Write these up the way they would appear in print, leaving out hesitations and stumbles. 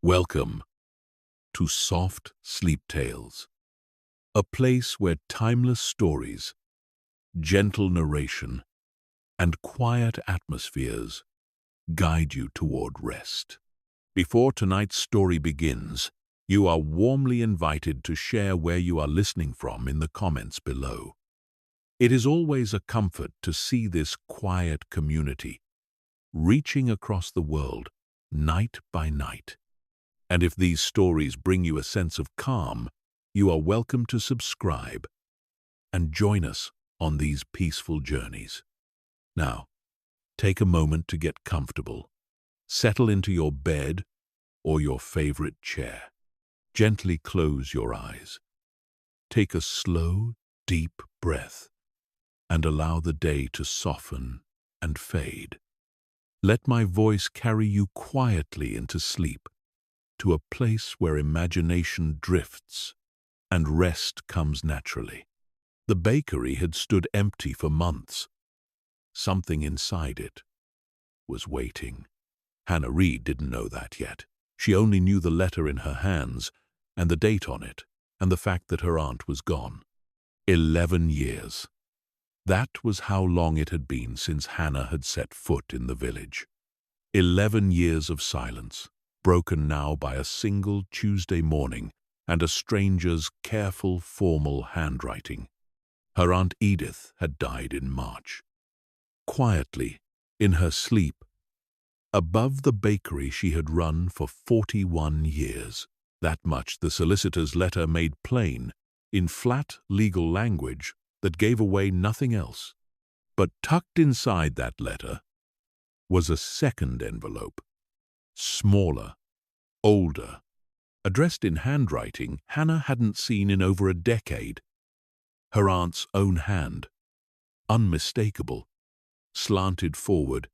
Welcome to Soft Sleep Tales, a place where timeless stories, gentle narration, and quiet atmospheres guide you toward rest. Before tonight's story begins, you are warmly invited to share where you are listening from in the comments below. It is always a comfort to see this quiet community reaching across the world night by night. And if these stories bring you a sense of calm, you are welcome to subscribe and join us on these peaceful journeys. Now, take a moment to get comfortable. Settle into your bed or your favorite chair. Gently close your eyes. Take a slow, deep breath and allow the day to soften and fade. Let my voice carry you quietly into sleep, to a place where imagination drifts and rest comes naturally. The bakery had stood empty for months. Something inside it was waiting. Hannah Reed didn't know that yet. She only knew the letter in her hands and the date on it and the fact that her aunt was gone. 11 years. That was how long it had been since Hannah had set foot in the village. 11 years of silence, broken now by a single Tuesday morning and a stranger's careful, formal handwriting. Her Aunt Edith had died in March. Quietly, in her sleep, above the bakery she had run for 41 years. That much the solicitor's letter made plain, in flat legal language that gave away nothing else. But tucked inside that letter was a second envelope, smaller, older, addressed in handwriting Hannah hadn't seen in over a decade. Her aunt's own hand, unmistakable, slanted forward,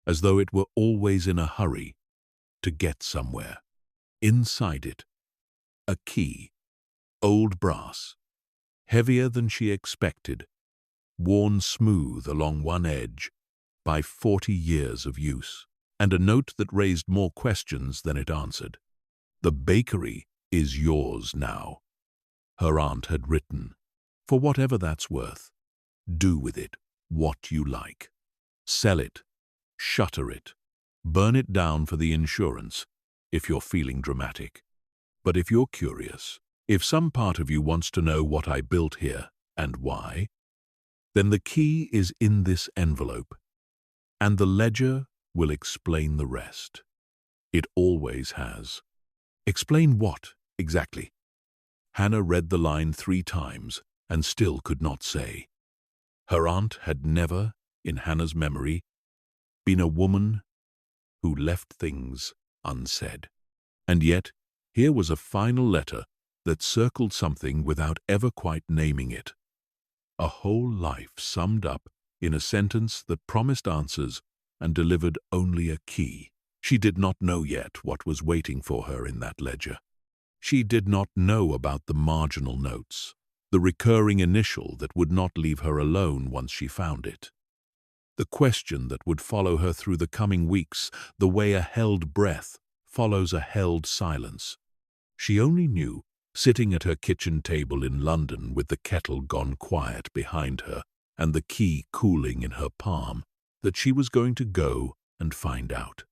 as though it were always in a hurry to get somewhere. Inside it, a key, old brass, heavier than she expected, worn smooth along one edge by 40 years of use, and a note that raised more questions than it answered. "The bakery is yours now," her aunt had written. "For whatever that's worth, do with it what you like. Sell it, shutter it, burn it down for the insurance, if you're feeling dramatic. But if you're curious, if some part of you wants to know what I built here and why, then the key is in this envelope, and the ledger will explain the rest. It always has." Explain what, exactly? Hannah read the line 3 times and still could not say. Her aunt had never, in Hannah's memory, been a woman who left things unsaid. And yet, here was a final letter that circled something without ever quite naming it. A whole life summed up in a sentence that promised answers and delivered only a key. She did not know yet what was waiting for her in that ledger. She did not know about the marginal notes, the recurring initial that would not leave her alone once she found it. The question that would follow her through the coming weeks, the way a held breath follows a held silence. She only knew, sitting at her kitchen table in London with the kettle gone quiet behind her and the key cooling in her palm, that she was going to go and find out.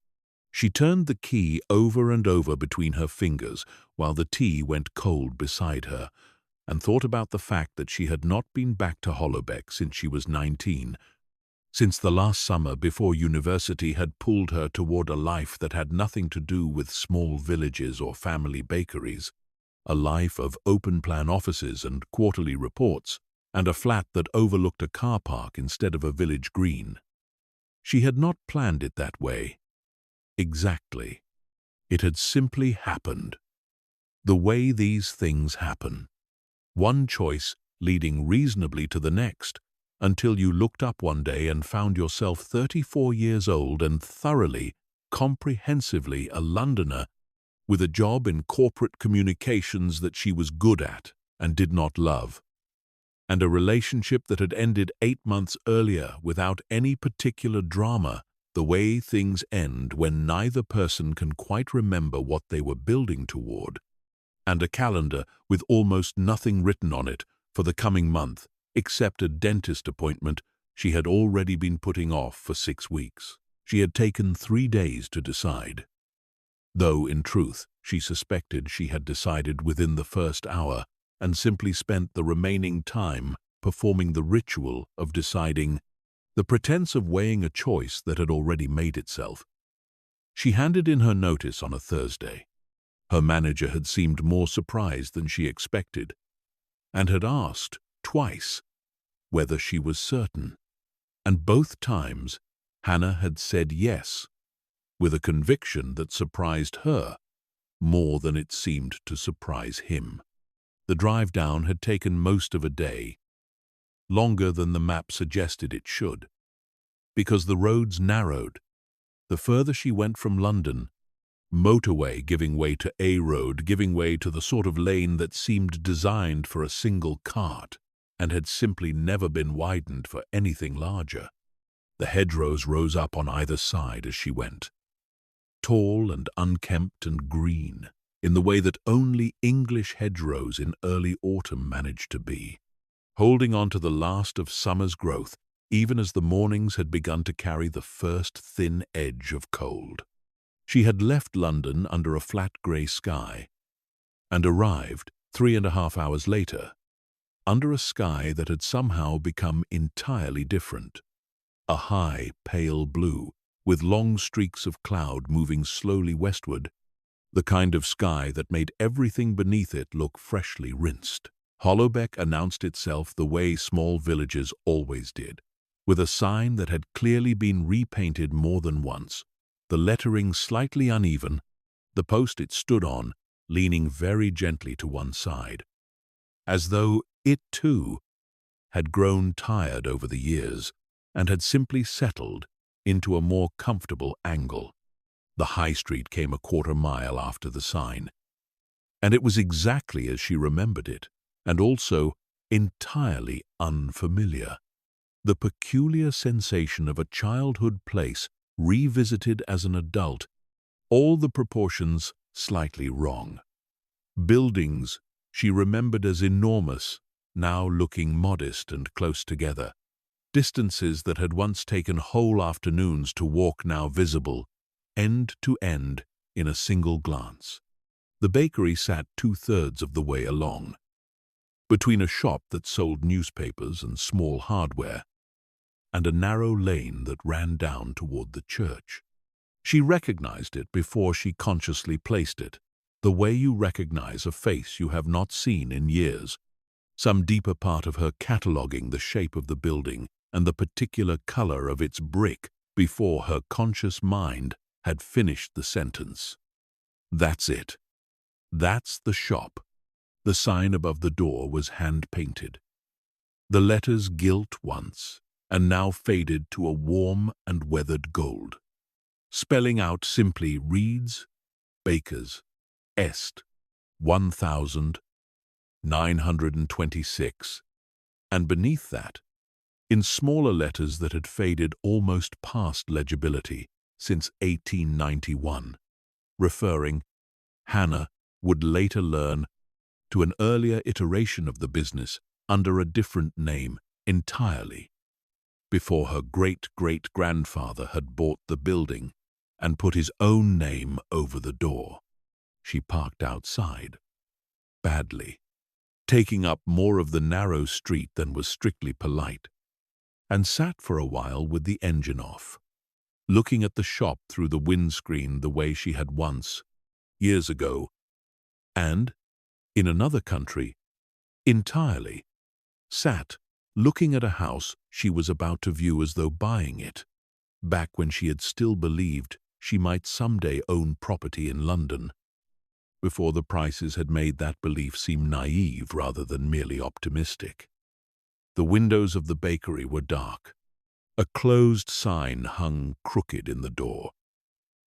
She turned the key over and over between her fingers while the tea went cold beside her, and thought about the fact that she had not been back to Hollowbeck since she was 19, since the last summer before university had pulled her toward a life that had nothing to do with small villages or family bakeries, a life of open-plan offices and quarterly reports, and a flat that overlooked a car park instead of a village green. She had not planned it that way. Exactly. It had simply happened. The way these things happen. One choice leading reasonably to the next, until you looked up one day and found yourself 34 years old and thoroughly, comprehensively a Londoner with a job in corporate communications that she was good at and did not love, and a relationship that had ended 8 months earlier without any particular drama, the way things end when neither person can quite remember what they were building toward, and a calendar with almost nothing written on it for the coming month, except a dentist appointment she had already been putting off for 6 weeks. She had taken 3 days to decide, though in truth she suspected she had decided within the first hour and simply spent the remaining time performing the ritual of deciding, the pretense of weighing a choice that had already made itself. She handed in her notice on a Thursday. Her manager had seemed more surprised than she expected, and had asked twice whether she was certain, and both times Hannah had said yes, with a conviction that surprised her more than it seemed to surprise him. The drive down had taken most of a day, longer than the map suggested it should, because the roads narrowed. The further she went from London, motorway giving way to A road, giving way to the sort of lane that seemed designed for a single cart and had simply never been widened for anything larger. The hedgerows rose up on either side as she went, tall and unkempt and green, in the way that only English hedgerows in early autumn managed to be, holding on to the last of summer's growth, even as the mornings had begun to carry the first thin edge of cold. She had left London under a flat grey sky, and arrived 3.5 hours later, under a sky that had somehow become entirely different. A high, pale blue, with long streaks of cloud moving slowly westward, the kind of sky that made everything beneath it look freshly rinsed. Hollowbeck announced itself the way small villages always did, with a sign that had clearly been repainted more than once, the lettering slightly uneven, the post it stood on leaning very gently to one side, as though it too had grown tired over the years and had simply settled into a more comfortable angle. The high street came a quarter mile after the sign, and it was exactly as she remembered it, and also entirely unfamiliar. The peculiar sensation of a childhood place revisited as an adult, all the proportions slightly wrong. Buildings she remembered as enormous, now looking modest and close together. Distances that had once taken whole afternoons to walk now visible, end to end, in a single glance. The bakery sat 2/3 of the way along, between a shop that sold newspapers and small hardware, and a narrow lane that ran down toward the church. She recognized it before she consciously placed it, the way you recognize a face you have not seen in years, some deeper part of her cataloguing the shape of the building and the particular color of its brick before her conscious mind had finished the sentence. That's it. That's the shop. The sign above the door was hand-painted. The letters gilt once, and now faded to a warm and weathered gold, spelling out simply Reed's Bakers, Est, 1926, and beneath that, in smaller letters that had faded almost past legibility since 1891, referring, Hannah would later learn, to an earlier iteration of the business under a different name entirely, before her great-great-grandfather had bought the building and put his own name over the door. She parked outside, badly, taking up more of the narrow street than was strictly polite, and sat for a while with the engine off, looking at the shop through the windscreen the way she had once, years ago, and, in another country, entirely, sat looking at a house she was about to view as though buying it, back when she had still believed she might someday own property in London, before the prices had made that belief seem naive rather than merely optimistic. The windows of the bakery were dark. A closed sign hung crooked in the door,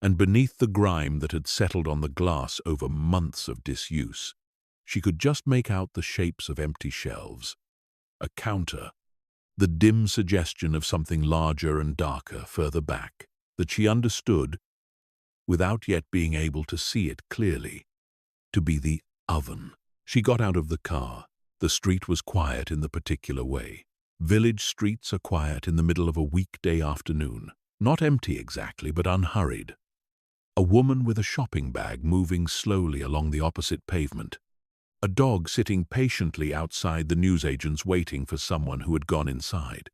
and beneath the grime that had settled on the glass over months of disuse, she could just make out the shapes of empty shelves, a counter, the dim suggestion of something larger and darker further back, that she understood, without yet being able to see it clearly, to be the oven. She got out of the car. The street was quiet in the particular way. Village streets are quiet in the middle of a weekday afternoon. Not empty exactly, but unhurried. A woman with a shopping bag moving slowly along the opposite pavement. A dog sitting patiently outside the newsagent's waiting for someone who had gone inside.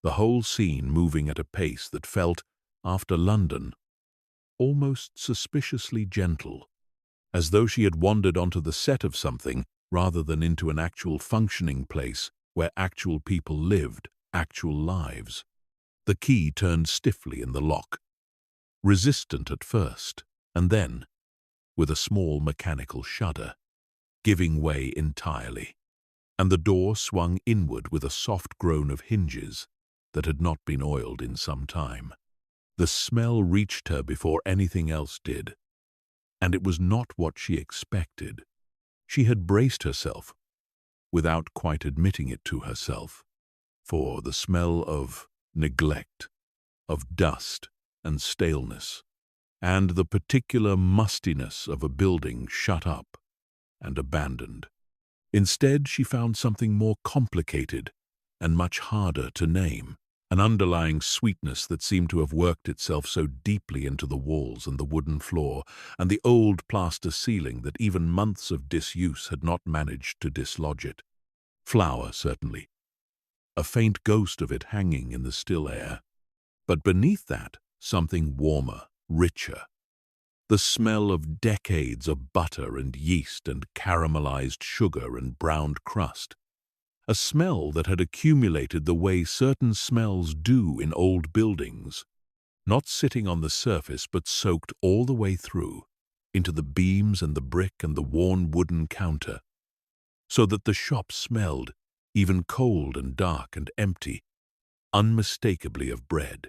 The whole scene moving at a pace that felt, after London, almost suspiciously gentle, as though she had wandered onto the set of something rather than into an actual functioning place where actual people lived actual lives. The key turned stiffly in the lock, resistant at first, and then, with a small mechanical shudder, giving way entirely, and the door swung inward with a soft groan of hinges that had not been oiled in some time. The smell reached her before anything else did, and it was not what she expected. She had braced herself, without quite admitting it to herself, for the smell of neglect, of dust and staleness, and the particular mustiness of a building shut up and abandoned. Instead, she found something more complicated and much harder to name, an underlying sweetness that seemed to have worked itself so deeply into the walls and the wooden floor and the old plaster ceiling that even months of disuse had not managed to dislodge it. Flour, certainly, a faint ghost of it hanging in the still air, but beneath that, something warmer, richer. The smell of decades of butter and yeast and caramelized sugar and browned crust. A smell that had accumulated the way certain smells do in old buildings, not sitting on the surface but soaked all the way through, into the beams and the brick and the worn wooden counter, so that the shop smelled, even cold and dark and empty, unmistakably of bread.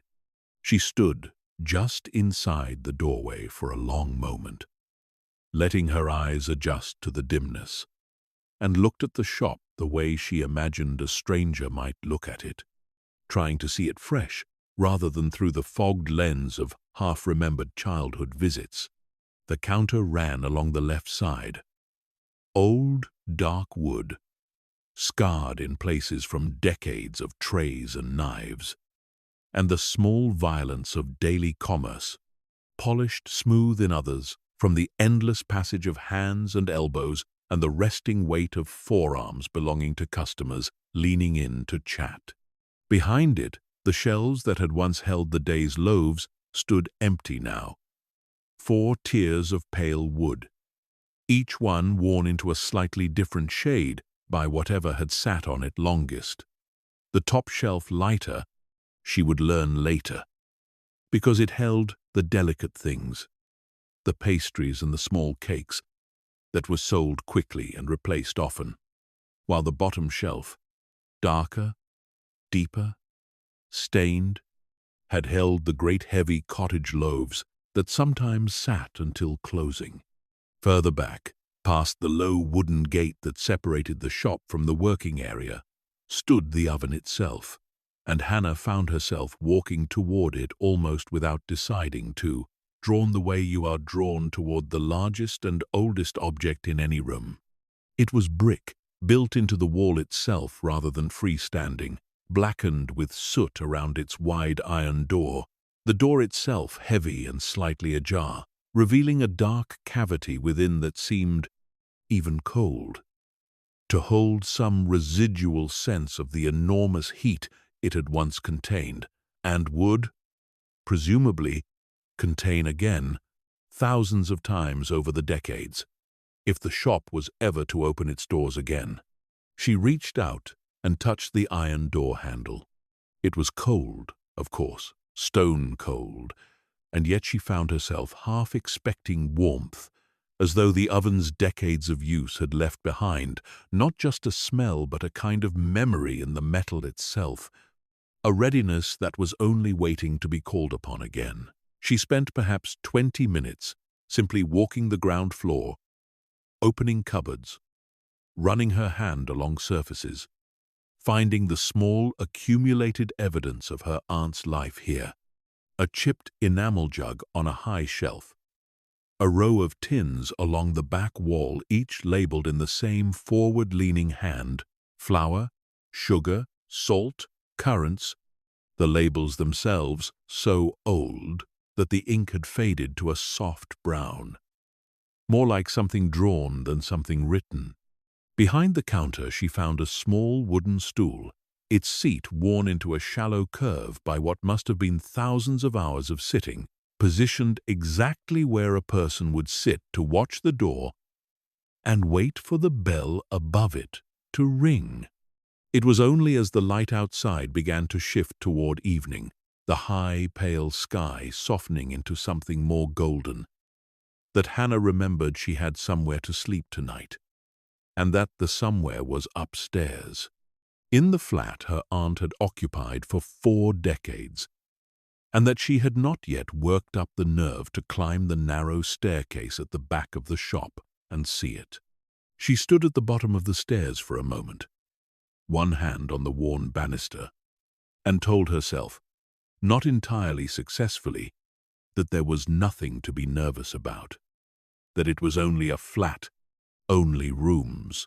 She stood just inside the doorway for a long moment, letting her eyes adjust to the dimness, and looked at the shop the way she imagined a stranger might look at it, trying to see it fresh rather than through the fogged lens of half-remembered childhood visits. The counter ran along the left side. Old, dark wood, scarred in places from decades of trays and knives, and the small violence of daily commerce, polished smooth in others from the endless passage of hands and elbows and the resting weight of forearms belonging to customers leaning in to chat. Behind it, the shelves that had once held the day's loaves stood empty now. 4 tiers of pale wood, each one worn into a slightly different shade by whatever had sat on it longest. The top shelf lighter, she would learn later, because it held the delicate things, the pastries and the small cakes that were sold quickly and replaced often, while the bottom shelf, darker, deeper, stained, had held the great heavy cottage loaves that sometimes sat until closing. Further back, past the low wooden gate that separated the shop from the working area, stood the oven itself, and Hannah found herself walking toward it almost without deciding to, drawn the way you are drawn toward the largest and oldest object in any room. It was brick, built into the wall itself rather than freestanding, blackened with soot around its wide iron door, the door itself heavy and slightly ajar, revealing a dark cavity within that seemed even cold, to hold some residual sense of the enormous heat it had once contained, and would, presumably, contain again, thousands of times over the decades, if the shop was ever to open its doors again. She reached out and touched the iron door handle. It was cold, of course, stone cold, and yet she found herself half expecting warmth, as though the oven's decades of use had left behind not just a smell but a kind of memory in the metal itself, a readiness that was only waiting to be called upon again. She spent perhaps 20 minutes simply walking the ground floor, opening cupboards, running her hand along surfaces, finding the small accumulated evidence of her aunt's life here. a chipped enamel jug on a high shelf, a row of tins along the back wall, each labeled in the same forward-leaning hand: flour, sugar, salt, currants, the labels themselves so old that the ink had faded to a soft brown, more like something drawn than something written. Behind the counter she found a small wooden stool, its seat worn into a shallow curve by what must have been thousands of hours of sitting, positioned exactly where a person would sit to watch the door and wait for the bell above it to ring. It was only as the light outside began to shift toward evening, the high, pale sky softening into something more golden, that Hannah remembered she had somewhere to sleep tonight, and that the somewhere was upstairs, in the flat her aunt had occupied for 4 decades, and that she had not yet worked up the nerve to climb the narrow staircase at the back of the shop and see it. She stood at the bottom of the stairs for a moment, one hand on the worn banister, and told herself, not entirely successfully, that there was nothing to be nervous about, that it was only a flat, only rooms,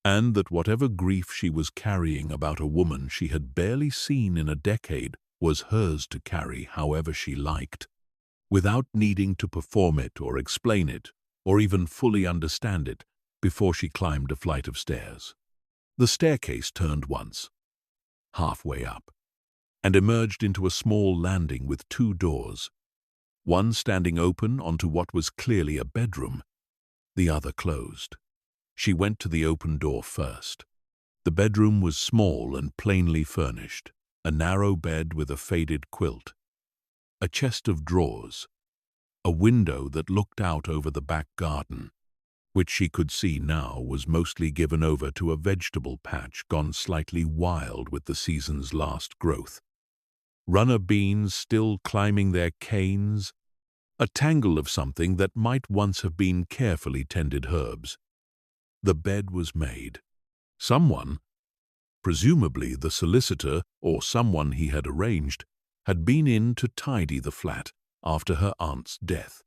and that whatever grief she was carrying about a woman she had barely seen in a decade was hers to carry however she liked, without needing to perform it or explain it, or even fully understand it before she climbed a flight of stairs. The staircase turned once, halfway up, and emerged into a small landing with 2 doors, one standing open onto what was clearly a bedroom, the other closed. She went to the open door first. The bedroom was small and plainly furnished, a narrow bed with a faded quilt, a chest of drawers, a window that looked out over the back garden, which she could see now was mostly given over to a vegetable patch gone slightly wild with the season's last growth. Runner beans still climbing their canes, a tangle of something that might once have been carefully tended herbs. The bed was made. Someone, presumably the solicitor or someone he had arranged, had been in to tidy the flat after her aunt's death,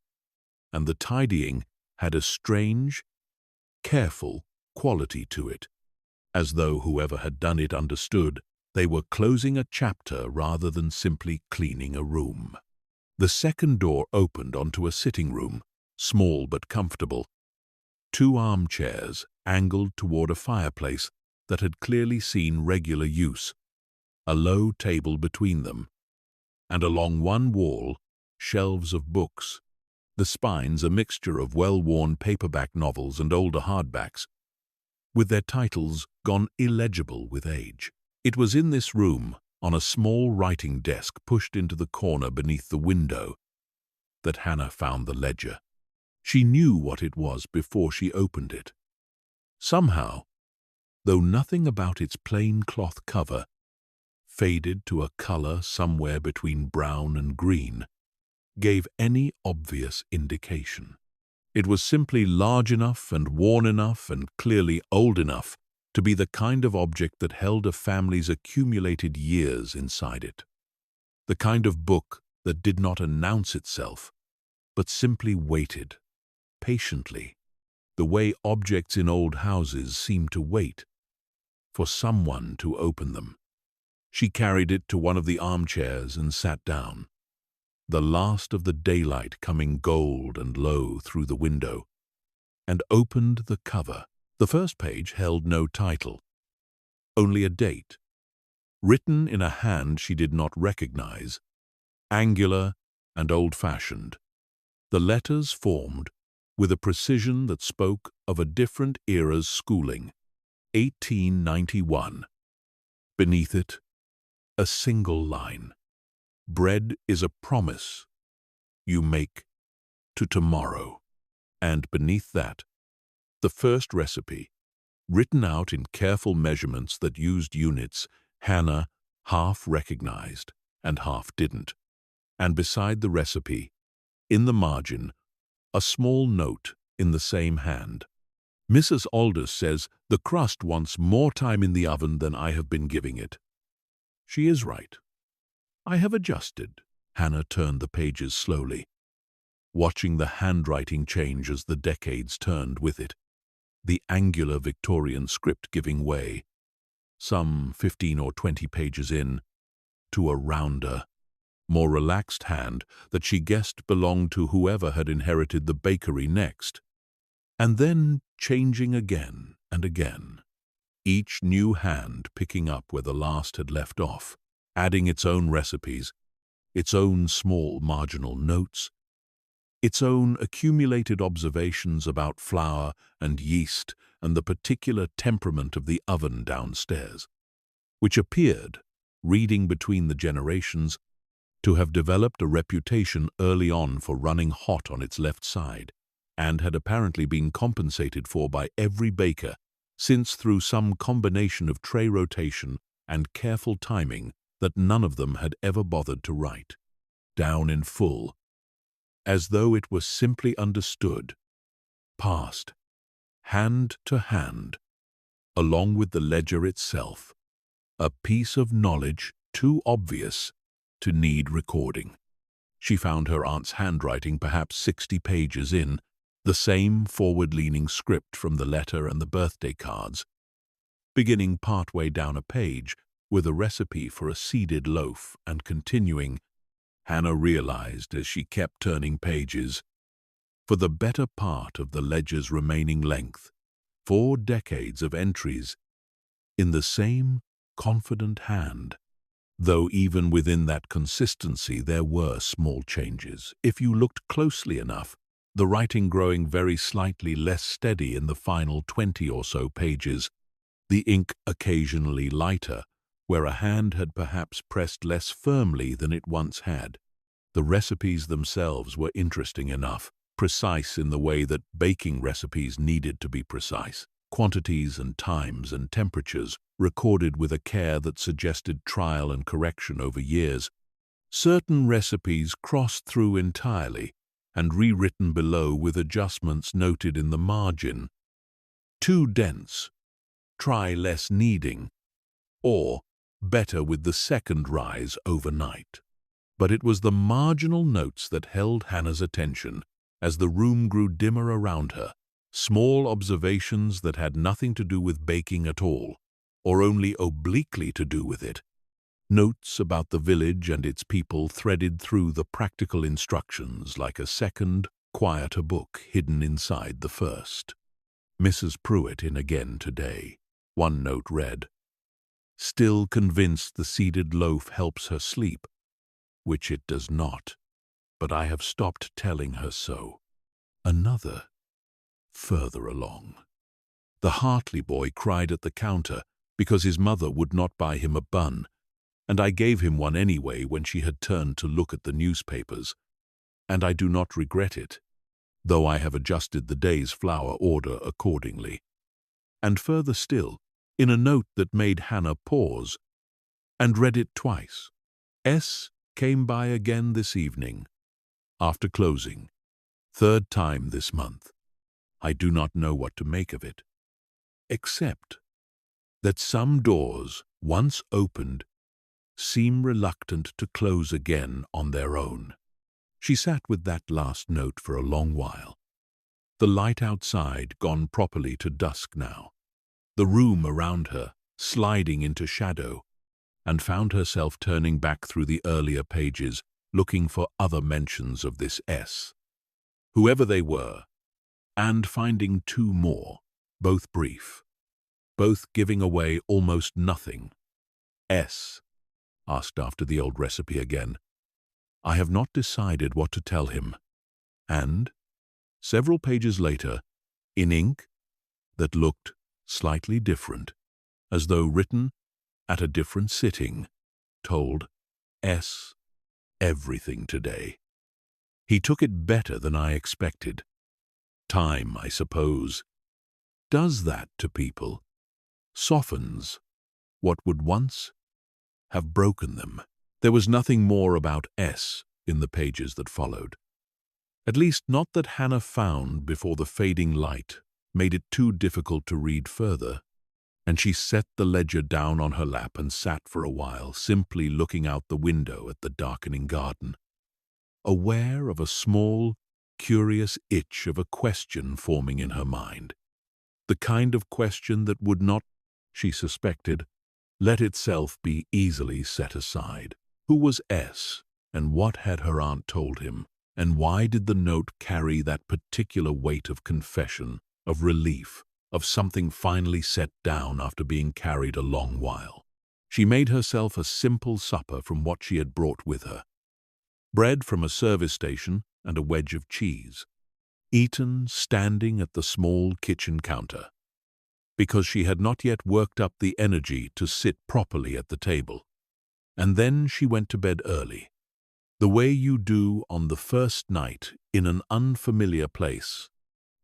and the tidying had a strange, careful quality to it, as though whoever had done it understood they were closing a chapter rather than simply cleaning a room. The second door opened onto a sitting room, small but comfortable. 2 armchairs angled toward a fireplace that had clearly seen regular use, a low table between them, and along one wall, shelves of books, the spines a mixture of well-worn paperback novels and older hardbacks, with their titles gone illegible with age. It was in this room, on a small writing desk pushed into the corner beneath the window, that Hannah found the ledger. She knew what it was before she opened it. Somehow, though nothing about its plain cloth cover, faded to a color somewhere between brown and green, gave any obvious indication. It was simply large enough and worn enough and clearly old enough to be the kind of object that held a family's accumulated years inside it. The kind of book that did not announce itself, but simply waited, patiently, the way objects in old houses seem to wait, for someone to open them. She carried it to one of the armchairs and sat down, the last of the daylight coming gold and low through the window, and opened the cover. The first page held no title, only a date, written in a hand she did not recognize, angular and old-fashioned. The letters formed with a precision that spoke of a different era's schooling, 1891. Beneath it, a single line: bread is a promise you make to tomorrow. And beneath that, the first recipe, written out in careful measurements that used units Hannah half recognized and half didn't. And beside the recipe, in the margin, a small note in the same hand. Mrs. Aldous says the crust wants more time in the oven than I have been giving it. She is right. I have adjusted. Hannah turned the pages slowly, watching the handwriting change as the decades turned with it, the angular Victorian script giving way, some 15 or 20 pages in, to a rounder, more relaxed hand that she guessed belonged to whoever had inherited the bakery next, and then changing again and again, each new hand picking up where the last had left off, adding its own recipes, its own small marginal notes, its own accumulated observations about flour and yeast and the particular temperament of the oven downstairs, which appeared, reading between the generations, to have developed a reputation early on for running hot on its left side, and had apparently been compensated for by every baker since, through some combination of tray rotation and careful timing that none of them had ever bothered to write down in full, as though it was simply understood, passed, hand to hand, along with the ledger itself, a piece of knowledge too obvious to need recording. She found her aunt's handwriting perhaps 60 pages in, the same forward-leaning script from the letter and the birthday cards, beginning partway down a page with a recipe for a seeded loaf and continuing, Hannah realized as she kept turning pages, for the better part of the ledger's remaining length, 4 decades of entries in the same confident hand, though even within that consistency there were small changes. If you looked closely enough, the writing growing very slightly less steady in the final 20 or so pages, the ink occasionally lighter, where a hand had perhaps pressed less firmly than it once had. The recipes themselves were interesting enough, precise in the way that baking recipes needed to be precise. Quantities and times and temperatures recorded with a care that suggested trial and correction over years. Certain recipes crossed through entirely and rewritten below with adjustments noted in the margin. Too dense, try less kneading, or better with the second rise overnight. But it was the marginal notes that held Hannah's attention as the room grew dimmer around her, small observations that had nothing to do with baking at all, or only obliquely to do with it. Notes about the village and its people threaded through the practical instructions like a second, quieter book hidden inside the first. Mrs. Pruitt in again today. One note read, "Still convinced the seeded loaf helps her sleep, which it does not, but I have stopped telling her so." Another, further along. The Hartley boy cried at the counter because his mother would not buy him a bun, and I gave him one anyway when she had turned to look at the newspapers, and I do not regret it, though I have adjusted the day's flour order accordingly. And further still, in a note that made Hannah pause, and read it twice. S. came by again this evening, after closing, 3rd time this month. I do not know what to make of it, except that some doors, once opened, seem reluctant to close again on their own. She sat with that last note for a long while. The light outside gone properly to dusk now, the room around her sliding into shadow, and found herself turning back through the earlier pages, looking for other mentions of this S, whoever they were, and finding 2 more, both brief, both giving away almost nothing. S. asked after the old recipe again. I have not decided what to tell him. And, several pages later, in ink that looked slightly different, as though written at a different sitting, told S. everything today. He took it better than I expected. Time, I suppose, does that to people, softens what would once have broken them. There was nothing more about S in the pages that followed. At least not that Hannah found before the fading light made it too difficult to read further, and she set the ledger down on her lap and sat for a while, simply looking out the window at the darkening garden. aware of a small, curious itch of a question forming in her mind. The kind of question that would not, she suspected, let itself be easily set aside. Who was S, and what had her aunt told him, and why did the note carry that particular weight of confession, of relief, of something finally set down after being carried a long while? She made herself a simple supper from what she had brought with her. Bread from a service station and a wedge of cheese, eaten standing at the small kitchen counter, because she had not yet worked up the energy to sit properly at the table. And then she went to bed early, the way you do on the first night in an unfamiliar place,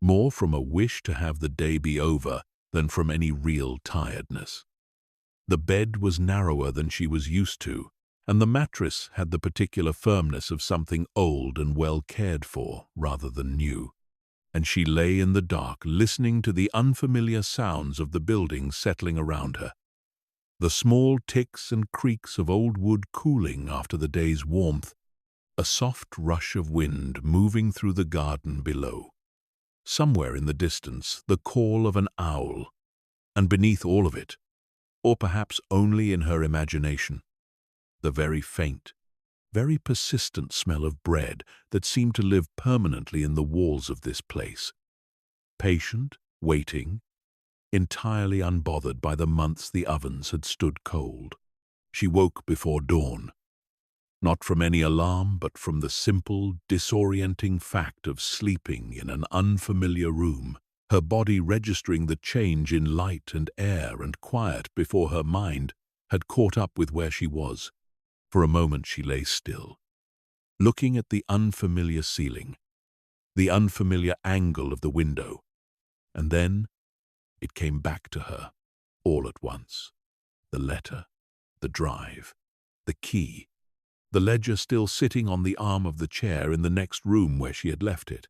more from a wish to have the day be over than from any real tiredness. The bed was narrower than she was used to, and the mattress had the particular firmness of something old and well cared for rather than new. And she lay in the dark listening to the unfamiliar sounds of the building settling around her. The small ticks and creaks of old wood cooling after the day's warmth, a soft rush of wind moving through the garden below. Somewhere in the distance, the call of an owl, and beneath all of it, or perhaps only in her imagination, the very faint, very persistent smell of bread that seemed to live permanently in the walls of this place. Patient, waiting, entirely unbothered by the months the ovens had stood cold. She woke before dawn, not from any alarm, but from the simple, disorienting fact of sleeping in an unfamiliar room, her body registering the change in light and air and quiet before her mind had caught up with where she was. For a moment she lay still, looking at the unfamiliar ceiling, the unfamiliar angle of the window, and then it came back to her, all at once. The letter, the drive, the key, the ledger still sitting on the arm of the chair in the next room where she had left it.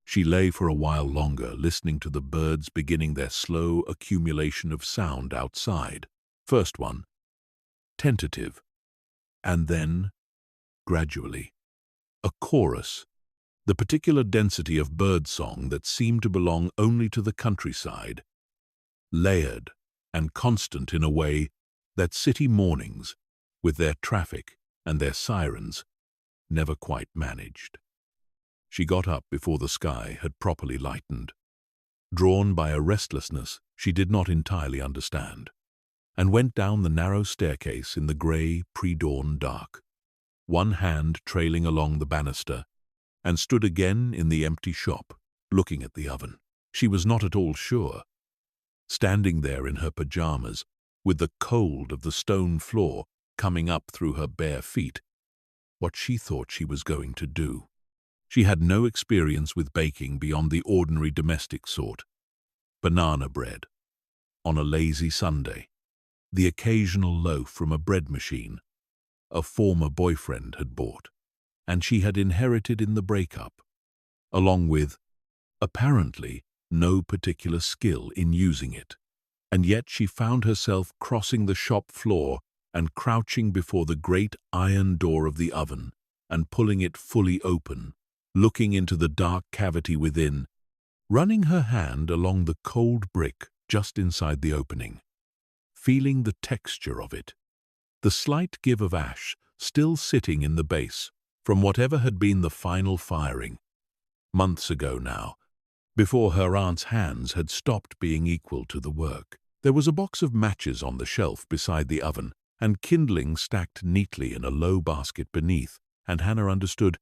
She lay for a while longer, listening to the birds beginning their slow accumulation of sound outside. First one, tentative, and then, gradually, a chorus, the particular density of birdsong that seemed to belong only to the countryside, layered and constant in a way that city mornings, with their traffic and their sirens, never quite managed. She got up before the sky had properly lightened, drawn by a restlessness she did not entirely understand, and went down the narrow staircase in the grey pre-dawn dark, one hand trailing along the banister, and stood again in the empty shop, looking at the oven. She was not at all sure, standing there in her pajamas, with the cold of the stone floor coming up through her bare feet, what she thought she was going to do. She had no experience with baking beyond the ordinary domestic sort. Banana bread, on a lazy Sunday, the occasional loaf from a bread machine a former boyfriend had bought, and she had inherited in the breakup, along with, apparently, no particular skill in using it. And yet she found herself crossing the shop floor and crouching before the great iron door of the oven and pulling it fully open, looking into the dark cavity within, running her hand along the cold brick just inside the opening, feeling the texture of it, the slight give of ash still sitting in the base from whatever had been the final firing, months ago now, before her aunt's hands had stopped being equal to the work. There was a box of matches on the shelf beside the oven, and kindling stacked neatly in a low basket beneath, and Hannah understood,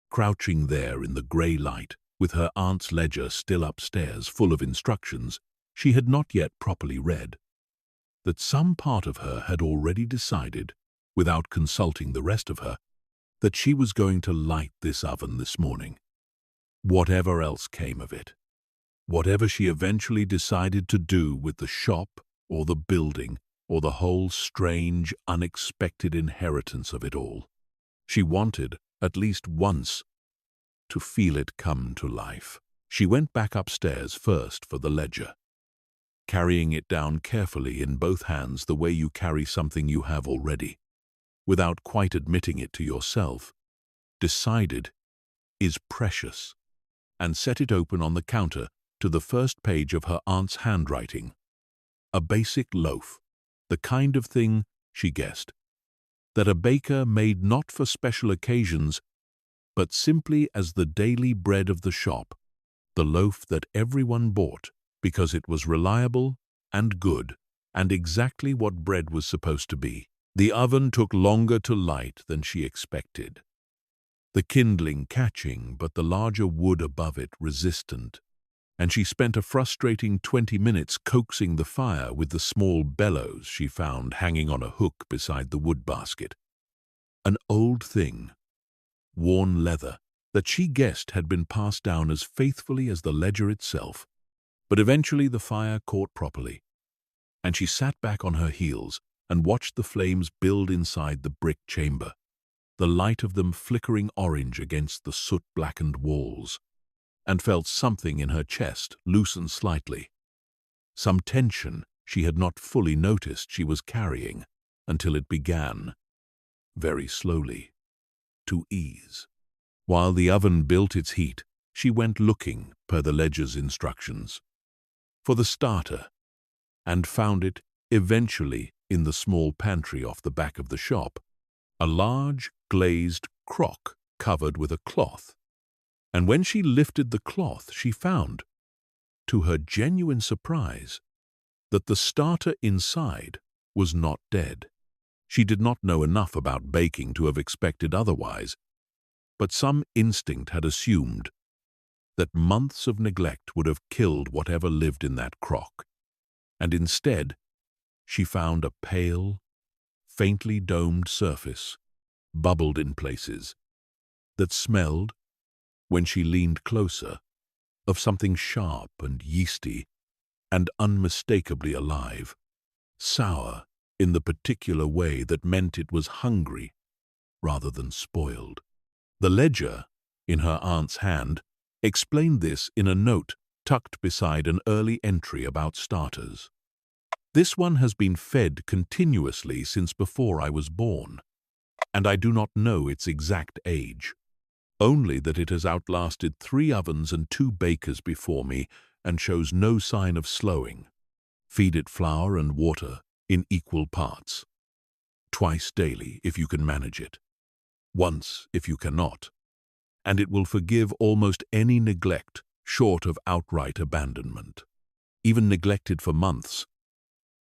crouching there in the grey light, with her aunt's ledger still upstairs full of instructions she had not yet properly read, that some part of her had already decided, without consulting the rest of her, that she was going to light this oven this morning. Whatever else came of it, whatever she eventually decided to do with the shop or the building or the whole strange, unexpected inheritance of it all, she wanted, at least once, to feel it come to life. She went back upstairs first for the ledger, carrying it down carefully in both hands the way you carry something you have already, without quite admitting it to yourself, decided, is precious, and set it open on the counter to the first page of her aunt's handwriting. A basic loaf, the kind of thing, she guessed, that a baker made not for special occasions, but simply as the daily bread of the shop, the loaf that everyone bought because it was reliable and good and exactly what bread was supposed to be. The oven took longer to light than she expected, the kindling catching but the larger wood above it resistant, and she spent a frustrating 20 minutes coaxing the fire with the small bellows she found hanging on a hook beside the wood basket. An old thing, worn leather, that she guessed had been passed down as faithfully as the ledger itself. But eventually the fire caught properly, and she sat back on her heels and watched the flames build inside the brick chamber, the light of them flickering orange against the soot-blackened walls, and felt something in her chest loosen slightly, some tension she had not fully noticed she was carrying until it began, very slowly, to ease. While the oven built its heat, she went looking, per the ledger's instructions, for the starter, and found it eventually in the small pantry off the back of the shop, a large glazed crock covered with a cloth. And when she lifted the cloth, she found, to her genuine surprise, that the starter inside was not dead. She did not know enough about baking to have expected otherwise, but some instinct had assumed that months of neglect would have killed whatever lived in that crock, and instead she found a pale, faintly domed surface, bubbled in places, that smelled, when she leaned closer, of something sharp and yeasty and unmistakably alive, sour in the particular way that meant it was hungry rather than spoiled. The ledger, in her aunt's hand, explained this in a note tucked beside an early entry about starters. This one has been fed continuously since before I was born, and I do not know its exact age, only that it has outlasted 3 ovens and 2 bakers before me and shows no sign of slowing. Feed it flour and water in equal parts, twice daily if you can manage it, once if you cannot, and it will forgive almost any neglect short of outright abandonment, even neglected for months.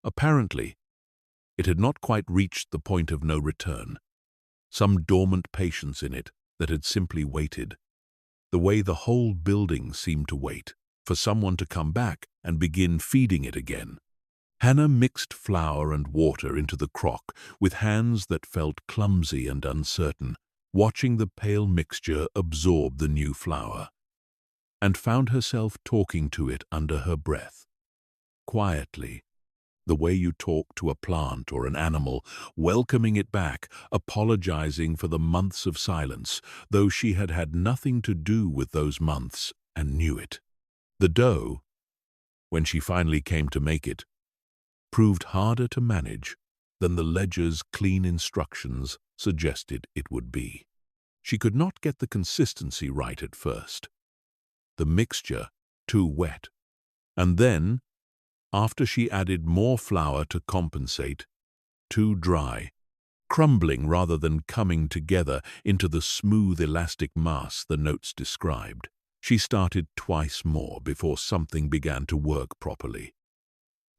Apparently, it had not quite reached the point of no return, some dormant patience in it that had simply waited, the way the whole building seemed to wait, for someone to come back and begin feeding it again. Hannah mixed flour and water into the crock with hands that felt clumsy and uncertain, watching the pale mixture absorb the new flour, and found herself talking to it under her breath, quietly, the way you talk to a plant or an animal, welcoming it back, apologizing for the months of silence, though she had had nothing to do with those months and knew it. The dough, when she finally came to make it, proved harder to manage than the ledger's clean instructions suggested it would be. She could not get the consistency right at first, the mixture too wet, and then, after she added more flour to compensate, too dry, crumbling rather than coming together into the smooth elastic mass the notes described. She started twice more before something began to work properly.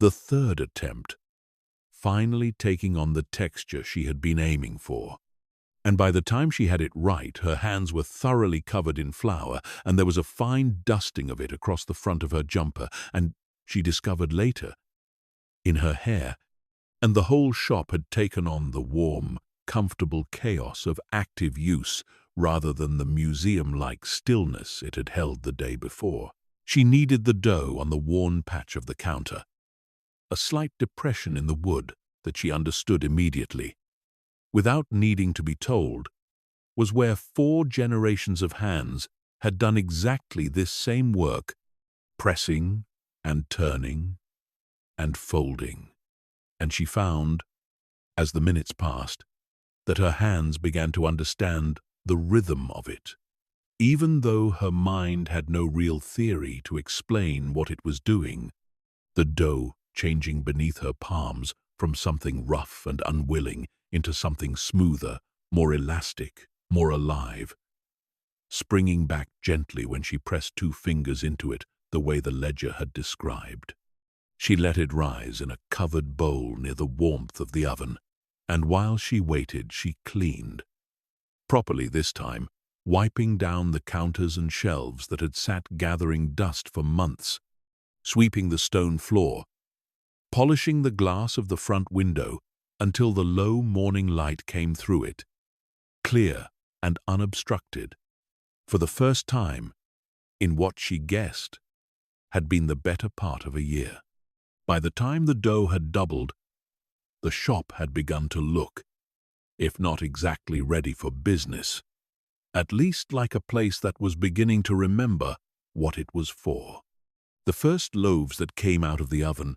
The third attempt, finally taking on the texture she had been aiming for. And by the time she had it right, her hands were thoroughly covered in flour, and there was a fine dusting of it across the front of her jumper, and she discovered later, in her hair, and the whole shop had taken on the warm, comfortable chaos of active use rather than the museum-like stillness it had held the day before. She kneaded the dough on the worn patch of the counter, a slight depression in the wood that she understood immediately, without needing to be told, was where 4 generations of hands had done exactly this same work, pressing and turning and folding. And she found, as the minutes passed, that her hands began to understand the rhythm of it. Even though her mind had no real theory to explain what it was doing, the dough changing beneath her palms from something rough and unwilling into something smoother, more elastic, more alive, springing back gently when she pressed 2 fingers into it the way the ledger had described. She let it rise in a covered bowl near the warmth of the oven, and while she waited, she cleaned. Properly this time, wiping down the counters and shelves that had sat gathering dust for months, sweeping the stone floor, polishing the glass of the front window until the low morning light came through it, clear and unobstructed, for the first time in what she guessed had been the better part of a year. By the time the dough had doubled, the shop had begun to look, if not exactly ready for business, at least like a place that was beginning to remember what it was for. The first loaves that came out of the oven,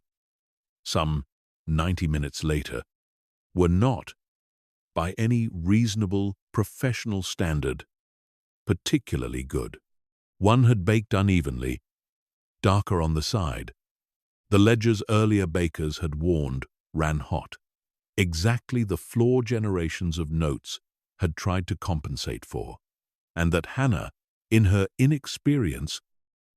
some 90 minutes later, were not, by any reasonable professional standard, particularly good. One had baked unevenly, darker on the side. The ledger's earlier bakers had warned ran hot, exactly the floor generations of notes had tried to compensate for, and that Hannah, in her inexperience,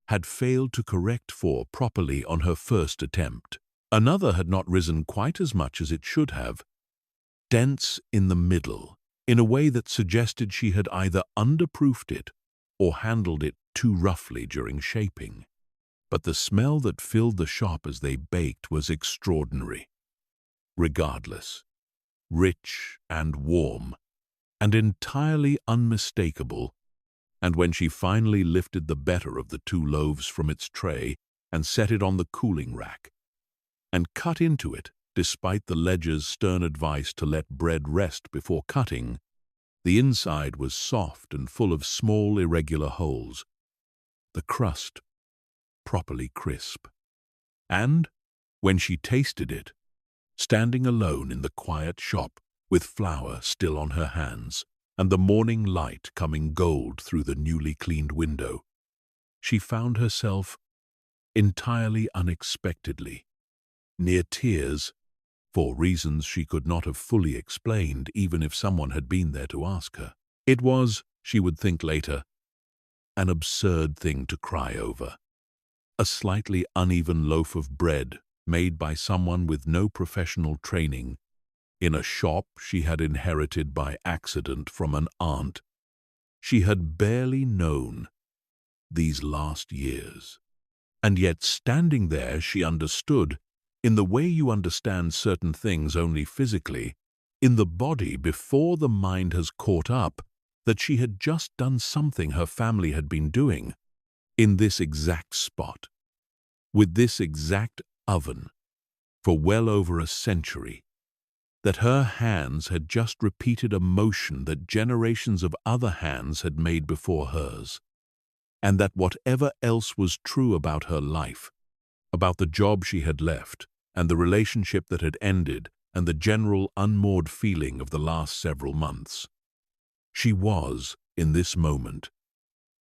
had failed to correct for properly on her first attempt. Another had not risen quite as much as it should have, dense in the middle, in a way that suggested she had either underproofed it or handled it too roughly during shaping. But the smell that filled the shop as they baked was extraordinary. Regardless, rich and warm, and entirely unmistakable, and when she finally lifted the better of the 2 loaves from its tray and set it on the cooling rack, and cut into it, despite the ledger's stern advice to let bread rest before cutting, the inside was soft and full of small irregular holes, the crust properly crisp. And, when she tasted it, standing alone in the quiet shop, with flour still on her hands, and the morning light coming gold through the newly cleaned window, she found herself, entirely unexpectedly, near tears, for reasons she could not have fully explained even if someone had been there to ask her. It was, she would think later, an absurd thing to cry over. A slightly uneven loaf of bread made by someone with no professional training in a shop she had inherited by accident from an aunt she had barely known these last years. And yet standing there she understood, in the way you understand certain things only physically, in the body before the mind has caught up, that she had just done something her family had been doing, in this exact spot, with this exact oven, for well over a century, that her hands had just repeated a motion that generations of other hands had made before hers, and that whatever else was true about her life, about the job she had left, and the relationship that had ended, and the general unmoored feeling of the last several months, she was, in this moment,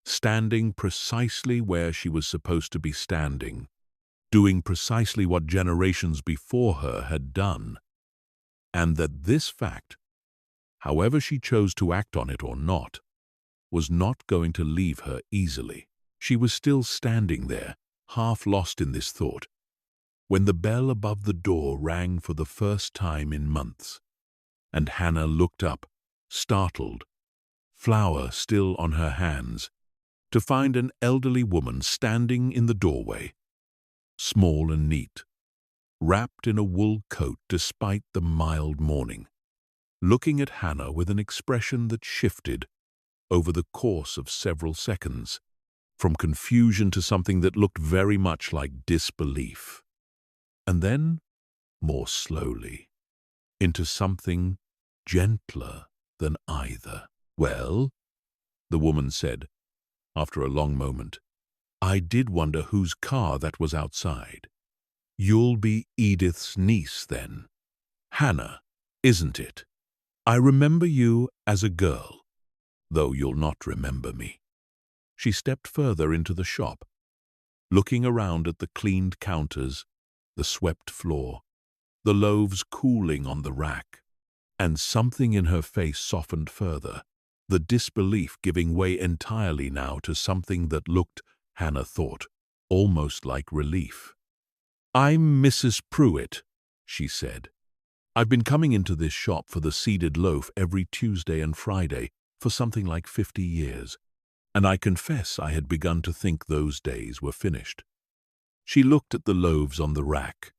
standing precisely where she was supposed to be standing, doing precisely what generations before her had done, and that this fact, however she chose to act on it or not, was not going to leave her easily. She was still standing there, half lost in this thought, when the bell above the door rang for the first time in months, and Hannah looked up, startled, flour still on her hands, to find an elderly woman standing in the doorway, small and neat, wrapped in a wool coat despite the mild morning, looking at Hannah with an expression that shifted over the course of several seconds, from confusion to something that looked very much like disbelief, and then, more slowly, into something gentler than either. "Well," the woman said, after a long moment, "I did wonder whose car that was outside. You'll be Edith's niece, then. Hannah, isn't it? I remember you as a girl." though you'll not remember me." She stepped further into the shop, looking around at the cleaned counters, the swept floor, the loaves cooling on the rack, and something in her face softened further, the disbelief giving way entirely now to something that looked, Hannah thought, almost like relief. "I'm Mrs. Pruitt," she said. "I've been coming into this shop for the seeded loaf every Tuesday and Friday for something like 50 years, and I confess I had begun to think those days were finished." She looked at the loaves on the rack,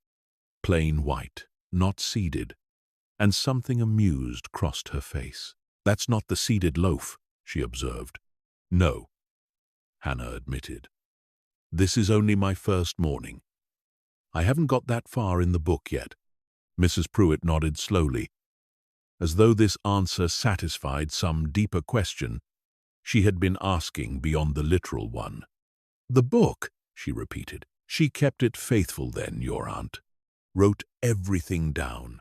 plain white, not seeded, and something amused crossed her face. "That's not the seeded loaf," she observed. "No," Hannah admitted. "This is only my first morning. I haven't got that far in the book yet." Mrs. Pruitt nodded slowly, as though this answer satisfied some deeper question she had been asking beyond the literal one. "The book," she repeated. "She kept it faithful then, your aunt. Wrote everything down."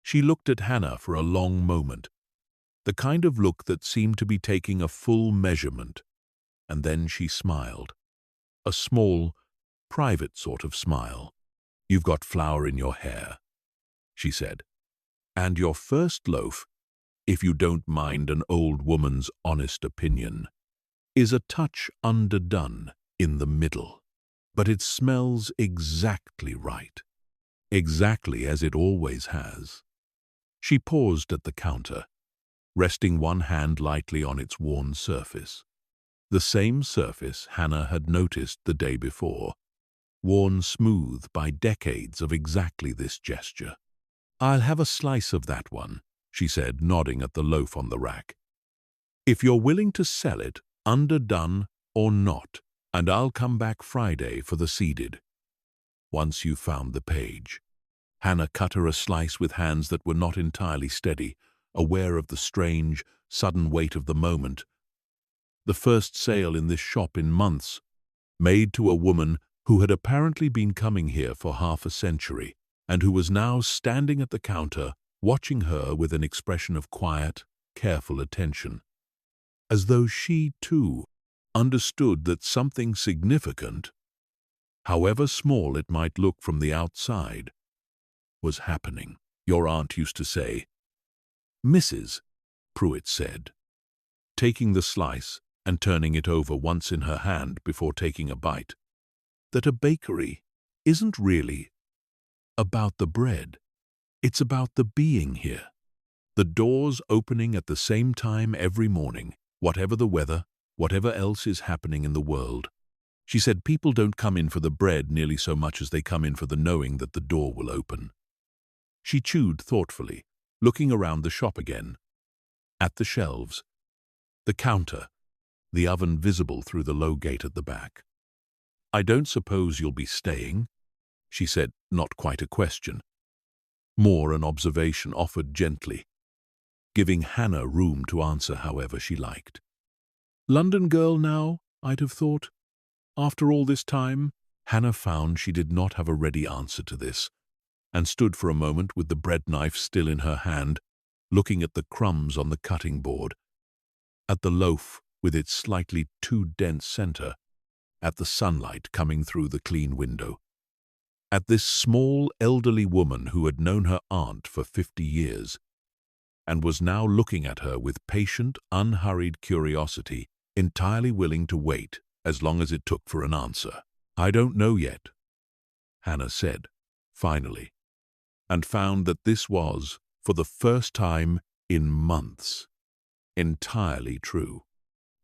She looked at Hannah for a long moment, the kind of look that seemed to be taking a full measurement, and then she smiled. A small, private sort of smile. "You've got flour in your hair," she said, "and your first loaf, if you don't mind an old woman's honest opinion, is a touch underdone in the middle. But it smells exactly right, exactly as it always has." She paused at the counter, resting one hand lightly on its worn surface. The same surface Hannah had noticed the day before, worn smooth by decades of exactly this gesture. "I'll have a slice of that one," she said, nodding at the loaf on the rack. "If you're willing to sell it, underdone or not, and I'll come back Friday for the seeded, once you've found the page." Hannah cut her a slice with hands that were not entirely steady, aware of the strange, sudden weight of the moment. The first sale in this shop in months, made to a woman who had apparently been coming here for half a century, and who was now standing at the counter, watching her with an expression of quiet, careful attention, as though she, too, understood that something significant, however small it might look from the outside, was happening. "Your aunt used to say," Mrs. Pruitt said, taking the slice and turning it over once in her hand before taking a bite, "that a bakery isn't really about the bread. It's about the being here. The doors opening at the same time every morning, whatever the weather, whatever else is happening in the world." She said people don't come in for the bread nearly so much as they come in for the knowing that the door will open. She chewed thoughtfully, looking around the shop again, at the shelves, the counter, the oven visible through the low gate at the back. "I don't suppose you'll be staying?" she said, not quite a question, more an observation offered gently, giving Hannah room to answer however she liked. "London girl now, I'd have thought. After all this time?" Hannah found she did not have a ready answer to this, and stood for a moment with the bread knife still in her hand, looking at the crumbs on the cutting board, at the loaf with its slightly too dense center, at the sunlight coming through the clean window, at this small elderly woman who had known her aunt for 50 years, and was now looking at her with patient, unhurried curiosity, entirely willing to wait as long as it took for an answer. "I don't know yet," Hannah said, finally, and found that this was, for the first time in months, entirely true.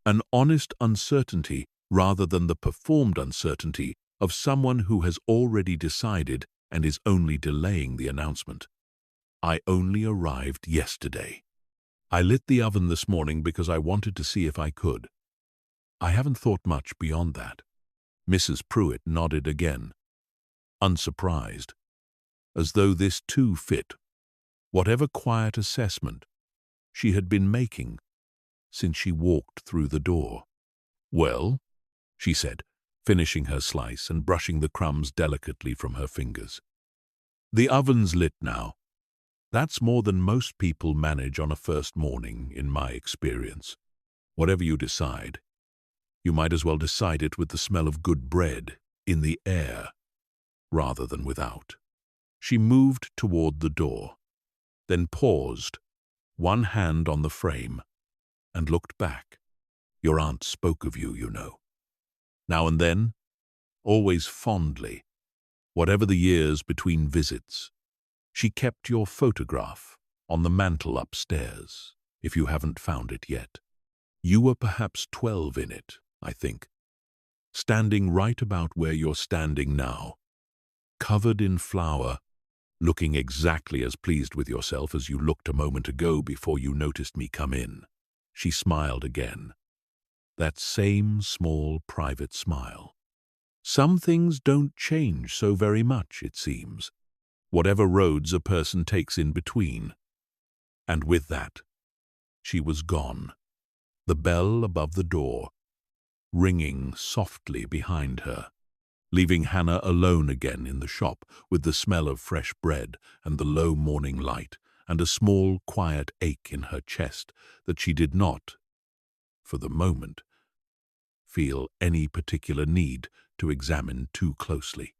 An honest uncertainty rather than the performed uncertainty of someone who has already decided and is only delaying the announcement. "I only arrived yesterday. I lit the oven this morning because I wanted to see if I could. I haven't thought much beyond that." Mrs. Pruitt nodded again, unsurprised, as though this too fit whatever quiet assessment she had been making since she walked through the door. "Well," she said, finishing her slice and brushing the crumbs delicately from her fingers. "The oven's lit now. That's more than most people manage on a first morning, in my experience. Whatever you decide, you might as well decide it with the smell of good bread in the air rather than without. She moved toward the door, then paused, one hand on the frame, and looked back. Your aunt spoke of you, you know. Now and then, always fondly, whatever the years between visits, she kept your photograph on the mantel upstairs, if you haven't found it yet. You were perhaps 12 in it, I think, standing right about where you're standing now, covered in flour, looking exactly as pleased with yourself as you looked a moment ago before you noticed me come in. She smiled again. That same small, private smile. Some things don't change so very much, it seems, whatever roads a person takes in between. And with that, she was gone, the bell above the door ringing softly behind her, leaving Hannah alone again in the shop with the smell of fresh bread and the low morning light and a small, quiet ache in her chest that she did not, for the moment, feel any particular need to examine too closely.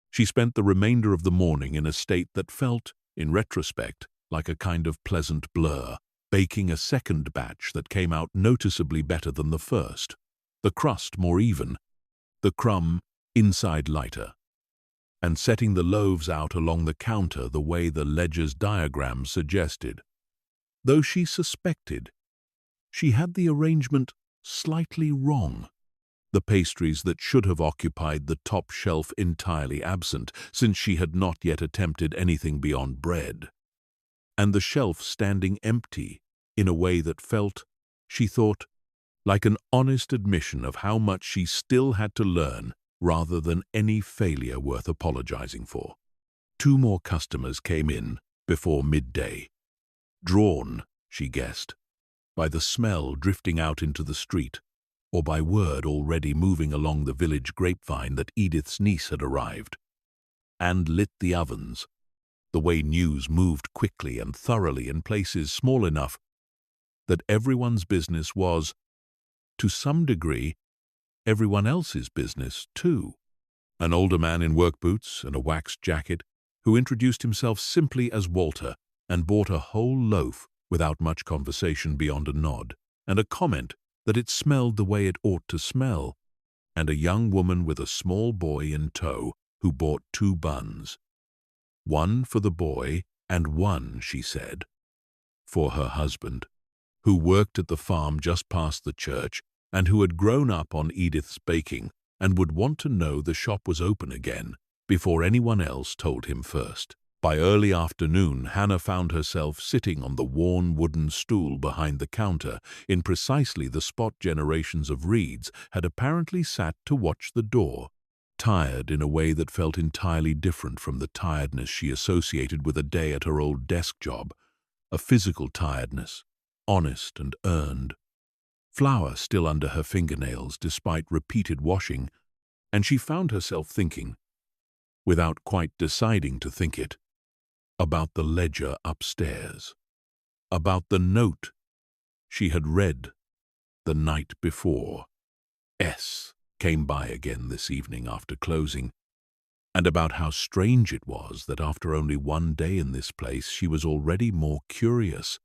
She spent the remainder of the morning in a state that felt, in retrospect, like a kind of pleasant blur, baking a second batch that came out noticeably better than the first, the crust more even, the crumb inside lighter, and setting the loaves out along the counter the way the ledger's diagram suggested. Though she suspected, she had the arrangement slightly wrong. The pastries that should have occupied the top shelf entirely absent, since she had not yet attempted anything beyond bread, and the shelf standing empty in a way that felt, she thought, like an honest admission of how much she still had to learn rather than any failure worth apologizing for. 2 more customers came in before midday, drawn, she guessed, by the smell drifting out into the street, or by word already moving along the village grapevine that Edith's niece had arrived, and lit the ovens, the way news moved quickly and thoroughly in places small enough that everyone's business was, to some degree, everyone else's business too. An older man in work boots and a waxed jacket, who introduced himself simply as Walter and bought a whole loaf without much conversation beyond a nod and a comment that it smelled the way it ought to smell, and a young woman with a small boy in tow who bought 2 buns. One for the boy and one, she said, for her husband, who worked at the farm just past the church and who had grown up on Edith's baking and would want to know the shop was open again before anyone else told him first. By early afternoon, Hannah found herself sitting on the worn wooden stool behind the counter in precisely the spot generations of Reeds had apparently sat to watch the door, tired in a way that felt entirely different from the tiredness she associated with a day at her old desk job, a physical tiredness, honest and earned. Flour still under her fingernails despite repeated washing, and she found herself thinking, without quite deciding to think it, about the ledger upstairs, about the note she had read the night before. S came by again this evening after closing, and about how strange it was that after only 1 day in this place she was already more curious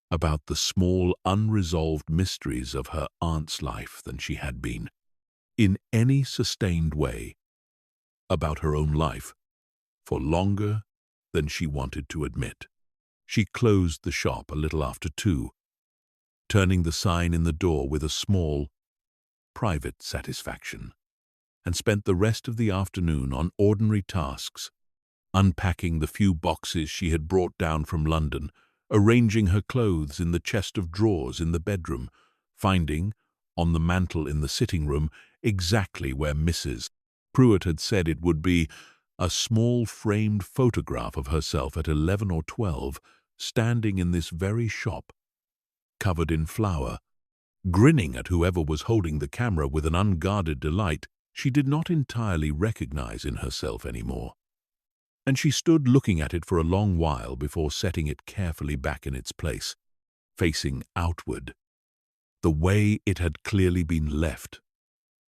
about the small unresolved mysteries of her aunt's life than she had been, in any sustained way, about her own life, for longer than she wanted to admit. She closed the shop a little after 2, turning the sign in the door with a small, private satisfaction, and spent the rest of the afternoon on ordinary tasks, unpacking the few boxes she had brought down from London, arranging her clothes in the chest of drawers in the bedroom, finding, on the mantel in the sitting room, exactly where Mrs. Pruitt had said it would be, a small framed photograph of herself at 11 or 12, standing in this very shop, covered in flour, grinning at whoever was holding the camera with an unguarded delight she did not entirely recognize in herself anymore. And she stood looking at it for a long while before setting it carefully back in its place, facing outward, the way it had clearly been left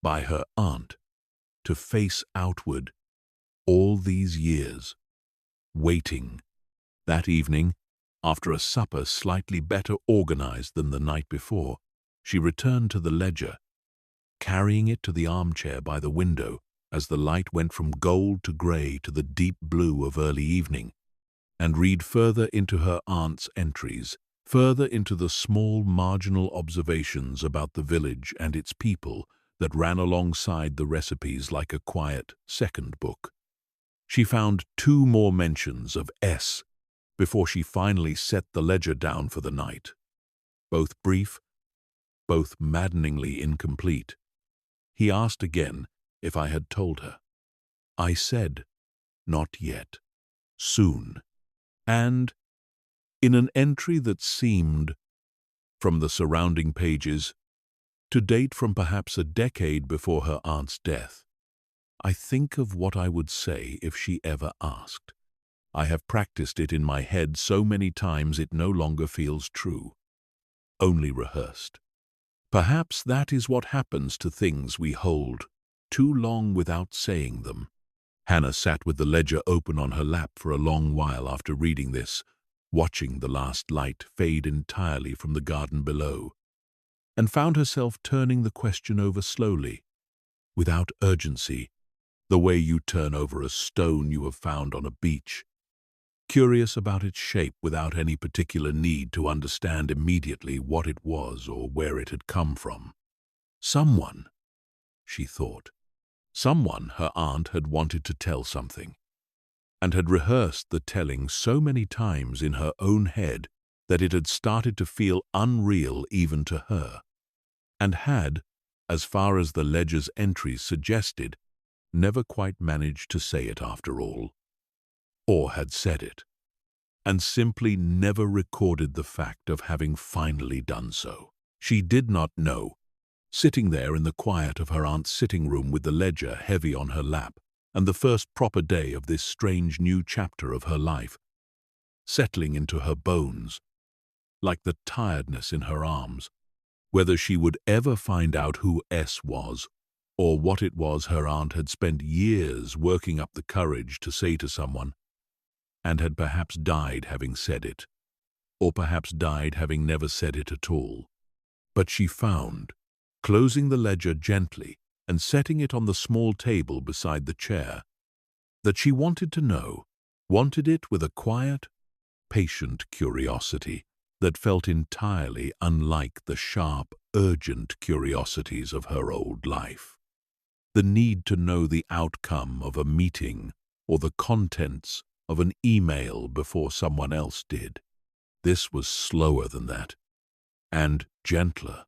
by her aunt to face outward all these years, waiting. That evening, after a supper slightly better organized than the night before, she returned to the ledger, carrying it to the armchair by the window as the light went from gold to grey to the deep blue of early evening, and read further into her aunt's entries, further into the small marginal observations about the village and its people that ran alongside the recipes like a quiet second book. She found 2 more mentions of S before she finally set the ledger down for the night. Both brief, both maddeningly incomplete. He asked again if I had told her. I said, not yet, soon, and in an entry that seemed, from the surrounding pages, to date from perhaps a decade before her aunt's death, I think of what I would say if she ever asked. I have practiced it in my head so many times it no longer feels true, only rehearsed. Perhaps that is what happens to things we hold too long without saying them. Hannah sat with the ledger open on her lap for a long while after reading this, watching the last light fade entirely from the garden below, and found herself turning the question over slowly, without urgency, the way you turn over a stone you have found on a beach, curious about its shape without any particular need to understand immediately what it was or where it had come from. Someone, she thought, someone her aunt had wanted to tell something, and had rehearsed the telling so many times in her own head that it had started to feel unreal even to her, and had, as far as the ledger's entries suggested, never quite managed to say it after all, or had said it, and simply never recorded the fact of having finally done so. She did not know, sitting there in the quiet of her aunt's sitting room with the ledger heavy on her lap, and the first proper day of this strange new chapter of her life, settling into her bones, like the tiredness in her arms, whether she would ever find out who S was, or what it was her aunt had spent years working up the courage to say to someone, and had perhaps died having said it, or perhaps died having never said it at all. But she found, closing the ledger gently and setting it on the small table beside the chair, that she wanted to know, wanted it with a quiet, patient curiosity that felt entirely unlike the sharp, urgent curiosities of her old life. The need to know the outcome of a meeting or the contents of an email before someone else did. This was slower than that, and gentler,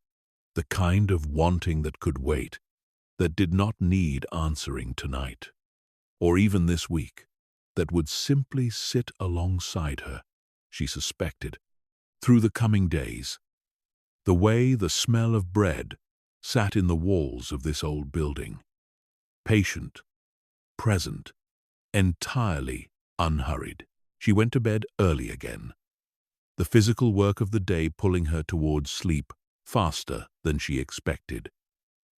the kind of wanting that could wait, that did not need answering tonight, or even this week, that would simply sit alongside her, she suspected, through the coming days, the way the smell of bread sat in the walls of this old building, patient, present, entirely unhurried. She went to bed early again, the physical work of the day pulling her towards sleep faster than she expected,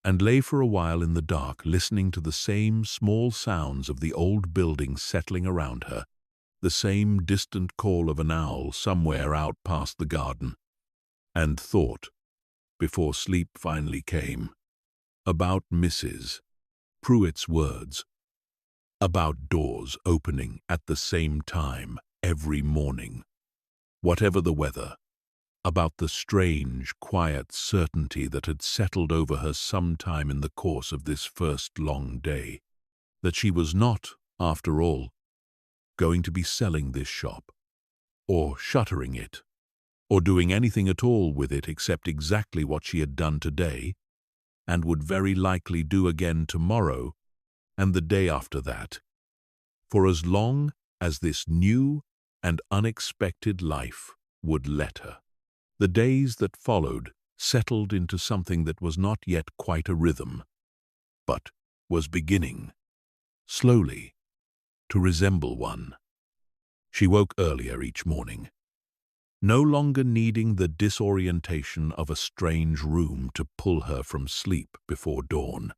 and lay for a while in the dark listening to the same small sounds of the old building settling around her, the same distant call of an owl somewhere out past the garden, and thought, before sleep finally came, about Mrs. Pruitt's words, about doors opening at the same time every morning, whatever the weather, about the strange, quiet certainty that had settled over her sometime in the course of this first long day, that she was not, after all, going to be selling this shop, or shuttering it, or doing anything at all with it except exactly what she had done today, and would very likely do again tomorrow and the day after that, for as long as this new and unexpected life would let her. The days that followed settled into something that was not yet quite a rhythm, but was beginning, slowly, to resemble one. She woke earlier each morning. no longer needing the disorientation of a strange room to pull her from sleep before dawn,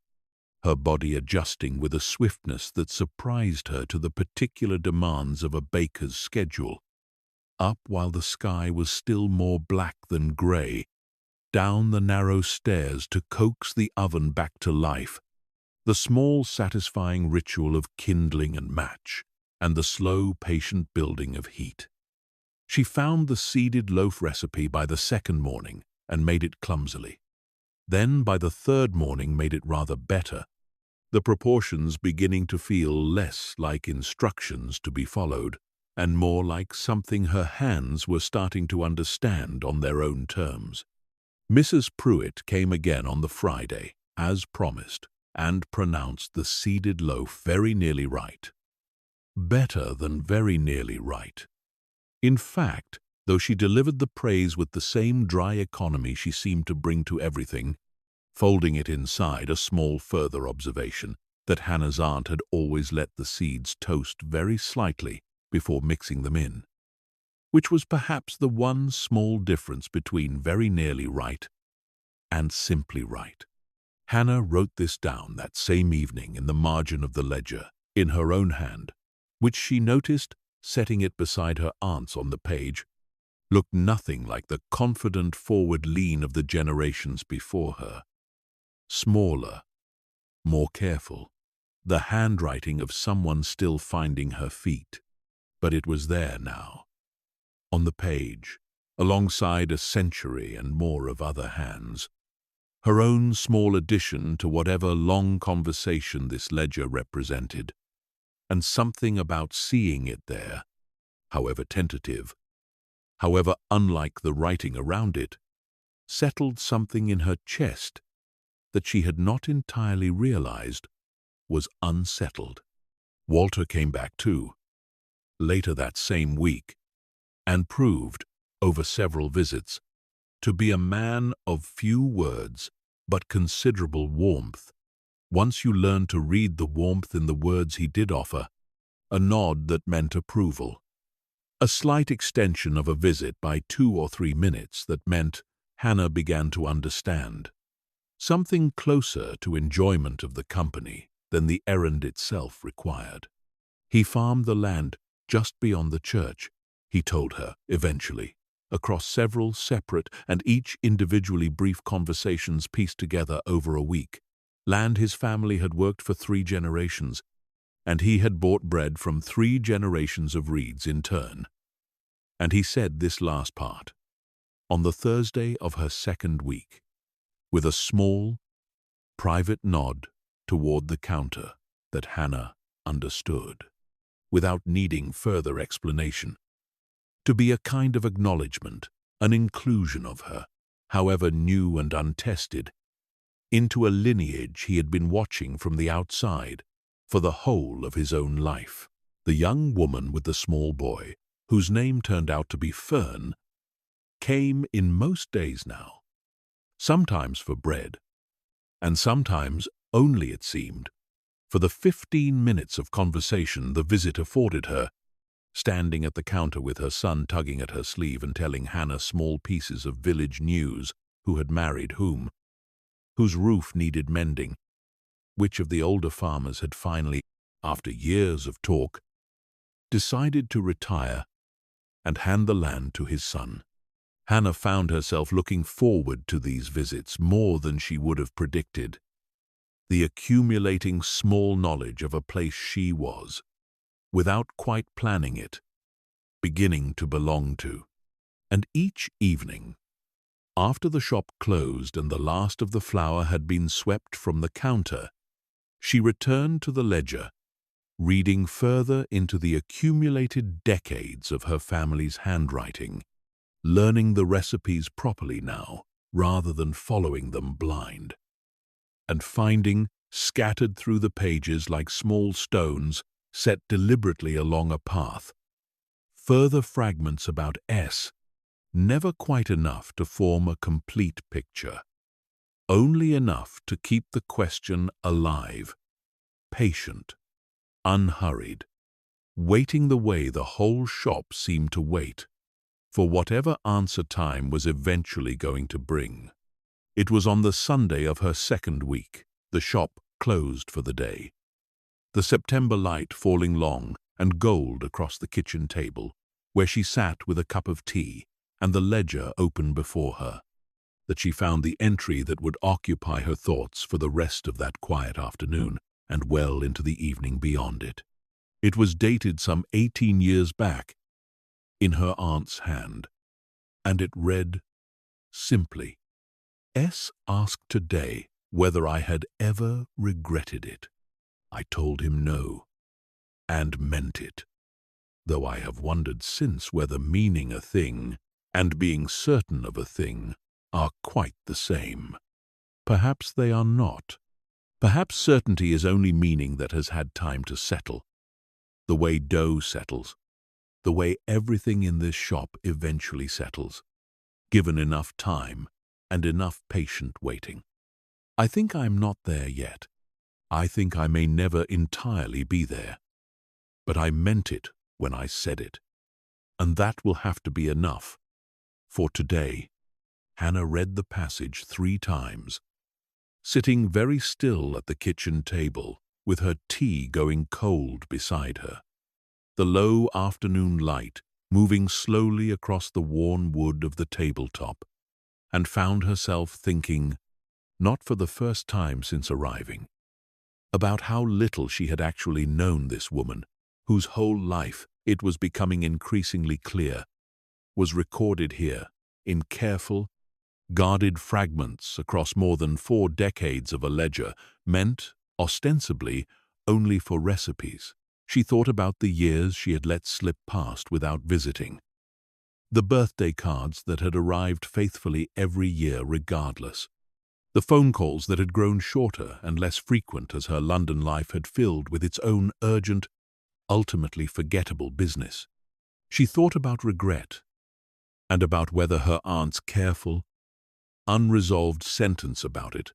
her body adjusting with a swiftness that surprised her to the particular demands of a baker's schedule. Up while the sky was still more black than grey, down the narrow stairs to coax the oven back to life, the small satisfying ritual of kindling and match, and the slow, patient building of heat. She found the seeded loaf recipe by the second morning and made it clumsily. Then by the third morning made it rather better, the proportions beginning to feel less like instructions to be followed and more like something her hands were starting to understand on their own terms. Mrs. Pruitt came again on the Friday, as promised, and pronounced the seeded loaf very nearly right. Better than very nearly right. In fact, though she delivered the praise with the same dry economy she seemed to bring to everything, folding it inside a small further observation that Hannah's aunt had always let the seeds toast very slightly before mixing them in, which was perhaps the one small difference between very nearly right and simply right. Hannah wrote this down that same evening in the margin of the ledger, in her own hand, which she noticed, setting it beside her aunt's on the page, looked nothing like the confident forward lean of the generations before her. Smaller, more careful, the handwriting of someone still finding her feet. But it was there now, on the page, alongside a century and more of other hands. Her own small addition to whatever long conversation this ledger represented, and something about seeing it there, however tentative, however unlike the writing around it, settled something in her chest that she had not entirely realized was unsettled. Walter came back too, later that same week, and proved, over several visits, to be a man of few words but considerable warmth. Once you learned to read the warmth in the words he did offer, a nod that meant approval, a slight extension of a visit by 2 or 3 minutes that meant Hannah began to understand, something closer to enjoyment of the company than the errand itself required. He farmed the land just beyond the church, he told her eventually, across several separate and each individually brief conversations pieced together over a week. Land his family had worked for 3 generations, and he had bought bread from 3 generations of Reeds in turn. And he said this last part, on the Thursday of her second week, with a small, private nod toward the counter that Hannah understood, without needing further explanation, to be a kind of acknowledgement, an inclusion of her, however new and untested, into a lineage he had been watching from the outside for the whole of his own life. The young woman with the small boy, whose name turned out to be Fern, came in most days now, sometimes for bread, and sometimes only, it seemed, for the 15 minutes of conversation the visit afforded her, standing at the counter with her son tugging at her sleeve and telling Hannah small pieces of village news, who had married whom, whose roof needed mending, which of the older farmers had finally, after years of talk, decided to retire and hand the land to his son. Hannah found herself looking forward to these visits more than she would have predicted, the accumulating small knowledge of a place she was, without quite planning it, beginning to belong to. And each evening, after the shop closed and the last of the flour had been swept from the counter, she returned to the ledger, reading further into the accumulated decades of her family's handwriting, learning the recipes properly now, rather than following them blind, and finding, scattered through the pages like small stones set deliberately along a path, further fragments about S, never quite enough to form a complete picture, only enough to keep the question alive, patient, unhurried, waiting the way the whole shop seemed to wait, for whatever answer time was eventually going to bring. It was on the Sunday of her second week, the shop closed for the day. The September light falling long and gold across the kitchen table, where she sat with a cup of tea and the ledger open before her, that she found the entry that would occupy her thoughts for the rest of that quiet afternoon and well into the evening beyond it. It was dated some 18 years back, in her aunt's hand, and it read simply, "S. asked today whether I had ever regretted it. I told him no, and meant it, though I have wondered since whether meaning a thing and being certain of a thing are quite the same. Perhaps they are not. Perhaps certainty is only meaning that has had time to settle, the way dough settles, the way everything in this shop eventually settles, given enough time and enough patient waiting. I think I'm not there yet. I think I may never entirely be there. But I meant it when I said it. And that will have to be enough. For today, Hannah read the passage 3 times, sitting very still at the kitchen table, with her tea going cold beside her, the low afternoon light moving slowly across the worn wood of the tabletop, and found herself thinking, not for the first time since arriving, about how little she had actually known this woman, whose whole life, it was becoming increasingly clear, was recorded here in careful, guarded fragments across more than 4 decades of a ledger meant, ostensibly, only for recipes. She thought about the years she had let slip past without visiting, the birthday cards that had arrived faithfully every year regardless, the phone calls that had grown shorter and less frequent as her London life had filled with its own urgent, ultimately forgettable business. She thought about regret, and about whether her aunt's careful, unresolved sentence about it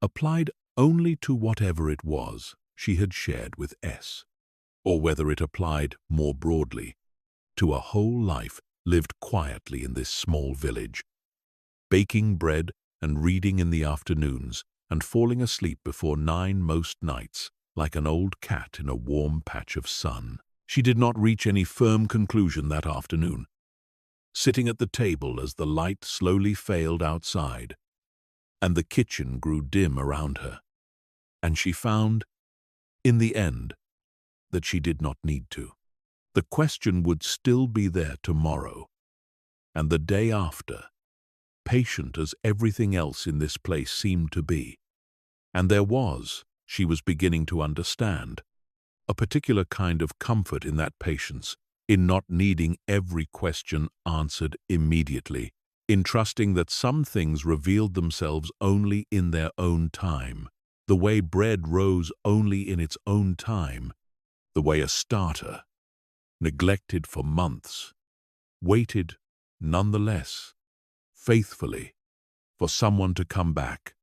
applied only to whatever it was she had shared with S, or whether it applied more broadly to a whole life lived quietly in this small village, baking bread and reading in the afternoons and falling asleep before 9 most nights, like an old cat in a warm patch of sun. She did not reach any firm conclusion that afternoon, sitting at the table as the light slowly failed outside and the kitchen grew dim around her, and she found, in the end, that she did not need to. The question would still be there tomorrow, and the day after, patient as everything else in this place seemed to be. And there was, she was beginning to understand, a particular kind of comfort in that patience, in not needing every question answered immediately, in trusting that some things revealed themselves only in their own time, the way bread rose only in its own time, the way a starter, neglected for months, waited nonetheless, faithfully, for someone to come back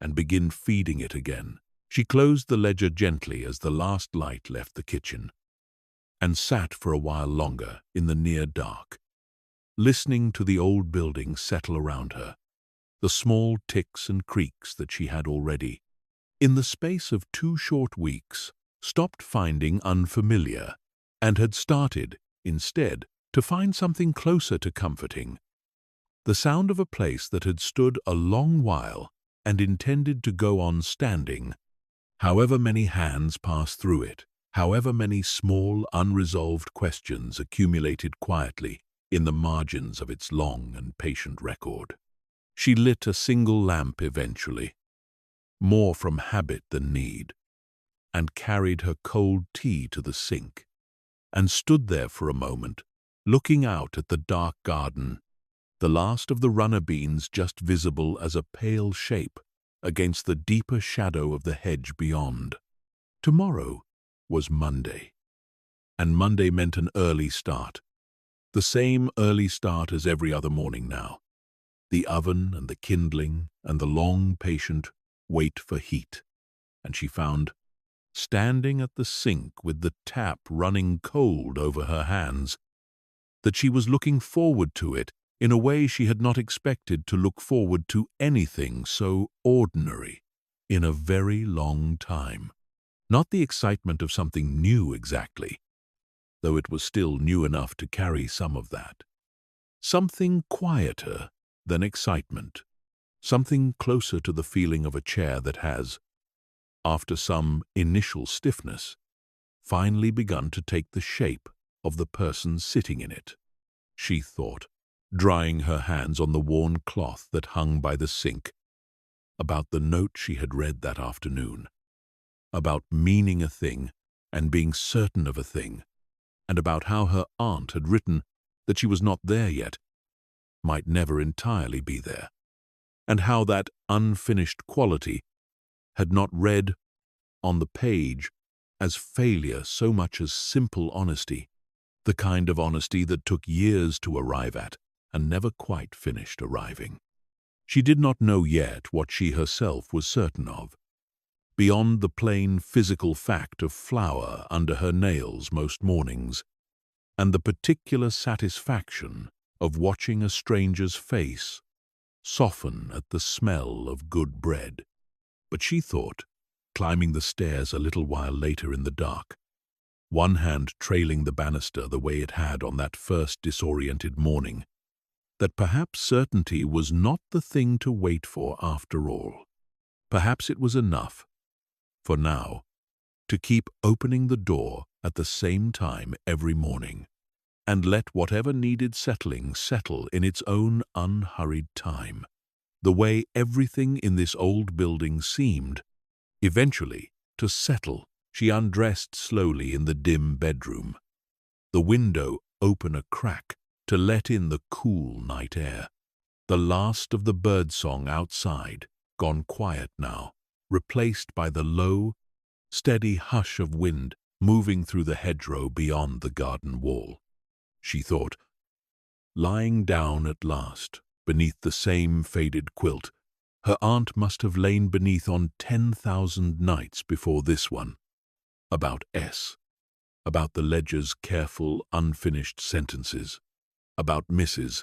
and begin feeding it again. She closed the ledger gently as the last light left the kitchen, and sat for a while longer in the near dark, listening to the old building settle around her, the small ticks and creaks that she had already, in the space of 2 short weeks, stopped finding unfamiliar, and had started, instead, to find something closer to comforting. The sound of a place that had stood a long while and intended to go on standing, however many hands passed through it, however many small, unresolved questions accumulated quietly in the margins of its long and patient record. She lit a single lamp eventually, more from habit than need, and carried her cold tea to the sink, and stood there for a moment, looking out at the dark garden, the last of the runner beans just visible as a pale shape against the deeper shadow of the hedge beyond. Tomorrow was Monday, and Monday meant an early start, the same early start as every other morning now, the oven and the kindling and the long, patient wait for heat, and she found, standing at the sink with the tap running cold over her hands, that she was looking forward to it in a way she had not expected to look forward to anything so ordinary in a very long time. Not the excitement of something new exactly, though it was still new enough to carry some of that. Something quieter than excitement, something closer to the feeling of a chair that has, after some initial stiffness, finally begun to take the shape of the person sitting in it, she thought, drying her hands on the worn cloth that hung by the sink, about the note she had read that afternoon, about meaning a thing and being certain of a thing, and about how her aunt had written that she was not there yet, might never entirely be there, and how that unfinished quality had not read on the page as failure so much as simple honesty, the kind of honesty that took years to arrive at and never quite finished arriving. She did not know yet what she herself was certain of, beyond the plain physical fact of flour under her nails most mornings, and the particular satisfaction of watching a stranger's face soften at the smell of good bread. But she thought, climbing the stairs a little while later in the dark, one hand trailing the banister the way it had on that first disoriented morning, that perhaps certainty was not the thing to wait for after all. Perhaps it was enough, for now, to keep opening the door at the same time every morning, and let whatever needed settling settle in its own unhurried time, the way everything in this old building seemed, eventually, to settle. She undressed slowly in the dim bedroom, the window open a crack to let in the cool night air. The last of the birdsong outside, gone quiet now, replaced by the low, steady hush of wind moving through the hedgerow beyond the garden wall. She thought, lying down at last, beneath the same faded quilt her aunt must have lain beneath on 10,000 nights before this one, about S, about the ledger's careful, unfinished sentences, about Mrs.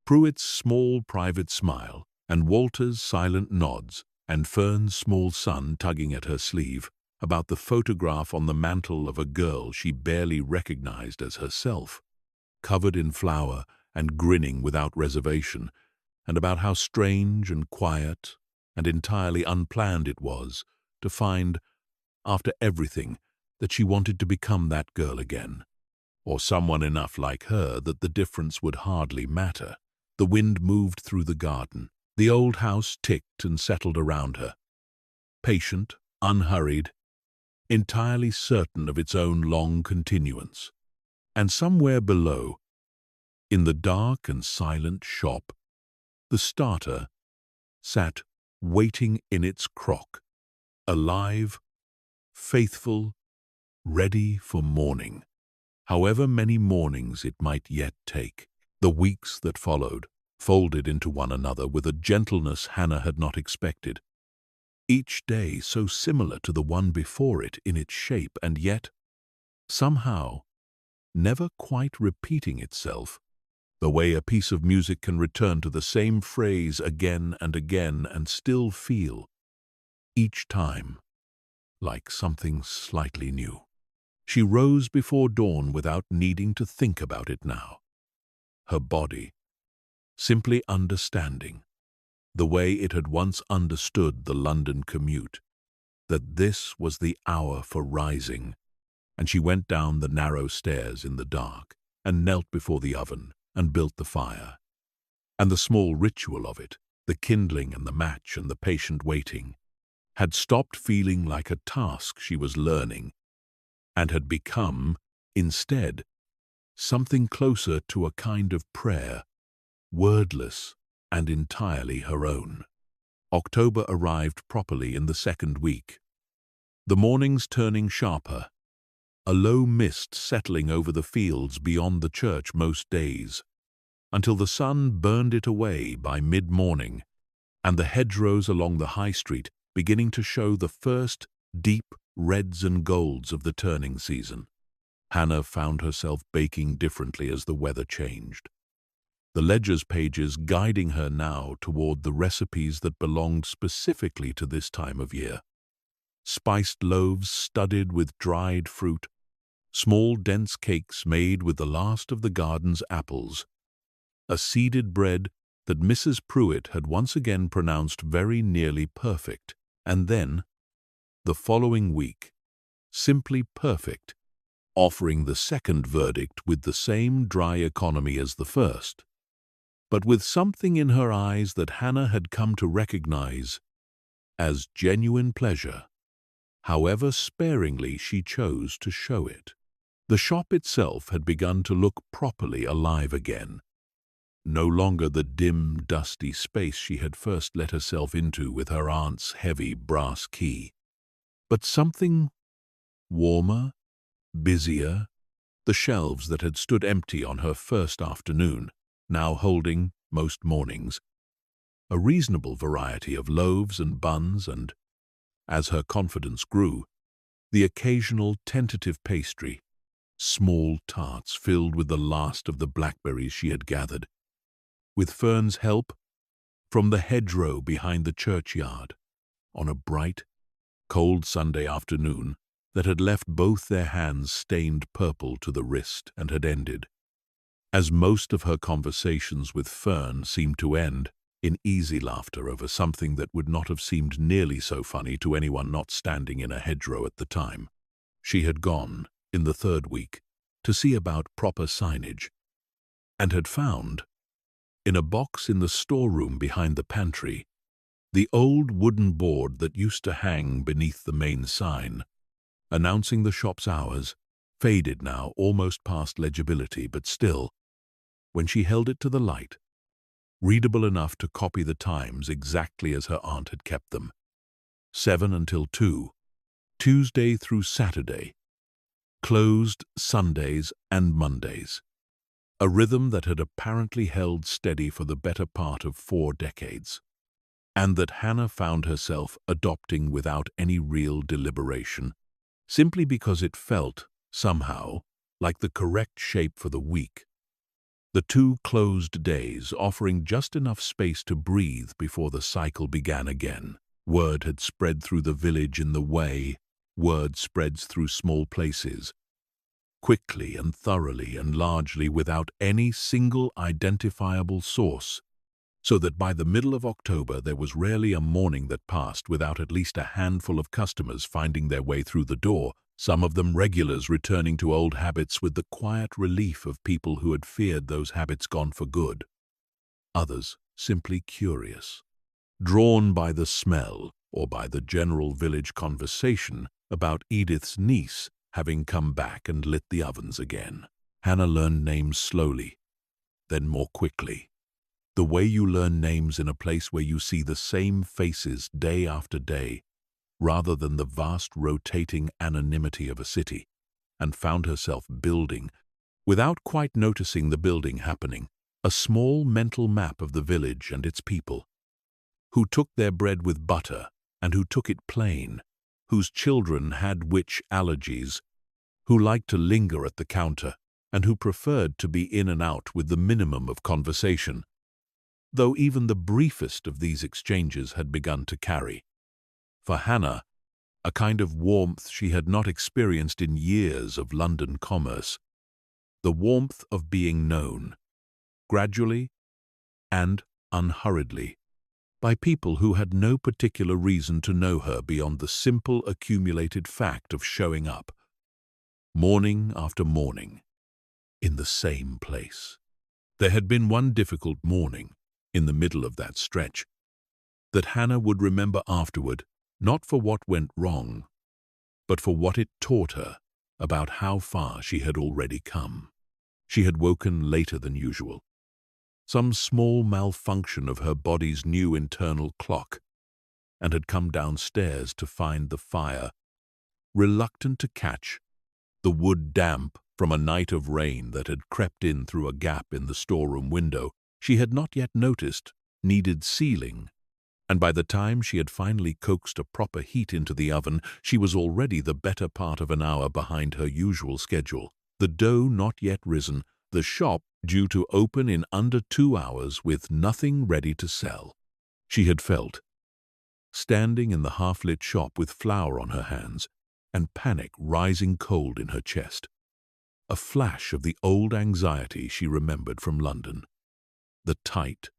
Pruitt's small private smile, and Walter's silent nods, and Fern's small son tugging at her sleeve, about the photograph on the mantel of a girl she barely recognized as herself, covered in flour and grinning without reservation, and about how strange and quiet and entirely unplanned it was to find, after everything, that she wanted to become that girl again, or someone enough like her that the difference would hardly matter. The wind moved through the garden. The old house ticked and settled around her, patient, unhurried, entirely certain of its own long continuance. And somewhere below, in the dark and silent shop, the starter sat waiting in its crock, alive, faithful, ready for morning, however many mornings it might yet take. The weeks that followed folded into one another with a gentleness Hannah had not expected, each day so similar to the one before it in its shape, and yet, somehow, never quite repeating itself, the way a piece of music can return to the same phrase again and again and still feel, each time, like something slightly new. She rose before dawn without needing to think about it now. Her body, simply understanding, the way it had once understood the London commute, that this was the hour for rising, and she went down the narrow stairs in the dark and knelt before the oven and built the fire. And the small ritual of it, the kindling and the match and the patient waiting, had stopped feeling like a task she was learning and had become, instead, something closer to a kind of prayer, wordless and entirely her own. October arrived properly in the second week, the mornings turning sharper, a low mist settling over the fields beyond the church most days, until the sun burned it away by mid-morning, and the hedgerows along the high street beginning to show the first deep reds and golds of the turning season. Hannah found herself baking differently as the weather changed. The ledger's pages guiding her now toward the recipes that belonged specifically to this time of year. Spiced loaves studded with dried fruit, small dense cakes made with the last of the garden's apples, a seeded bread that Mrs. Pruitt had once again pronounced very nearly perfect, and then, the following week, simply perfect, offering the second verdict with the same dry economy as the first, but with something in her eyes that Hannah had come to recognize as genuine pleasure, however sparingly she chose to show it. The shop itself had begun to look properly alive again, no longer the dim, dusty space she had first let herself into with her aunt's heavy brass key, but something warmer, busier, the shelves that had stood empty on her first afternoon, now holding, most mornings, a reasonable variety of loaves and buns and, as her confidence grew, the occasional tentative pastry, small tarts filled with the last of the blackberries she had gathered, with Fern's help, from the hedgerow behind the churchyard, on a bright, cold Sunday afternoon that had left both their hands stained purple to the wrist and had ended, as most of her conversations with Fern seemed to end, in easy laughter over something that would not have seemed nearly so funny to anyone not standing in a hedgerow at the time. She had gone, in the third week, to see about proper signage, and had found, in a box in the storeroom behind the pantry, the old wooden board that used to hang beneath the main sign, announcing the shop's hours, faded now almost past legibility, but still, when she held it to the light, readable enough to copy the times exactly as her aunt had kept them. 7 until 2, Tuesday through Saturday, closed Sundays and Mondays. A rhythm that had apparently held steady for the better part of 4 decades, and that Hannah found herself adopting without any real deliberation, simply because it felt, somehow, like the correct shape for the week. The 2 closed days offering just enough space to breathe before the cycle began again. Word had spread through the village in the way word spreads through small places, quickly and thoroughly and largely without any single identifiable source, so that by the middle of October there was rarely a morning that passed without at least a handful of customers finding their way through the door, some of them regulars returning to old habits with the quiet relief of people who had feared those habits gone for good. Others simply curious, drawn by the smell or by the general village conversation about Edith's niece having come back and lit the ovens again. Hannah learned names slowly, then more quickly. The way you learn names in a place where you see the same faces day after day, rather than the vast rotating anonymity of a city, and found herself building, without quite noticing the building happening, a small mental map of the village and its people, who took their bread with butter and who took it plain, whose children had which allergies, who liked to linger at the counter, and who preferred to be in and out with the minimum of conversation, though even the briefest of these exchanges had begun to carry, for Hannah, a kind of warmth she had not experienced in years of London commerce, the warmth of being known, gradually and unhurriedly, by people who had no particular reason to know her beyond the simple accumulated fact of showing up, morning after morning, in the same place. There had been one difficult morning, in the middle of that stretch, that Hannah would remember afterward, not for what went wrong, but for what it taught her about how far she had already come. She had woken later than usual. Some small malfunction of her body's new internal clock, and had come downstairs to find the fire, reluctant to catch, the wood damp from a night of rain that had crept in through a gap in the storeroom window she had not yet noticed needed sealing, and by the time she had finally coaxed a proper heat into the oven, she was already the better part of an hour behind her usual schedule. the dough not yet risen, the shop due to open in under 2 hours with nothing ready to sell. She had felt, standing in the half-lit shop with flour on her hands and panic rising cold in her chest. A flash of the old anxiety she remembered from London. The tight,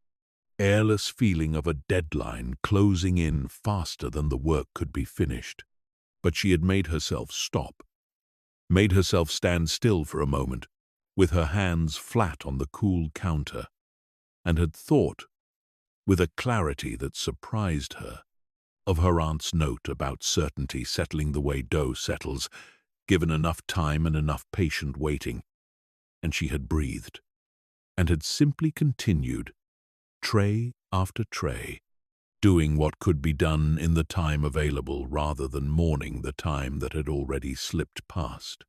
airless feeling of a deadline closing in faster than the work could be finished. But she had made herself stop, made herself stand still for a moment, with her hands flat on the cool counter, and had thought, with a clarity that surprised her, of her aunt's note about certainty settling the way dough settles, given enough time and enough patient waiting. And she had breathed, and had simply continued, tray after tray, doing what could be done in the time available rather than mourning the time that had already slipped past.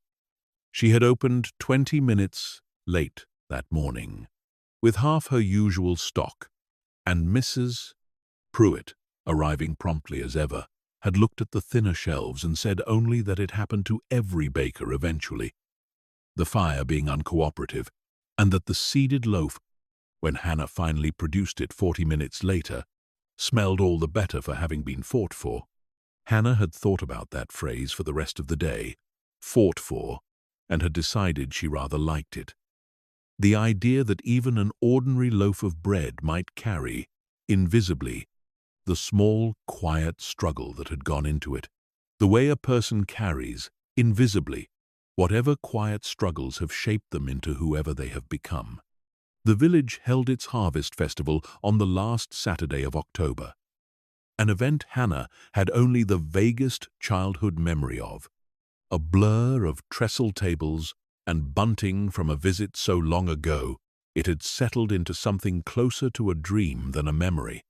She had opened 20 minutes late that morning, with half her usual stock, and Mrs. Pruitt, arriving promptly as ever, had looked at the thinner shelves and said only that it happened to every baker eventually, the fire being uncooperative, and that the seeded loaf, when Hannah finally produced it 40 minutes later, smelled all the better for having been fought for. Hannah had thought about that phrase for the rest of the day, fought for, and had decided she rather liked it. The idea that even an ordinary loaf of bread might carry, invisibly, the small, quiet struggle that had gone into it, the way a person carries, invisibly, whatever quiet struggles have shaped them into whoever they have become. The village held its harvest festival on the last Saturday of October, an event Hannah had only the vaguest childhood memory of, a blur of trestle tables and bunting from a visit so long ago it had settled into something closer to a dream than a memory,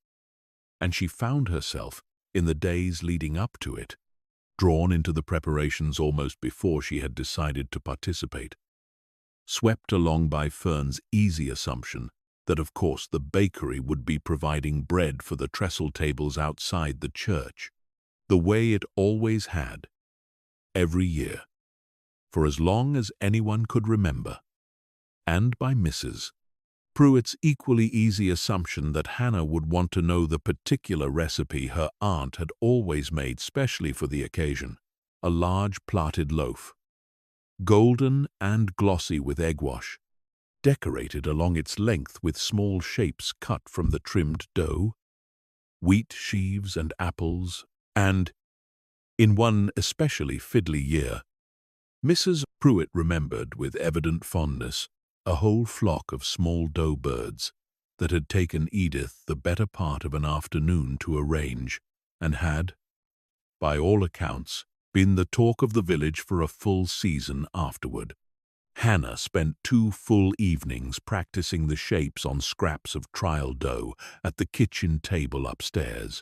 and she found herself, in the days leading up to it, drawn into the preparations almost before she had decided to participate, swept along by Fern's easy assumption that of course the bakery would be providing bread for the trestle tables outside the church, the way it always had, every year, for as long as anyone could remember, and by Mrs. Pruitt's equally easy assumption that Hannah would want to know the particular recipe her aunt had always made specially for the occasion, a large plaited loaf, golden and glossy with egg wash, decorated along its length with small shapes cut from the trimmed dough, wheat sheaves and apples, and, in one especially fiddly year, Mrs. Pruitt remembered with evident fondness a whole flock of small dough birds that had taken Edith the better part of an afternoon to arrange and had, by all accounts, been the talk of the village for a full season afterward. Hannah spent 2 full evenings practicing the shapes on scraps of trial dough at the kitchen table upstairs,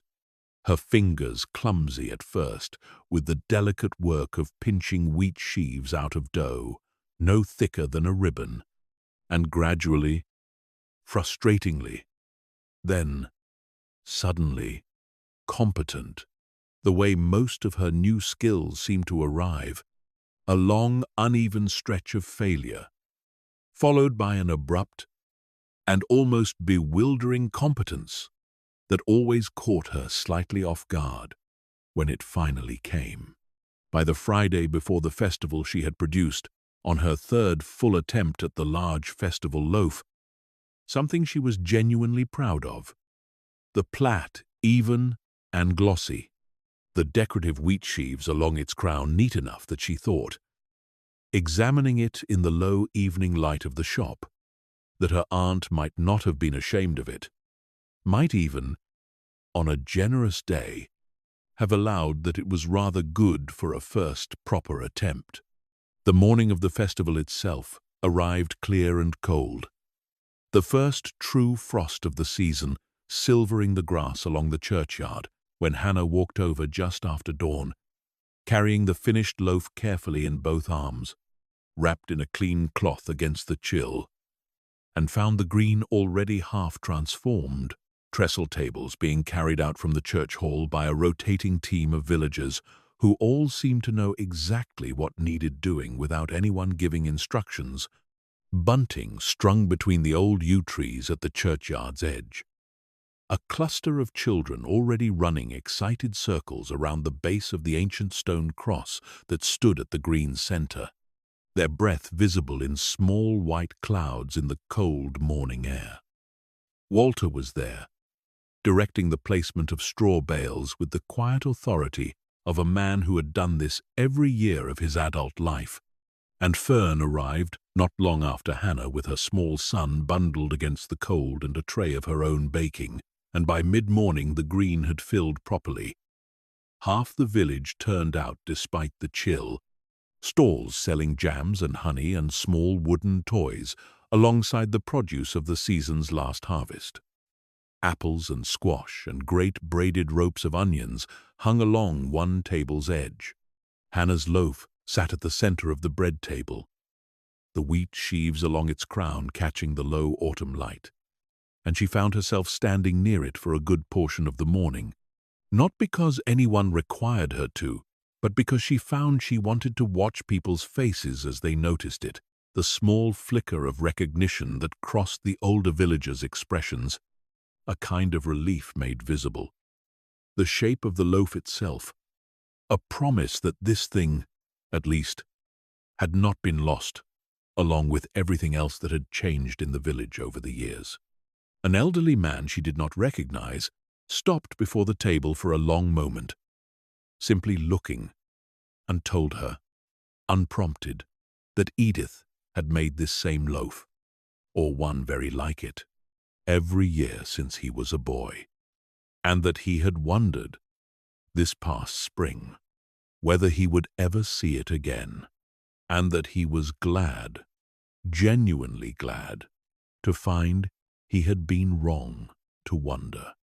her fingers clumsy at first with the delicate work of pinching wheat sheaves out of dough, no thicker than a ribbon, and gradually, frustratingly, then, suddenly, competent, the way most of her new skills seemed to arrive, a long, uneven stretch of failure, followed by an abrupt and almost bewildering competence that always caught her slightly off guard when it finally came. By the Friday before the festival she had produced, on her 3rd full attempt at the large festival loaf, something she was genuinely proud of. The plait even and glossy, the decorative wheat sheaves along its crown neat enough that she thought, examining it in the low evening light of the shop, that her aunt might not have been ashamed of it, might even, on a generous day, have allowed that it was rather good for a first proper attempt. The morning of the festival itself arrived clear and cold, the first true frost of the season silvering the grass along the churchyard when Hannah walked over just after dawn, carrying the finished loaf carefully in both arms, wrapped in a clean cloth against the chill, and found the green already half transformed trestle tables being carried out from the church hall by a rotating team of villagers who all seemed to know exactly what needed doing without anyone giving instructions, bunting strung between the old yew trees at the churchyard's edge. A cluster of children already running excited circles around the base of the ancient stone cross that stood at the green center, their breath visible in small white clouds in the cold morning air. Walter was there, directing the placement of straw bales with the quiet authority of a man who had done this every year of his adult life, and Fern arrived not long after Hannah with her small son bundled against the cold and a tray of her own baking, and by mid-morning the green had filled properly. Half the village turned out despite the chill, stalls selling jams and honey and small wooden toys alongside the produce of the season's last harvest. Apples and squash and great braided ropes of onions hung along one table's edge. Hannah's loaf sat at the center of the bread table, the wheat sheaves along its crown catching the low autumn light, and she found herself standing near it for a good portion of the morning, not because anyone required her to, but because she found she wanted to watch people's faces as they noticed it, the small flicker of recognition that crossed the older villagers' expressions, a kind of relief made visible. The shape of the loaf itself, a promise that this thing, at least, had not been lost, along with everything else that had changed in the village over the years. An elderly man she did not recognize stopped before the table for a long moment, simply looking, and told her, unprompted, that Edith had made this same loaf, or one very like it, every year since he was a boy, and that he had wondered, this past spring, whether he would ever see it again, and that he was glad, genuinely glad, to find he had been wrong to wonder.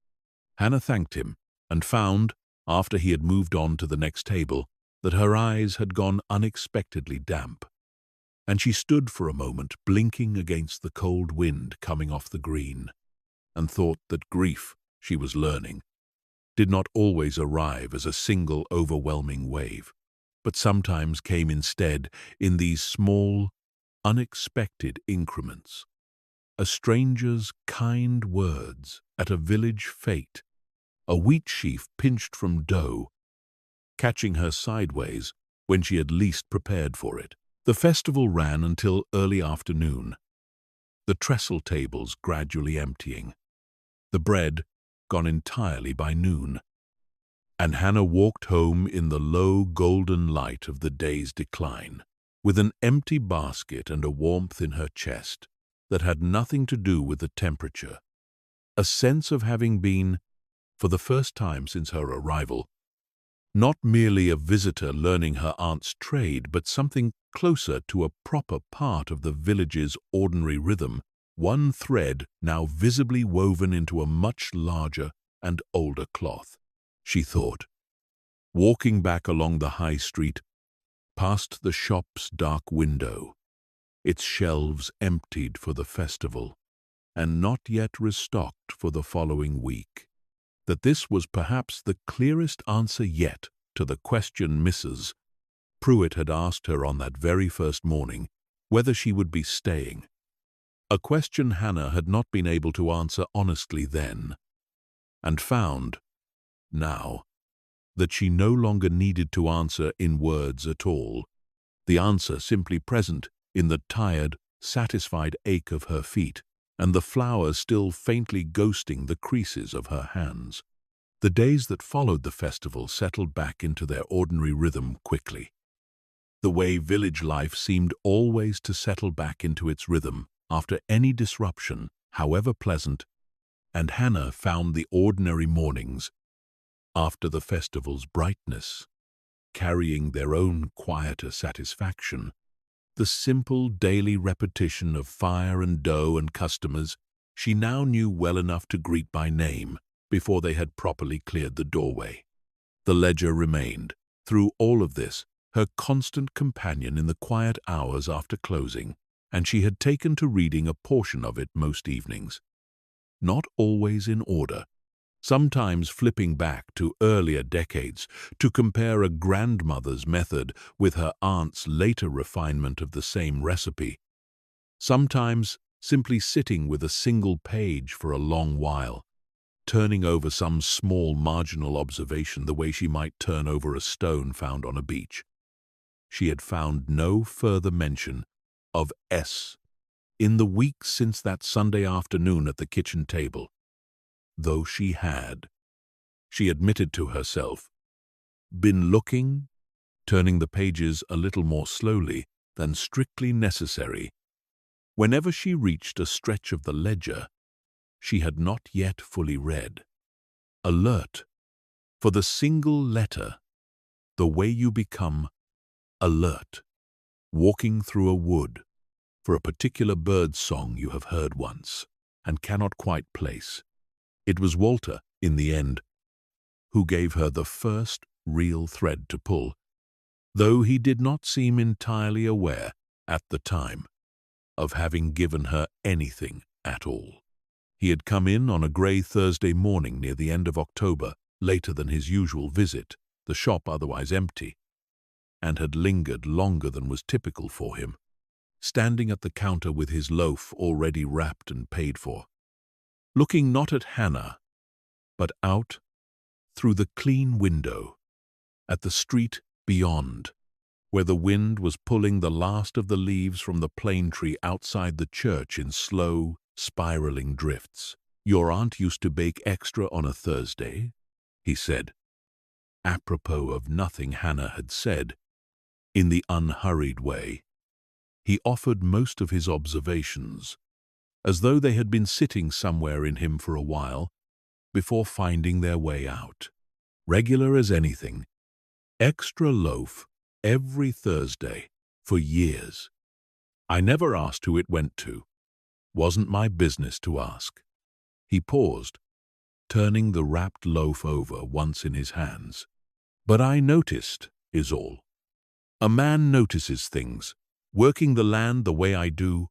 Hannah thanked him and found, after he had moved on to the next table, that her eyes had gone unexpectedly damp, and she stood for a moment blinking against the cold wind coming off the green, and thought that grief, she was learning, did not always arrive as a single overwhelming wave, but sometimes came instead in these small, unexpected increments. A stranger's kind words at a village fete, a wheat sheaf pinched from dough, catching her sideways when she had least prepared for it. The festival ran until early afternoon, the trestle tables gradually emptying, the bread gone entirely by noon, and Hannah walked home in the low golden light of the day's decline, with an empty basket and a warmth in her chest that had nothing to do with the temperature, a sense of having been, for the first time since her arrival, not merely a visitor learning her aunt's trade, but something closer to a proper part of the village's ordinary rhythm, one thread now visibly woven into a much larger and older cloth, she thought, walking back along the high street, past the shop's dark window, its shelves emptied for the festival, and not yet restocked for the following week, that this was perhaps the clearest answer yet to the question Mrs. Pruitt had asked her on that very first morning, whether she would be staying. A question Hannah had not been able to answer honestly then, and found, now, that she no longer needed to answer in words at all, the answer simply present in the tired, satisfied ache of her feet, and the flour still faintly ghosting the creases of her hands. The days that followed the festival settled back into their ordinary rhythm quickly, the way village life seemed always to settle back into its rhythm after any disruption, however pleasant, and Hannah found the ordinary mornings, after the festival's brightness, carrying their own quieter satisfaction. The simple daily repetition of fire and dough and customers she now knew well enough to greet by name before they had properly cleared the doorway. The ledger remained, through all of this, her constant companion in the quiet hours after closing, and she had taken to reading a portion of it most evenings. Not always in order, sometimes flipping back to earlier decades to compare a grandmother's method with her aunt's later refinement of the same recipe, sometimes simply sitting with a single page for a long while, turning over some small marginal observation the way she might turn over a stone found on a beach. She had found no further mention of S in the weeks since that Sunday afternoon at the kitchen table, though she admitted to herself, been looking, turning the pages a little more slowly than strictly necessary. Whenever she reached a stretch of the ledger she had not yet fully read. Alert for the single letter, the way you become alert, walking through a wood for a particular bird song you have heard once and cannot quite place. It was Walter, in the end, who gave her the first real thread to pull, though he did not seem entirely aware, at the time, of having given her anything at all. He had come in on a grey Thursday morning near the end of October, later than his usual visit, the shop otherwise empty, and had lingered longer than was typical for him, standing at the counter with his loaf already wrapped and paid for, looking not at Hannah, but out through the clean window, at the street beyond, where the wind was pulling the last of the leaves from the plane tree outside the church in slow, spiraling drifts. "Your aunt used to bake extra on a Thursday," he said, apropos of nothing Hannah had said, in the unhurried way. He offered most of his observations, as though they had been sitting somewhere in him for a while, before finding their way out. Regular as anything. Extra loaf every Thursday for years. I never asked who it went to. Wasn't my business to ask. He paused, turning the wrapped loaf over once in his hands. But I noticed, is all. A man notices things, working the land the way I do,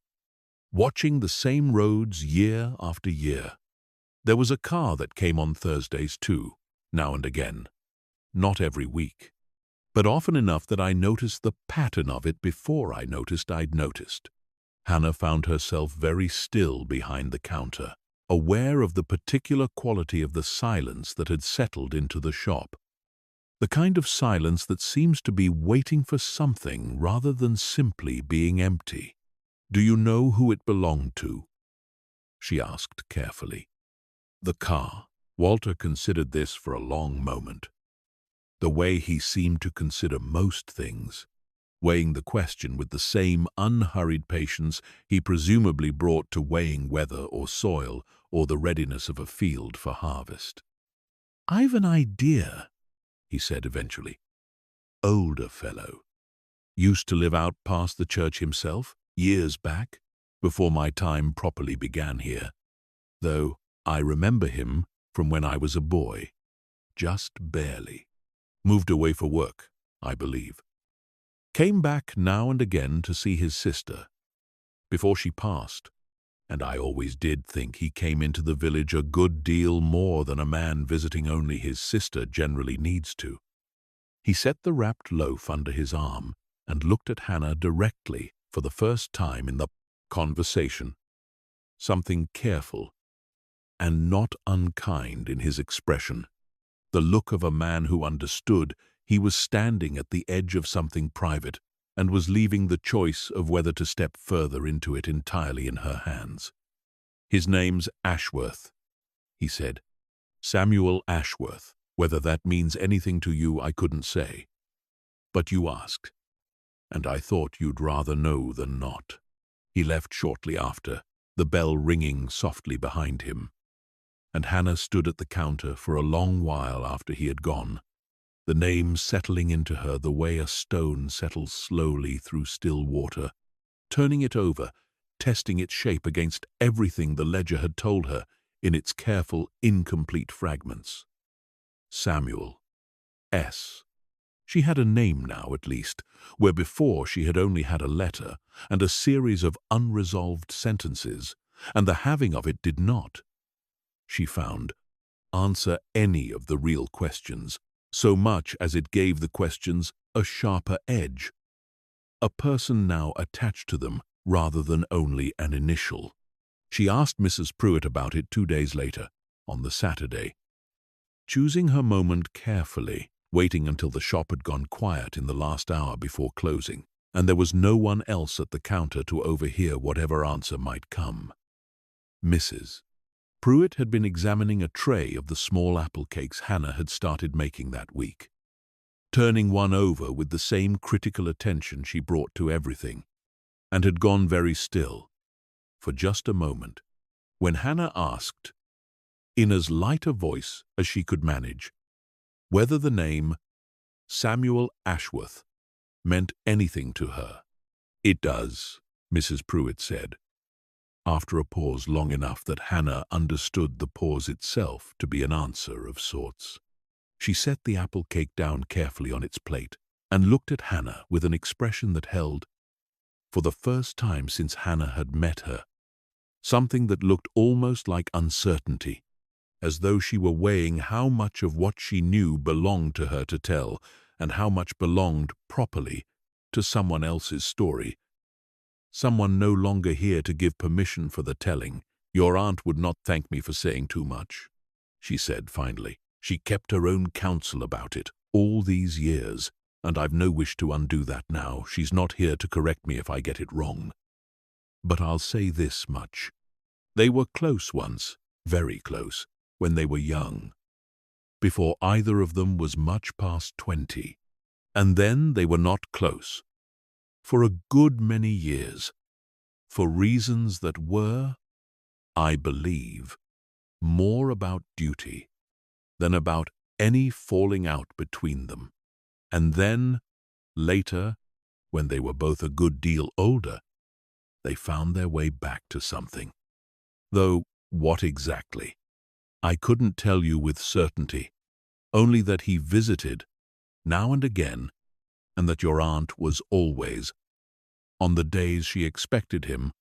watching the same roads year after year. There was a car that came on Thursdays too, now and again. Not every week, but often enough that I noticed the pattern of it before I noticed I'd noticed. Hannah found herself very still behind the counter, aware of the particular quality of the silence that had settled into the shop. The kind of silence that seems to be waiting for something rather than simply being empty. "Do you know who it belonged to?" she asked carefully. The car. Walter considered this for a long moment, the way he seemed to consider most things, weighing the question with the same unhurried patience he presumably brought to weighing weather or soil or the readiness of a field for harvest. "I've an idea," he said eventually. "Older fellow. Used to live out past the church himself, years back, before my time properly began here, though I remember him from when I was a boy, just barely. Moved away for work, I believe. Came back now and again to see his sister, before she passed, and I always did think he came into the village a good deal more than a man visiting only his sister generally needs to." He set the wrapped loaf under his arm and looked at Hannah directly for the first time in the conversation, something careful and not unkind in his expression, the look of a man who understood he was standing at the edge of something private and was leaving the choice of whether to step further into it entirely in her hands. "His name's Ashworth," he said. "Samuel Ashworth. Whether that means anything to you I couldn't say. But you asked, and I thought you'd rather know than not." He left shortly after, the bell ringing softly behind him, and Hannah stood at the counter for a long while after he had gone, the name settling into her the way a stone settles slowly through still water, turning it over, testing its shape against everything the ledger had told her in its careful, incomplete fragments. Samuel. S. She had a name now, at least, where before she had only had a letter and a series of unresolved sentences, and the having of it did not, she found, answer any of the real questions, so much as it gave the questions a sharper edge, a person now attached to them rather than only an initial. She asked Mrs. Pruitt about it 2 days later, on the Saturday, choosing her moment carefully, waiting until the shop had gone quiet in the last hour before closing, and there was no one else at the counter to overhear whatever answer might come. Mrs. Pruitt had been examining a tray of the small apple cakes Hannah had started making that week, turning one over with the same critical attention she brought to everything, and had gone very still, for just a moment, when Hannah asked, in as light a voice as she could manage, whether the name Samuel Ashworth meant anything to her. "It does," Mrs. Pruitt said, after a pause long enough that Hannah understood the pause itself to be an answer of sorts. She set the apple cake down carefully on its plate and looked at Hannah with an expression that held, for the first time since Hannah had met her, something that looked almost like uncertainty, as though she were weighing how much of what she knew belonged to her to tell and how much belonged properly to someone else's story. "Someone no longer here to give permission for the telling. Your aunt would not thank me for saying too much," she said finally. "She kept her own counsel about it all these years, and I've no wish to undo that now. She's not here to correct me if I get it wrong. But I'll say this much. They were close once, very close, when they were young, before either of them was much past 20. And then they were not close for a good many years, for reasons that were, I believe, more about duty than about any falling out between them. And then, later, when they were both a good deal older, they found their way back to something. Though what exactly, I couldn't tell you with certainty, only that he visited now and again, and that your aunt was always, on the days she expected him,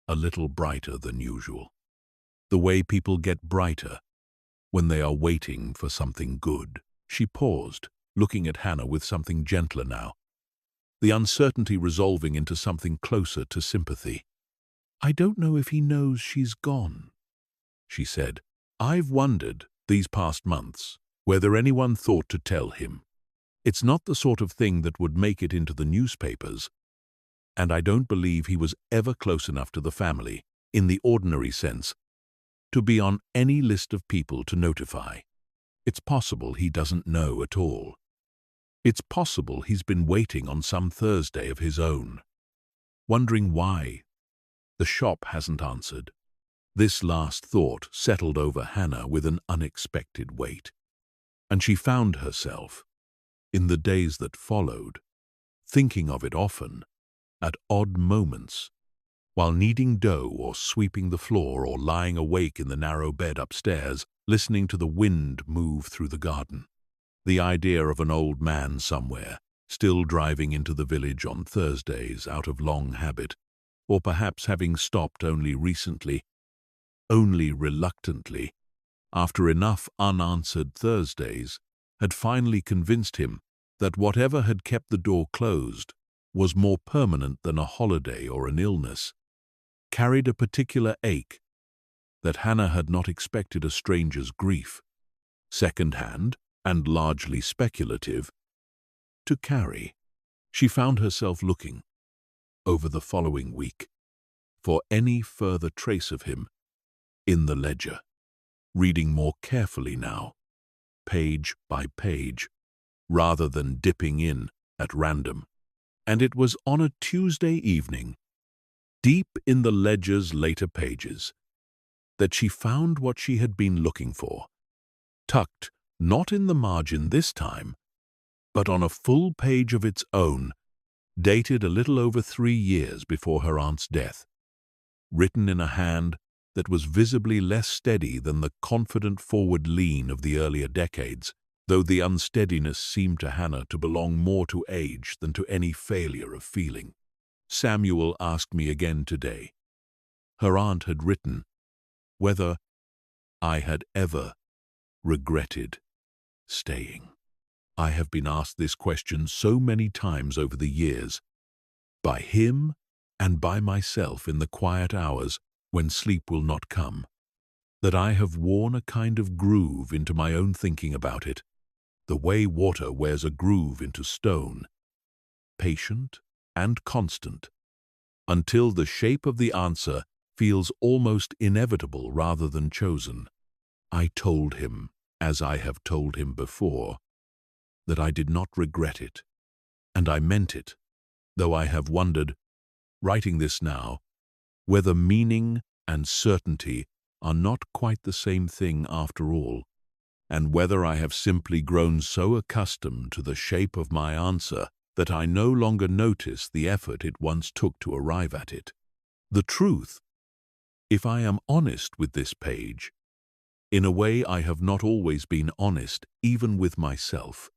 a little brighter than usual. The way people get brighter when they are waiting for something good." She paused, looking at Hannah with something gentler now, the uncertainty resolving into something closer to sympathy. "I don't know if he knows she's gone," she said. "I've wondered, these past months, whether anyone thought to tell him. It's not the sort of thing that would make it into the newspapers, and I don't believe he was ever close enough to the family, in the ordinary sense, to be on any list of people to notify. It's possible he doesn't know at all. It's possible he's been waiting on some Thursday of his own, wondering why the shop hasn't answered." This last thought settled over Hannah with an unexpected weight, and she found herself, in the days that followed, thinking of it often, at odd moments, while kneading dough or sweeping the floor or lying awake in the narrow bed upstairs, listening to the wind move through the garden. The idea of an old man somewhere, still driving into the village on Thursdays out of long habit, or perhaps having stopped only recently, only reluctantly, after enough unanswered Thursdays, had finally convinced him that whatever had kept the door closed was more permanent than a holiday or an illness, carried a particular ache that Hannah had not expected a stranger's grief, second-hand and largely speculative, to carry. She found herself looking, over the following week, for any further trace of him in the ledger, reading more carefully now, page by page, rather than dipping in at random. And it was on a Tuesday evening, deep in the ledger's later pages, that she found what she had been looking for, tucked not in the margin this time, but on a full page of its own, dated a little over 3 years before her aunt's death, written in a hand that was visibly less steady than the confident forward lean of the earlier decades, though the unsteadiness seemed to Hannah to belong more to age than to any failure of feeling. "Samuel asked me again today," her aunt had written, "whether I had ever regretted staying? I have been asked this question so many times over the years, by him and by myself in the quiet hours when sleep will not come, that I have worn a kind of groove into my own thinking about it, the way water wears a groove into stone, patient and constant, until the shape of the answer feels almost inevitable rather than chosen. I told him, as I have told him before, that I did not regret it, and I meant it, though I have wondered, writing this now, whether meaning and certainty are not quite the same thing after all, and whether I have simply grown so accustomed to the shape of my answer that I no longer notice the effort it once took to arrive at it. The truth, if I am honest with this page, in a way I have not always been honest even with myself,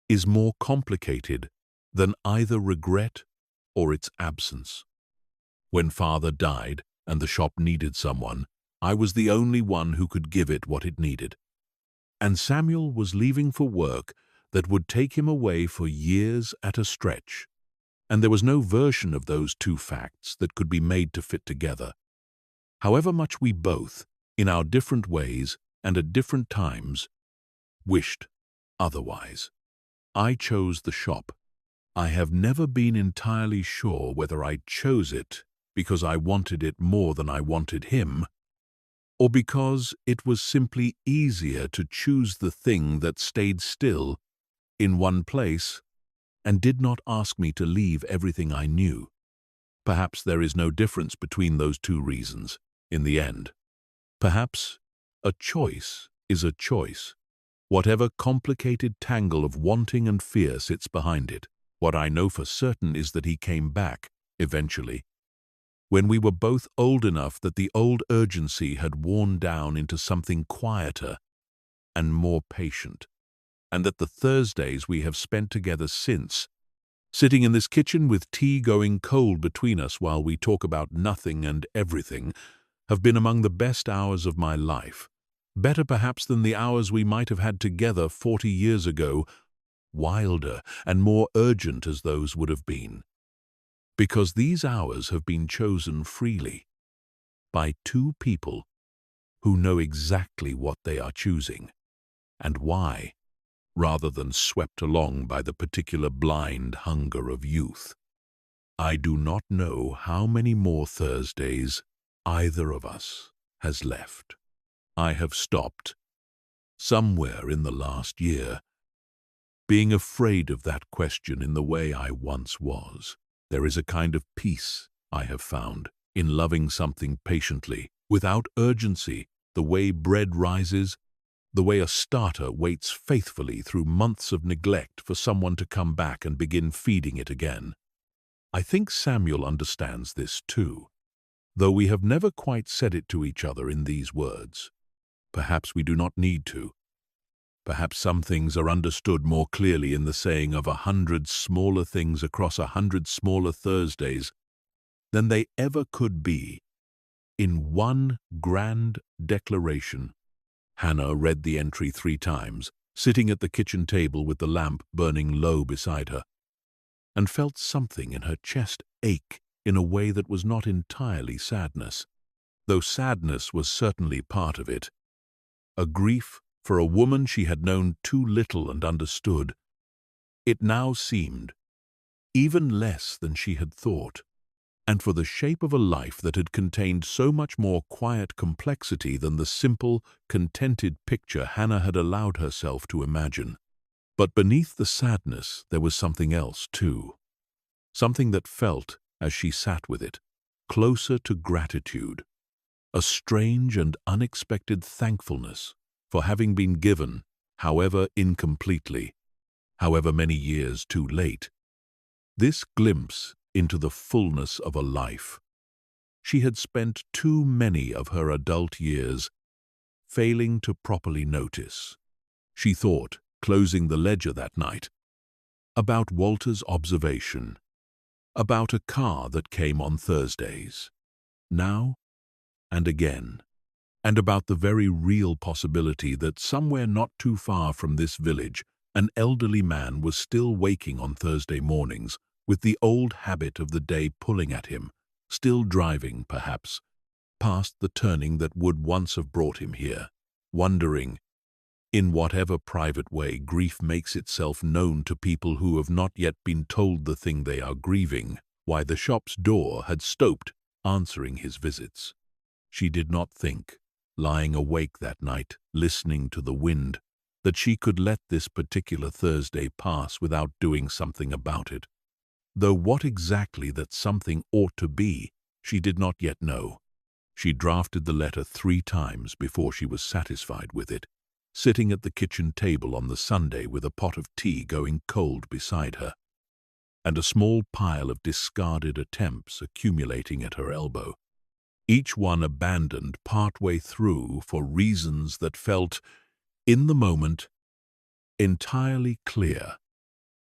is more complicated than either regret or its absence. When Father died and the shop needed someone, I was the only one who could give it what it needed. And Samuel was leaving for work that would take him away for years at a stretch, and there was no version of those two facts that could be made to fit together. However much we both, in our different ways and at different times, wished otherwise, I chose the shop. I have never been entirely sure whether I chose it because I wanted it more than I wanted him, or because it was simply easier to choose the thing that stayed still in one place and did not ask me to leave everything I knew. Perhaps there is no difference between those two reasons in the end. Perhaps a choice is a choice, whatever complicated tangle of wanting and fear sits behind it. What I know for certain is that he came back, eventually, when we were both old enough that the old urgency had worn down into something quieter and more patient, and that the Thursdays we have spent together since, sitting in this kitchen with tea going cold between us while we talk about nothing and everything, have been among the best hours of my life, better perhaps than the hours we might have had together 40 years ago, wilder and more urgent as those would have been. Because these hours have been chosen freely by two people who know exactly what they are choosing and why, rather than swept along by the particular blind hunger of youth. I do not know how many more Thursdays either of us has left. I have stopped, somewhere in the last year, being afraid of that question in the way I once was. There is a kind of peace, I have found, in loving something patiently, without urgency, the way bread rises, the way a starter waits faithfully through months of neglect for someone to come back and begin feeding it again. I think Samuel understands this too, though we have never quite said it to each other in these words. Perhaps we do not need to. Perhaps some things are understood more clearly in the saying of 100 smaller things across 100 smaller Thursdays than they ever could be in one grand declaration. Hannah read the entry 3 times, sitting at the kitchen table with the lamp burning low beside her, and felt something in her chest ache in a way that was not entirely sadness, though sadness was certainly part of it. A grief for a woman she had known too little and understood. It now seemed even less than she had thought, and for the shape of a life that had contained so much more quiet complexity than the simple, contented picture Hannah had allowed herself to imagine. But beneath the sadness there was something else too, something that felt, as she sat with it, closer to gratitude, a strange and unexpected thankfulness for having been given, however incompletely, however many years too late, this glimpse into the fullness of a life. She had spent too many of her adult years failing to properly notice. She thought, closing the ledger that night, about Walter's observation, about a car that came on Thursdays, now and again, and about the very real possibility that somewhere not too far from this village, an elderly man was still waking on Thursday mornings, with the old habit of the day pulling at him, still driving, perhaps, past the turning that would once have brought him here, wondering, in whatever private way grief makes itself known to people who have not yet been told the thing they are grieving, why the shop's door had stopped answering his visits. She did not think, lying awake that night, listening to the wind, that she could let this particular Thursday pass without doing something about it. Though what exactly that something ought to be, she did not yet know. She drafted the letter 3 times before she was satisfied with it, sitting at the kitchen table on the Sunday with a pot of tea going cold beside her, and a small pile of discarded attempts accumulating at her elbow, each one abandoned partway through for reasons that felt, in the moment, entirely clear,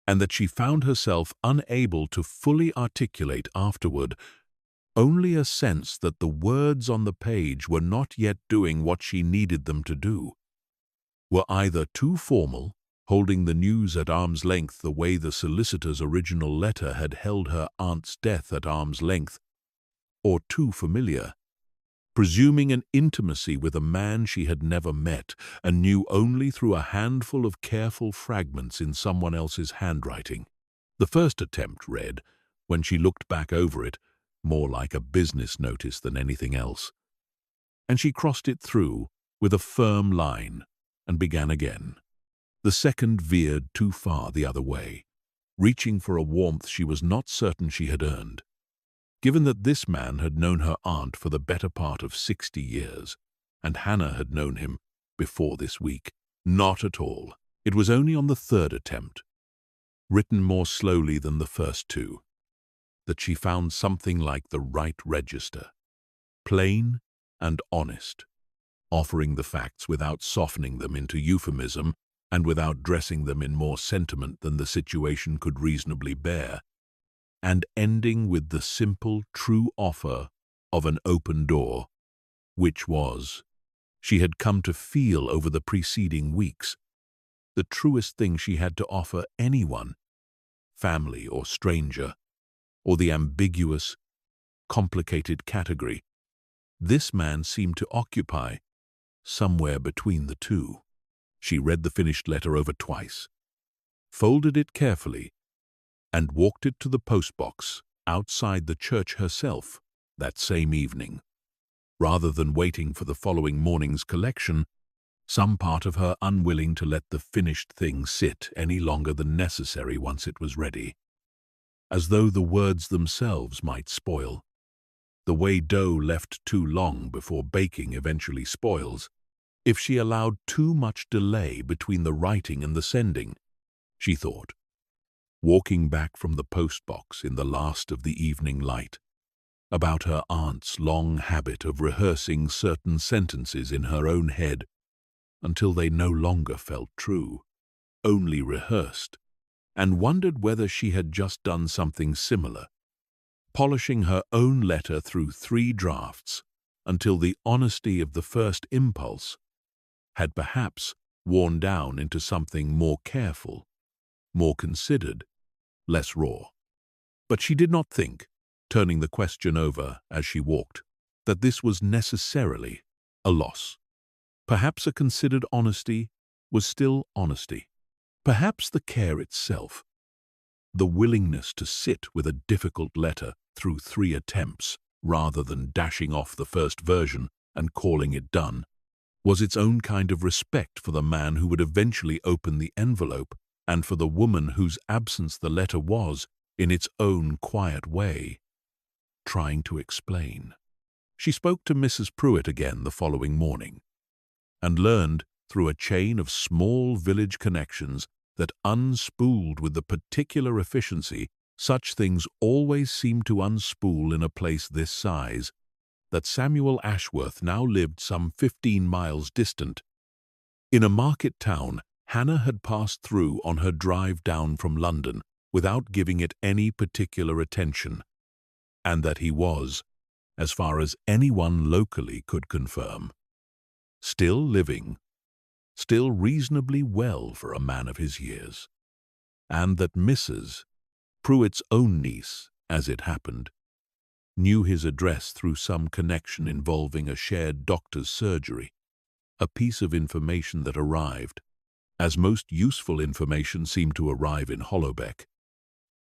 and that she found herself unable to fully articulate afterward, only a sense that the words on the page were not yet doing what she needed them to do, were either too formal, holding the news at arm's length the way the solicitor's original letter had held her aunt's death at arm's length, or too familiar, presuming an intimacy with a man she had never met and knew only through a handful of careful fragments in someone else's handwriting. The first attempt read, when she looked back over it, more like a business notice than anything else, and she crossed it through with a firm line and began again. The second veered too far the other way, reaching for a warmth she was not certain she had earned. Given that this man had known her aunt for the better part of 60 years, and Hannah had known him before this week, not at all. It was only on the third attempt, written more slowly than the first 2, that she found something like the right register, plain and honest, offering the facts without softening them into euphemism and without dressing them in more sentiment than the situation could reasonably bear, and ending with the simple, true offer of an open door, which was, she had come to feel over the preceding weeks, the truest thing she had to offer anyone, family or stranger, or the ambiguous, complicated category this man seemed to occupy, somewhere between the two. She read the finished letter over twice, folded it carefully, and walked it to the postbox outside the church herself that same evening. Rather than waiting for the following morning's collection, some part of her unwilling to let the finished thing sit any longer than necessary once it was ready, as though the words themselves might spoil, the way dough left too long before baking eventually spoils, if she allowed too much delay between the writing and the sending, she thought, walking back from the postbox in the last of the evening light, about her aunt's long habit of rehearsing certain sentences in her own head until they no longer felt true, only rehearsed, and wondered whether she had just done something similar, polishing her own letter through 3 drafts until the honesty of the first impulse had perhaps worn down into something more careful, more considered, less raw. But she did not think, turning the question over as she walked, that this was necessarily a loss. Perhaps a considered honesty was still honesty. Perhaps the care itself, the willingness to sit with a difficult letter through 3 attempts rather than dashing off the first version and calling it done, was its own kind of respect for the man who would eventually open the envelope and for the woman whose absence the letter was, in its own quiet way, trying to explain. She spoke to Mrs. Pruitt again the following morning, and learned through a chain of small village connections that unspooled with the particular efficiency such things always seem to unspool in a place this size, that Samuel Ashworth now lived some 15 miles distant. In a market town Hannah had passed through on her drive down from London without giving it any particular attention, and that he was, as far as anyone locally could confirm, still living, still reasonably well for a man of his years, and that Mrs. Pruitt's own niece, as it happened, knew his address through some connection involving a shared doctor's surgery, a piece of information that arrived, as most useful information seemed to arrive in Hollowbeck,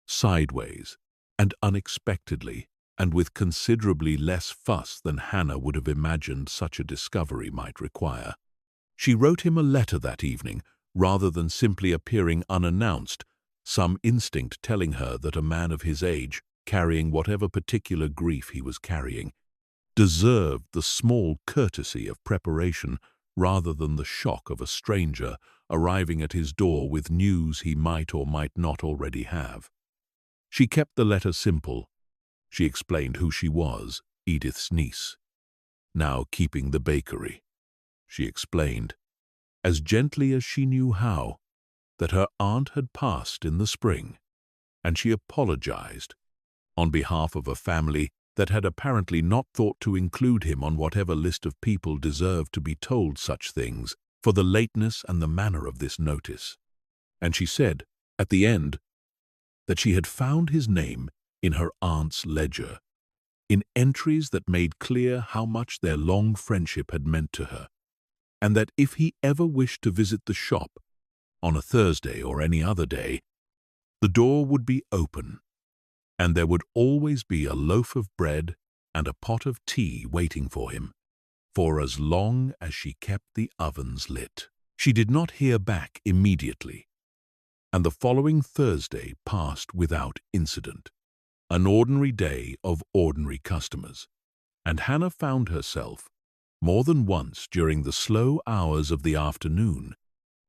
sideways and unexpectedly, and with considerably less fuss than Hannah would have imagined such a discovery might require. She wrote him a letter that evening, rather than simply appearing unannounced, some instinct telling her that a man of his age, carrying whatever particular grief he was carrying, deserved the small courtesy of preparation rather than the shock of a stranger arriving at his door with news he might or might not already have. She kept the letter simple. She explained who she was, Edith's niece, now keeping the bakery. She explained, as gently as she knew how, that her aunt had passed in the spring, and she apologized on behalf of a family that had apparently not thought to include him on whatever list of people deserved to be told such things for the lateness and the manner of this notice. And she said, at the end, that she had found his name in her aunt's ledger, in entries that made clear how much their long friendship had meant to her, and that if he ever wished to visit the shop, on a Thursday or any other day, the door would be open, and there would always be a loaf of bread and a pot of tea waiting for him, for as long as she kept the ovens lit. She did not hear back immediately, and the following Thursday passed without incident, an ordinary day of ordinary customers, and Hannah found herself, more than once during the slow hours of the afternoon,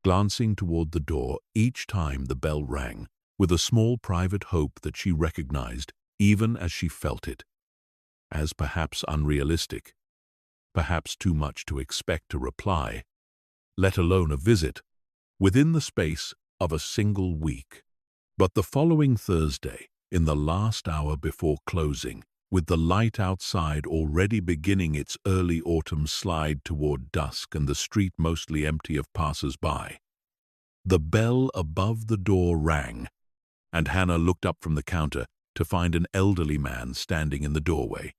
glancing toward the door each time the bell rang, with a small private hope that she recognized even as she felt it, as perhaps unrealistic, perhaps too much to expect a reply, let alone a visit, within the space of a single week. But the following Thursday, in the last hour before closing, with the light outside already beginning its early autumn slide toward dusk and the street mostly empty of passers-by, the bell above the door rang, and Hannah looked up from the counter to find an elderly man standing in the doorway,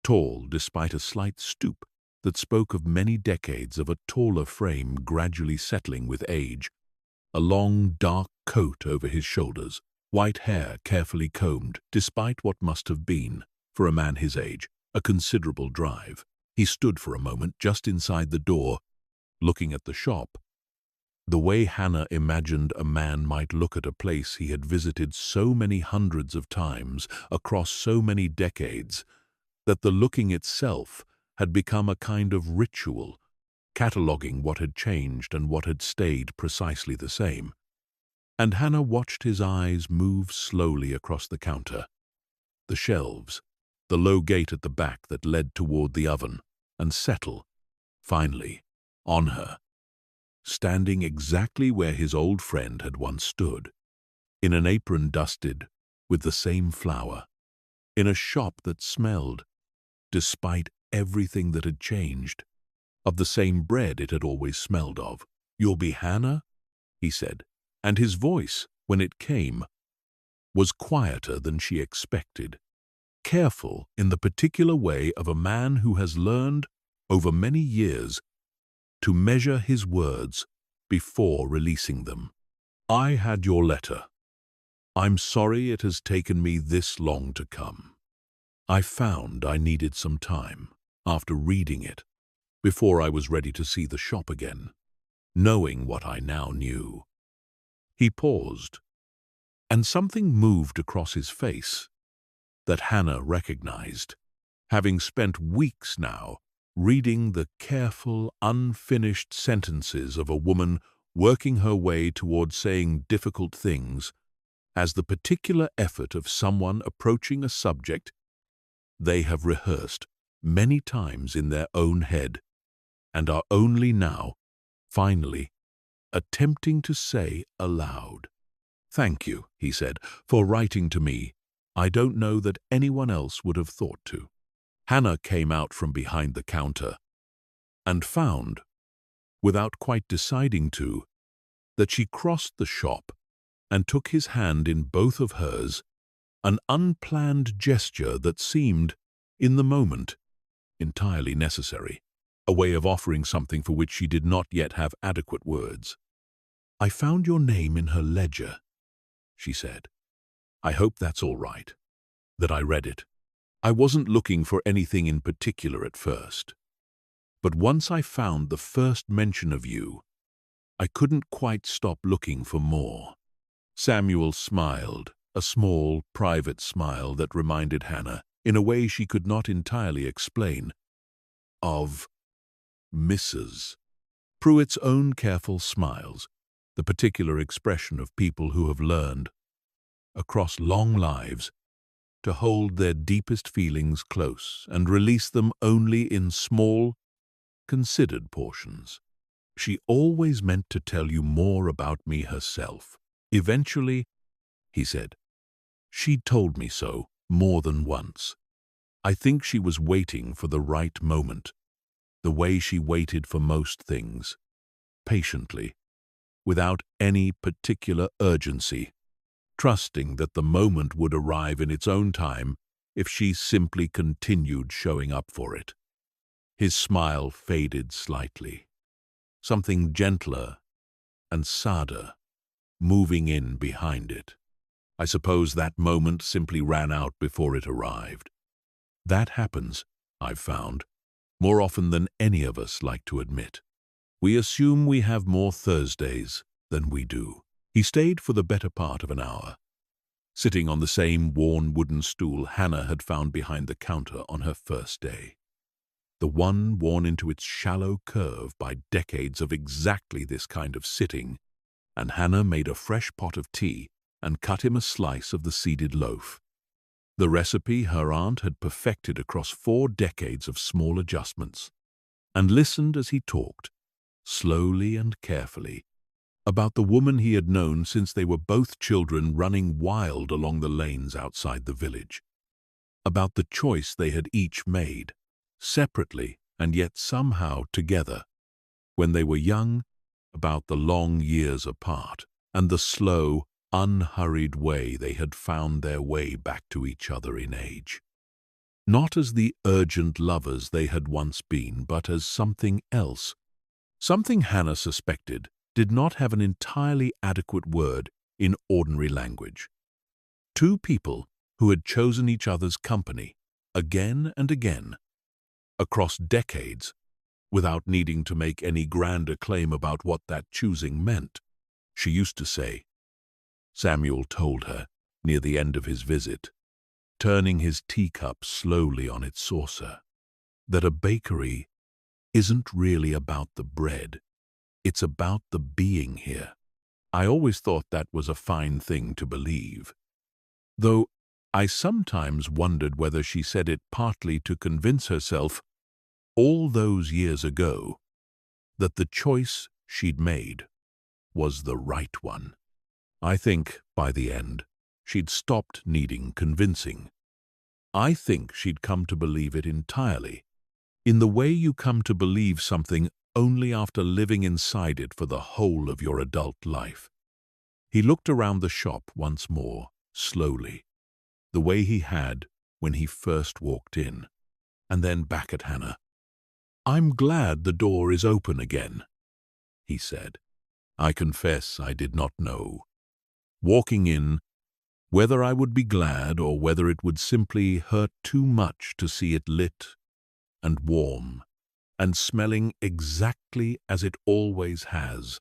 tall despite a slight stoop that spoke of many decades of a taller frame gradually settling with age, a long dark coat over his shoulders, white hair carefully combed, despite what must have been, for a man his age, a considerable drive. He stood for a moment just inside the door, looking at the shop, the way Hannah imagined a man might look at a place he had visited so many hundreds of times across so many decades that the looking itself had become a kind of ritual, cataloguing what had changed and what had stayed precisely the same. And Hannah watched his eyes move slowly across the counter, the shelves, the low gate at the back that led toward the oven, and settle, finally, on her, standing exactly where his old friend had once stood, in an apron dusted with the same flour, in a shop that smelled, despite everything that had changed, of the same bread it had always smelled of. "You'll be Hannah?" he said, and his voice, when it came, was quieter than she expected, careful in the particular way of a man who has learned, over many years, to measure his words before releasing them. "I had your letter. I'm sorry it has taken me this long to come. I found I needed some time, after reading it, before I was ready to see the shop again, knowing what I now knew." He paused, and something moved across his face that Hannah recognized, having spent weeks now reading the careful, unfinished sentences of a woman working her way toward saying difficult things as the particular effort of someone approaching a subject they have rehearsed many times in their own head and are only now, finally, attempting to say aloud. "Thank you," he said, "for writing to me. I don't know that anyone else would have thought to." Hannah came out from behind the counter, and found, without quite deciding to, that she crossed the shop and took his hand in both of hers, an unplanned gesture that seemed, in the moment, entirely necessary, a way of offering something for which she did not yet have adequate words. "I found your name in her ledger," she said. "I hope that's all right, that I read it. I wasn't looking for anything in particular at first. But once I found the first mention of you, I couldn't quite stop looking for more." Samuel smiled, a small, private smile that reminded Hannah, in a way she could not entirely explain, of Mrs. Pruitt's own careful smiles, the particular expression of people who have learned, across long lives, to hold their deepest feelings close and release them only in small, considered portions. "She always meant to tell you more about me herself. Eventually," he said, "she told me so more than once. I think she was waiting for the right moment, the way she waited for most things, patiently, without any particular urgency, trusting that the moment would arrive in its own time if she simply continued showing up for it." His smile faded slightly, something gentler and sadder moving in behind it. "I suppose that moment simply ran out before it arrived. That happens, I've found, more often than any of us like to admit. We assume we have more Thursdays than we do." He stayed for the better part of an hour, sitting on the same worn wooden stool Hannah had found behind the counter on her first day. The one worn into its shallow curve by decades of exactly this kind of sitting, and Hannah made a fresh pot of tea and cut him a slice of the seeded loaf. The recipe her aunt had perfected across 4 decades of small adjustments, and listened as he talked, slowly and carefully, about the woman he had known since they were both children running wild along the lanes outside the village, about the choice they had each made, separately and yet somehow together, when they were young, about the long years apart, and the slow, unhurried way they had found their way back to each other in age. Not as the urgent lovers they had once been, but as something else. Something Hannah suspected did not have an entirely adequate word in ordinary language. 2 people who had chosen each other's company, again and again, across decades, without needing to make any grander claim about what that choosing meant. She used to say, Samuel told her near the end of his visit, turning his teacup slowly on its saucer, that a bakery isn't really about the bread, it's about the being here. I always thought that was a fine thing to believe, though I sometimes wondered whether she said it partly to convince herself, all those years ago, that the choice she'd made was the right one. I think, by the end, she'd stopped needing convincing. I think she'd come to believe it entirely, in the way you come to believe something only after living inside it for the whole of your adult life. He looked around the shop once more, slowly, the way he had when he first walked in, and then back at Hannah. "I'm glad the door is open again," he said. "I confess I did not know, walking in, whether I would be glad or whether it would simply hurt too much to see it lit and warm and smelling exactly as it always has,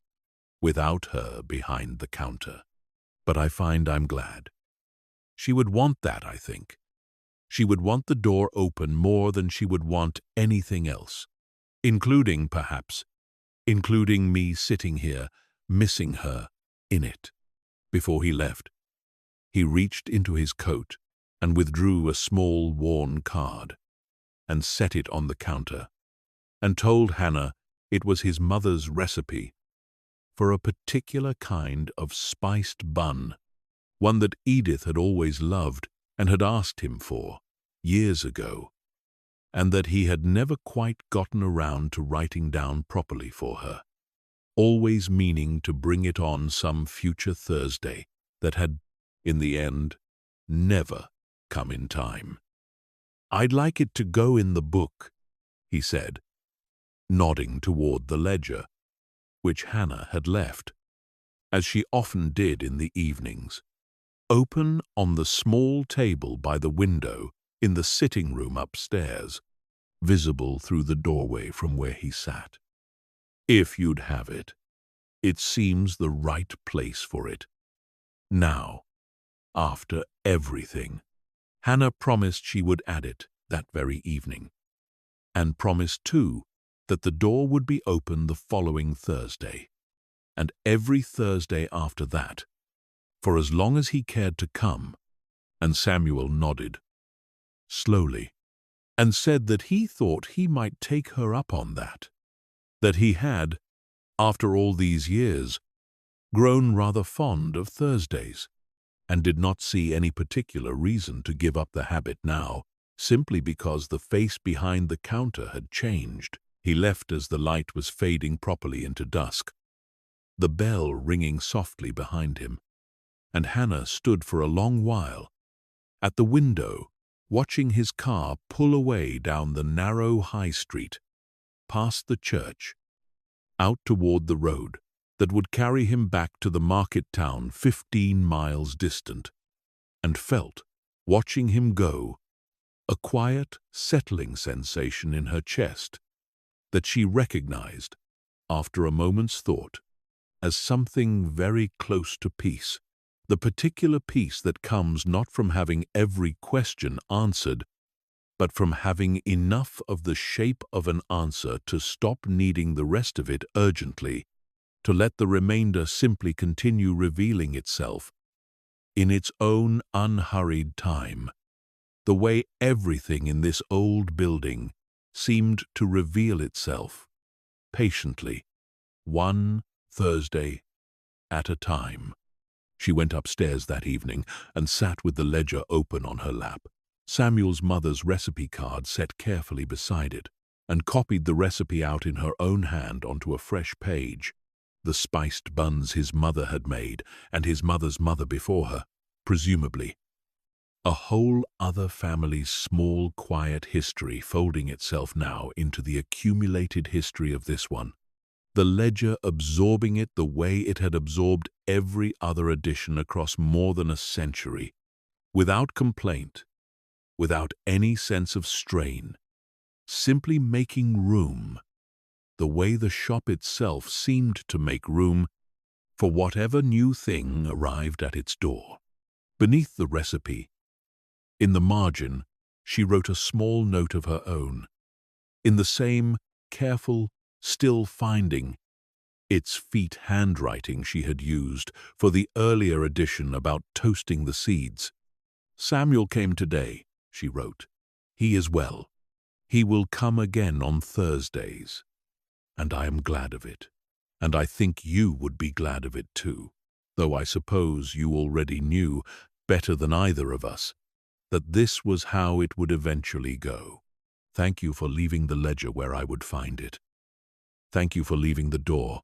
without her behind the counter. But I find I'm glad. She would want that, I think. She would want the door open more than she would want anything else, including, perhaps, including me sitting here, missing her in it." Before he left, he reached into his coat and withdrew a small worn card and set it on the counter, and told Hannah it was his mother's recipe for a particular kind of spiced bun, one that Edith had always loved and had asked him for years ago. and that he had never quite gotten around to writing down properly for her, always meaning to bring it on some future Thursday that had, in the end, never come in time. "I'd like it to go in the book," he said, nodding toward the ledger, which Hannah had left, as she often did in the evenings, open on the small table by the window in the sitting room upstairs, visible through the doorway from where he sat. "If you'd have it. It seems the right place for it. Now, after everything." Hannah promised she would add it that very evening, and promised too that the door would be open the following Thursday, and every Thursday after that, for as long as he cared to come, and Samuel nodded, slowly, and said that he thought he might take her up on that he had, after all these years, grown rather fond of Thursdays, and did not see any particular reason to give up the habit now, simply because the face behind the counter had changed. He left as the light was fading properly into dusk, the bell ringing softly behind him, and Hannah stood for a long while at the window, watching his car pull away down the narrow high street, past the church, out toward the road that would carry him back to the market town 15 miles distant, and felt, watching him go, a quiet, settling sensation in her chest that she recognized, after a moment's thought, as something very close to peace, the particular peace that comes not from having every question answered, but from having enough of the shape of an answer to stop needing the rest of it urgently, to let the remainder simply continue revealing itself in its own unhurried time, the way everything in this old building seemed to reveal itself, patiently, one Thursday at a time. She went upstairs that evening and sat with the ledger open on her lap, Samuel's mother's recipe card set carefully beside it, and copied the recipe out in her own hand onto a fresh page. The spiced buns his mother had made, and his mother's mother before her, presumably. A whole other family's small, quiet history folding itself now into the accumulated history of this one, the ledger absorbing it the way it had absorbed every other edition across more than a century, without complaint, without any sense of strain, simply making room, the way the shop itself seemed to make room for whatever new thing arrived at its door. Beneath the recipe, in the margin, she wrote a small note of her own, in the same careful, still finding its feet handwriting she had used for the earlier edition about toasting the seeds. "Samuel came today," she wrote. "He is well. He will come again on Thursdays. And I am glad of it. And I think you would be glad of it too, though I suppose you already knew, better than either of us, that this was how it would eventually go. Thank you for leaving the ledger where I would find it. Thank you for leaving the door,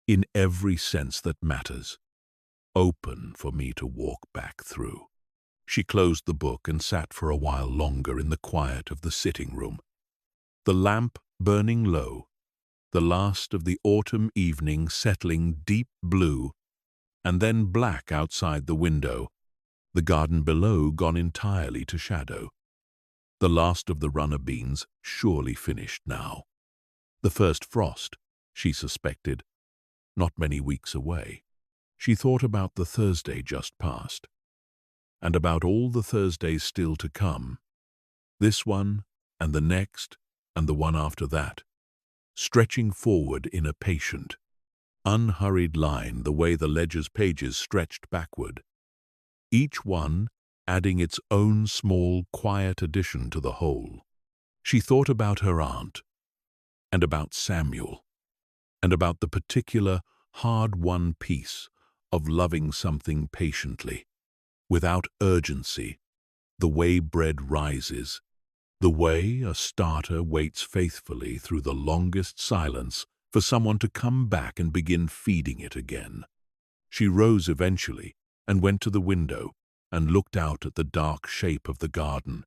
in every sense that matters, open for me to walk back through." She closed the book and sat for a while longer in the quiet of the sitting room, the lamp burning low, the last of the autumn evening settling deep blue and then black outside the window, the garden below gone entirely to shadow. The last of the runner beans surely finished now. The first frost, she suspected, not many weeks away. She thought about the Thursday just past, and about all the Thursdays still to come, this one and the next and the one after that, stretching forward in a patient, unhurried line the way the ledger's pages stretched backward, each one adding its own small, quiet addition to the whole. She thought about her aunt, and about Samuel, and about the particular, hard-won piece of loving something patiently, without urgency, the way bread rises, The way a starter waits faithfully through the longest silence for someone to come back and begin feeding it again. She rose eventually and went to the window and looked out at the dark shape of the garden,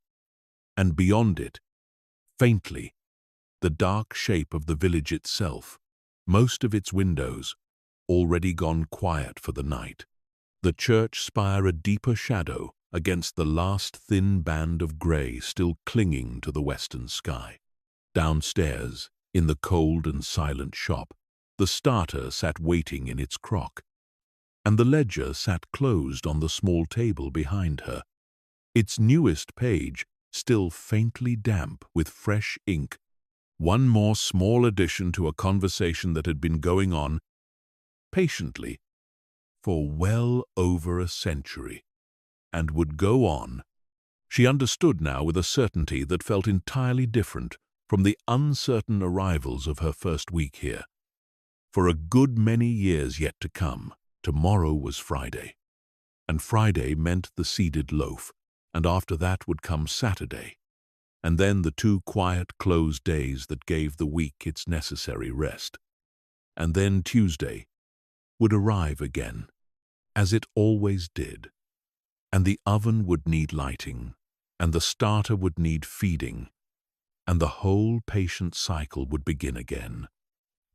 and beyond it, faintly, the dark shape of the village itself, most of its windows already gone quiet for the night. The church spire a deeper shadow against the last thin band of grey still clinging to the western sky. Downstairs, in the cold and silent shop, the starter sat waiting in its crock, and the ledger sat closed on the small table behind her, its newest page still faintly damp with fresh ink. One more small addition to a conversation that had been going on patiently for well over a century, and would go on. She understood now with a certainty that felt entirely different from the uncertain arrivals of her first week here. For a good many years yet to come, tomorrow was Friday, and Friday meant the seeded loaf, and after that would come Saturday, and then the 2 quiet closed days that gave the week its necessary rest. And then Tuesday would arrive again, as it always did, and the oven would need lighting, and the starter would need feeding, and the whole patient cycle would begin again,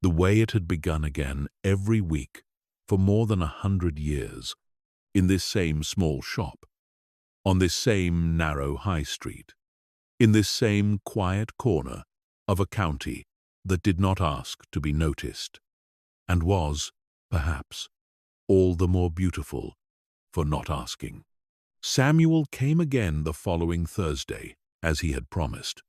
the way it had begun again every week for more than 100 years, in this same small shop, on this same narrow high street, in this same quiet corner of a county that did not ask to be noticed, and was, perhaps, all the more beautiful for not asking. Samuel came again the following Thursday, as he had promised,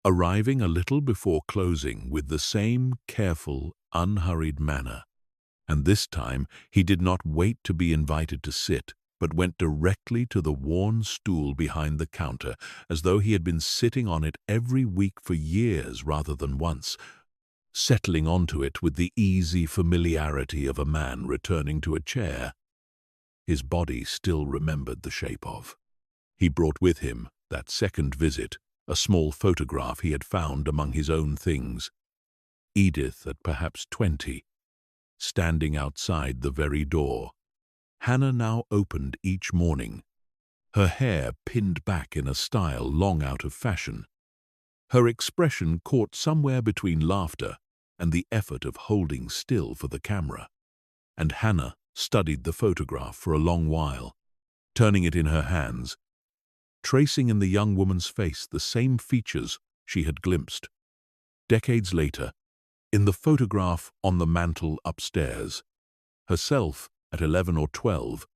arriving a little before closing with the same careful, unhurried manner. And this time he did not wait to be invited to sit, but went directly to the worn stool behind the counter, as though he had been sitting on it every week for years rather than once, settling onto it with the easy familiarity of a man returning to a chair his body still remembered the shape of. He brought with him, that second visit, a small photograph he had found among his own things. Edith at perhaps 20, standing outside the very door. Hannah now opened each morning, her hair pinned back in a style long out of fashion. Her expression caught somewhere between laughter and the effort of holding still for the camera, and Hannah studied the photograph for a long while, turning it in her hands, tracing in the young woman's face the same features she had glimpsed. Decades later, in the photograph on the mantel upstairs, herself at 11 or 12,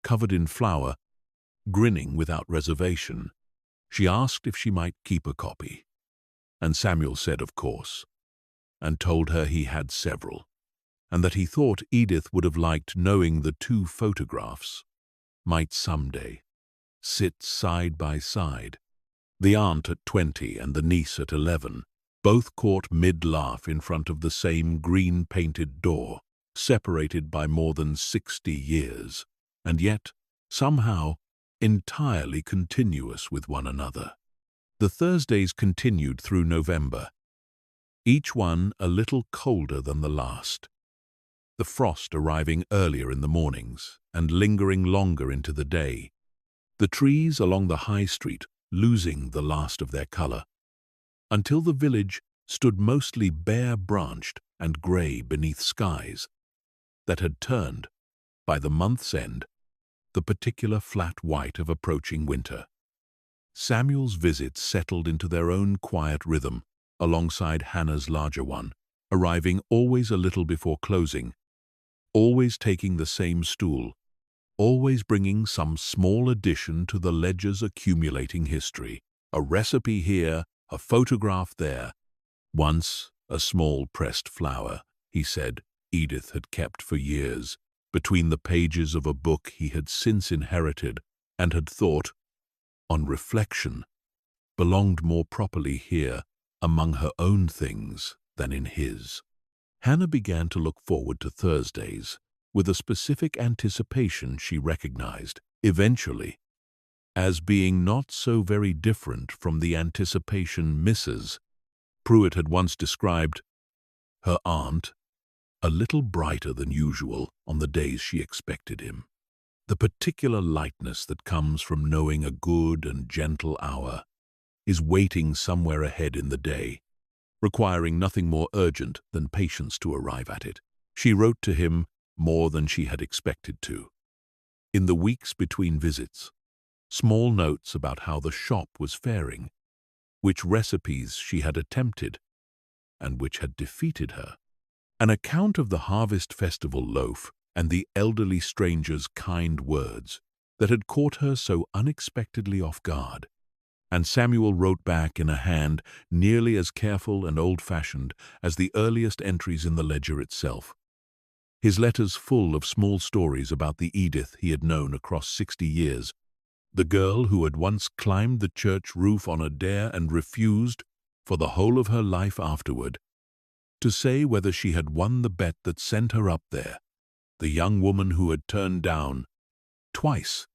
covered in flour, grinning without reservation, she asked if she might keep a copy. And Samuel said of course, and told her he had several, and that he thought Edith would have liked knowing the 2 photographs might someday sit side by side. The aunt at 20 and the niece at 11, both caught mid-laugh in front of the same green-painted door, separated by more than 60 years, and yet, somehow, entirely continuous with one another. The Thursdays continued through November, each one a little colder than the last, the frost arriving earlier in the mornings and lingering longer into the day, the trees along the high street losing the last of their colour, until the village stood mostly bare-branched and grey beneath skies that had turned, by the month's end, the particular flat white of approaching winter. Samuel's visits settled into their own quiet rhythm alongside Hannah's larger one, arriving always a little before closing, always taking the same stool, always bringing some small addition to the ledger's accumulating history, a recipe here, a photograph there. Once a small pressed flower, he said, Edith had kept for years, between the pages of a book he had since inherited and had thought, on reflection, belonged more properly here among her own things than in his. Hannah began to look forward to Thursdays with a specific anticipation she recognized. Eventually, as being not so very different from the anticipation Mrs. Pruitt had once described her aunt, a little brighter than usual on the days she expected him. The particular lightness that comes from knowing a good and gentle hour is waiting somewhere ahead in the day, requiring nothing more urgent than patience to arrive at it. She wrote to him more than she had expected to. In the weeks between visits, small notes about how the shop was faring, which recipes she had attempted, and which had defeated her. An account of the Harvest Festival loaf and the elderly stranger's kind words that had caught her so unexpectedly off guard. And Samuel wrote back in a hand nearly as careful and old-fashioned as the earliest entries in the ledger itself. His letters full of small stories about the Edith he had known across 60 years, the girl who had once climbed the church roof on a dare and refused, for the whole of her life afterward, to say whether she had won the bet that sent her up there, the young woman who had turned down, twice,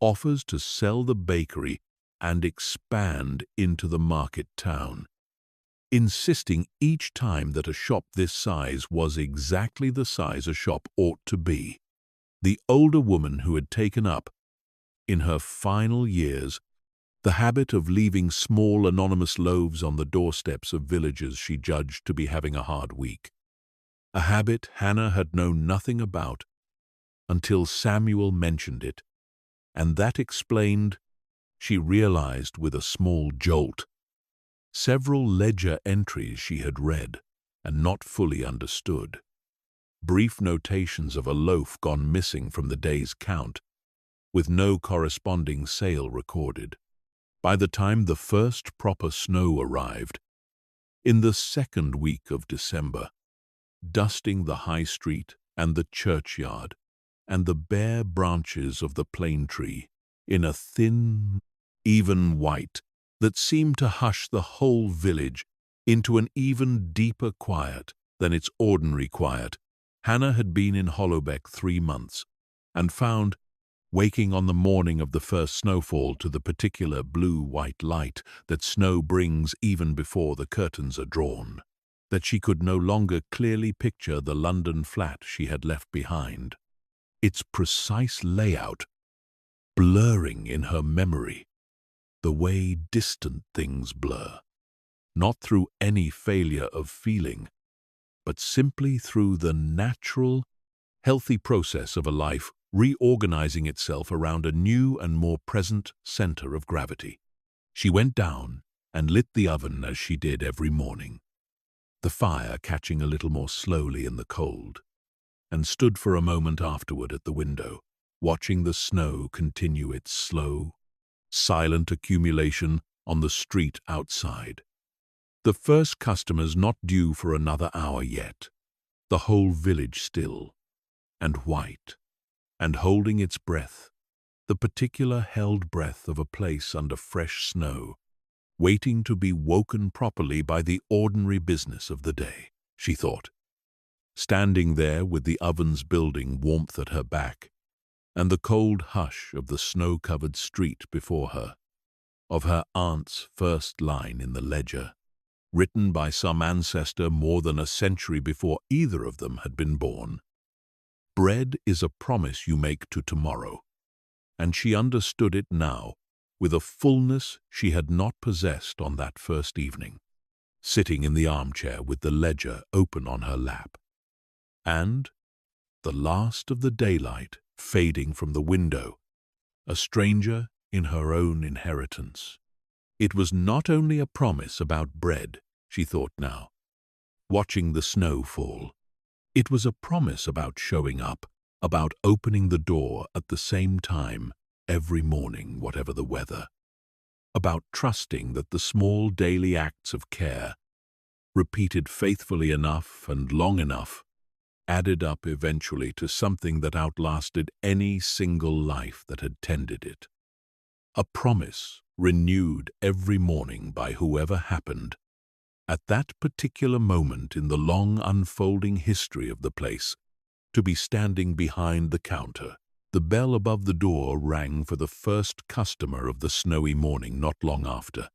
offers to sell the bakery and expand into the market town, insisting each time that a shop this size was exactly the size a shop ought to be. The older woman who had taken up, in her final years, the habit of leaving small anonymous loaves on the doorsteps of villagers she judged to be having a hard week. A habit Hannah had known nothing about until Samuel mentioned it, and that explained, she realized with a small jolt, several ledger entries she had read and not fully understood. Brief notations of a loaf gone missing from the day's count, with no corresponding sale recorded. By the time the first proper snow arrived, in the second week of December, dusting the high street and the churchyard and the bare branches of the plane tree in a thin, even white that seemed to hush the whole village into an even deeper quiet than its ordinary quiet, Hannah had been in Hollowbeck 3 months and found, waking on the morning of the first snowfall to the particular blue-white light that snow brings even before the curtains are drawn, that she could no longer clearly picture the London flat she had left behind, its precise layout blurring in her memory, the way distant things blur, not through any failure of feeling, but simply through the natural, healthy process of a life reorganizing itself around a new and more present center of gravity. She went down and lit the oven as she did every morning, the fire catching a little more slowly in the cold, and stood for a moment afterward at the window, watching the snow continue its slow, silent accumulation on the street outside. The first customers not due for another hour yet, the whole village still and white, and holding its breath, the particular held breath of a place under fresh snow, waiting to be woken properly by the ordinary business of the day, she thought, standing there with the oven's building warmth at her back, and the cold hush of the snow-covered street before her, of her aunt's first line in the ledger, written by some ancestor more than a century before either of them had been born. Bread is a promise you make to tomorrow, and she understood it now with a fullness she had not possessed on that first evening, sitting in the armchair with the ledger open on her lap, and, the last of the daylight fading from the window, a stranger in her own inheritance. It was not only a promise about bread, she thought now, watching the snow fall. It was a promise about showing up, about opening the door at the same time every morning, whatever the weather, about trusting that the small daily acts of care, repeated faithfully enough and long enough, added up eventually to something that outlasted any single life that had tended it. A promise renewed every morning by whoever happened, at that particular moment in the long unfolding history of the place, to be standing behind the counter, The bell above the door rang for the first customer of the snowy morning not long after,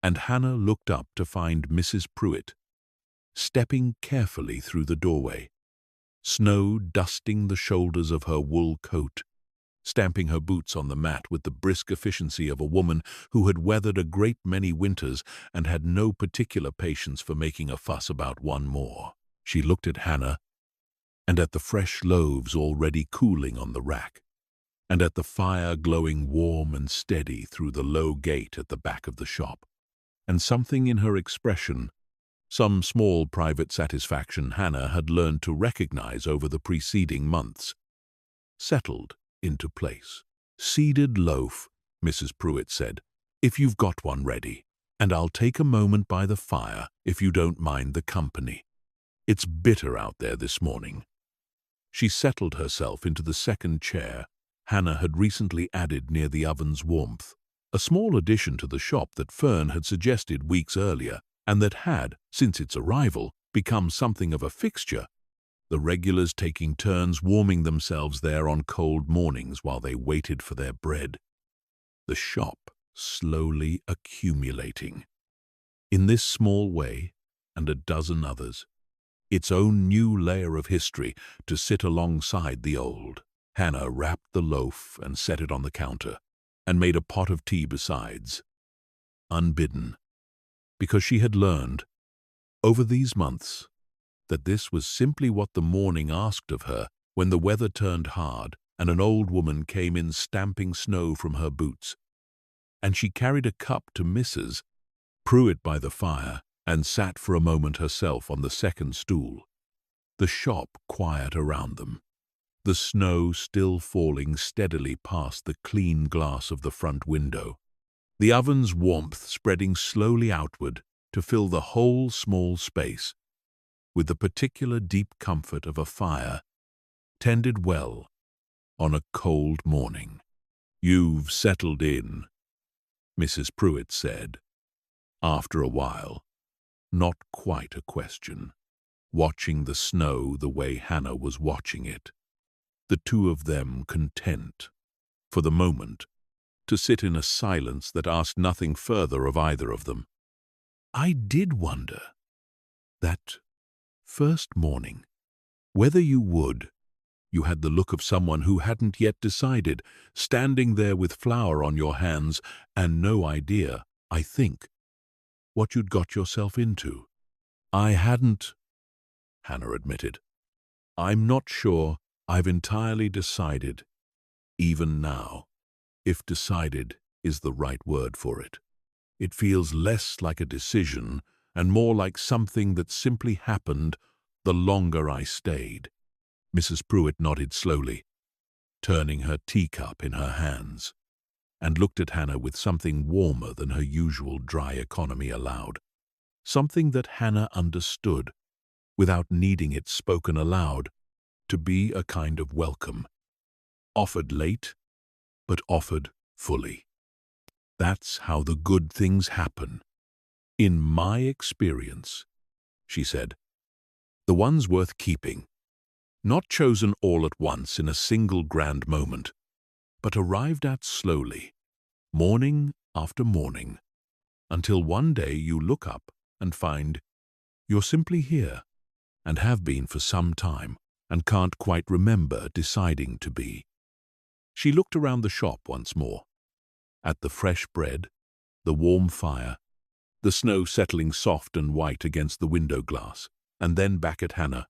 and Hannah looked up to find Mrs. Pruitt stepping carefully through the doorway, snow dusting the shoulders of her wool coat, stamping her boots on the mat with the brisk efficiency of a woman who had weathered a great many winters and had no particular patience for making a fuss about one more. She looked at Hannah, and at the fresh loaves already cooling on the rack, and at the fire glowing warm and steady through the low gate at the back of the shop. And something in her expression, some small private satisfaction Hannah had learned to recognize over the preceding months, settled into place. "Seeded loaf," Mrs. Pruitt said, "if you've got one ready, and I'll take a moment by the fire if you don't mind the company. It's bitter out there this morning." She settled herself into the second chair Hannah had recently added near the oven's warmth, a small addition to the shop that Fern had suggested weeks earlier, and that had, since its arrival, become something of a fixture, the regulars taking turns warming themselves there on cold mornings while they waited for their bread. The shop slowly accumulating. In this small way, and a dozen others, its own new layer of history to sit alongside the old. Hannah wrapped the loaf and set it on the counter, and made a pot of tea besides. Unbidden, because she had learned, over these months, that this was simply what the morning asked of her when the weather turned hard and an old woman came in stamping snow from her boots, and she carried a cup to Mrs. Pruitt by the fire and sat for a moment herself on the second stool, the shop quiet around them, the snow still falling steadily past the clean glass of the front window, the oven's warmth spreading slowly outward to fill the whole small space, with the particular deep comfort of a fire tended well on a cold morning. "You've settled in," Mrs. Pruitt said, after a while, not quite a question, watching the snow the way Hannah was watching it, the two of them content, for the moment, to sit in a silence that asked nothing further of either of them. "I did wonder, that first morning, whether you would. You had the look of someone who hadn't yet decided, standing there with flour on your hands and no idea, I think, what you'd got yourself into." "I hadn't," Hannah admitted. "I'm not sure I've entirely decided, even now, if decided is the right word for it. It feels less like a decision and more like something that simply happened the longer I stayed." Mrs. Pruitt nodded slowly, turning her teacup in her hands, and looked at Hannah with something warmer than her usual dry economy allowed, something that Hannah understood, without needing it spoken aloud, to be a kind of welcome, offered late, but offered fully. "That's how the good things happen, in my experience," she said. "The ones worth keeping, not chosen all at once in a single grand moment, but arrived at slowly, morning after morning, until one day you look up and find you're simply here, and have been for some time, and can't quite remember deciding to be." She looked around the shop once more, at the fresh bread, the warm fire, the snow settling soft and white against the window glass, and then back at Hannah,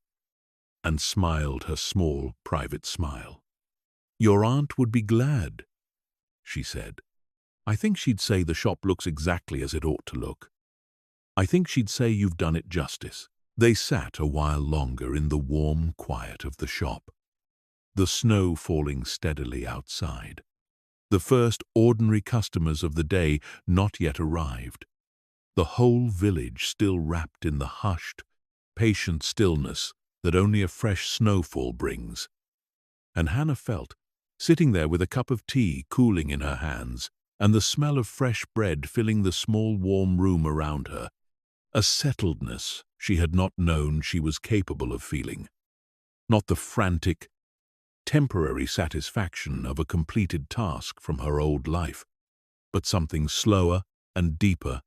and smiled her small, private smile. "Your aunt would be glad," she said. "I think she'd say the shop looks exactly as it ought to look. I think she'd say you've done it justice." They sat a while longer in the warm quiet of the shop, the snow falling steadily outside. The first ordinary customers of the day not yet arrived, the whole village still wrapped in the hushed, patient stillness that only a fresh snowfall brings. And Hannah felt, sitting there with a cup of tea cooling in her hands and the smell of fresh bread filling the small warm room around her, a settledness she had not known she was capable of feeling. Not the frantic, temporary satisfaction of a completed task from her old life, but something slower and deeper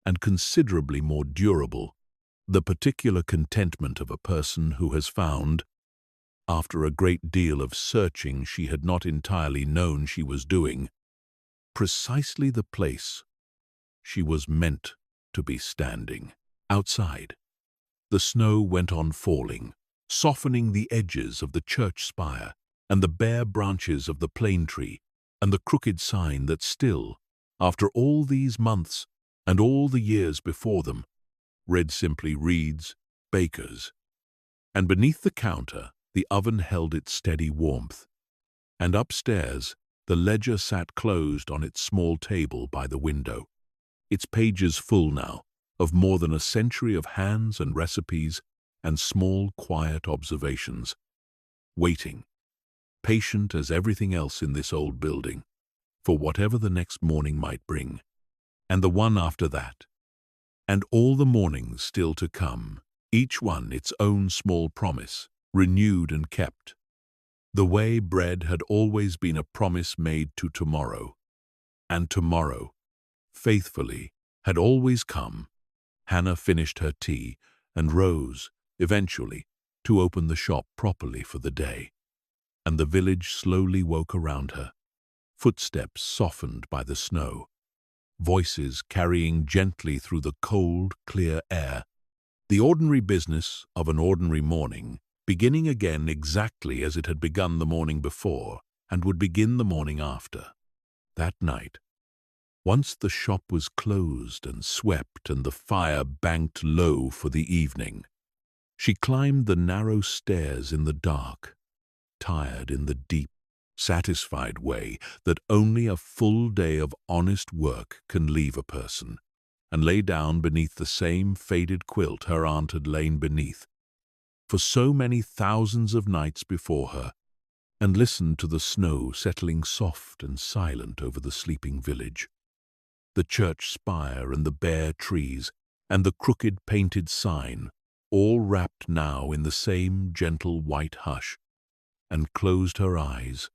and considerably more durable, the particular contentment of a person who has found, after a great deal of searching she had not entirely known she was doing, precisely the place she was meant to be standing. Outside, the snow went on falling, softening the edges of the church spire and the bare branches of the plane tree and the crooked sign that still, after all these months and all the years before them, read simply Reed's Bakers. And beneath the counter, the oven held its steady warmth, and upstairs the ledger sat closed on its small table by the window, its pages full now of more than a century of hands and recipes and small, quiet observations, waiting, patient as everything else in this old building, for whatever the next morning might bring, and the one after that, and all the mornings still to come, each one its own small promise, renewed and kept. The way bread had always been a promise made to tomorrow, and tomorrow, faithfully, had always come. Hannah finished her tea and rose, eventually, to open the shop properly for the day, and the village slowly woke around her, footsteps softened by the snow, voices carrying gently through the cold, clear air, the ordinary business of an ordinary morning, beginning again exactly as it had begun the morning before and would begin the morning after. That night, once the shop was closed and swept and the fire banked low for the evening, she climbed the narrow stairs in the dark, tired in the deep, satisfied way that only a full day of honest work can leave a person, and lay down beneath the same faded quilt her aunt had lain beneath for so many thousands of nights before her, and listened to the snow settling soft and silent over the sleeping village, the church spire and the bare trees and the crooked painted sign, all wrapped now in the same gentle white hush, and closed her eyes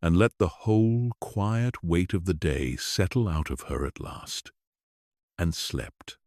and let the whole quiet weight of the day settle out of her at last, and slept.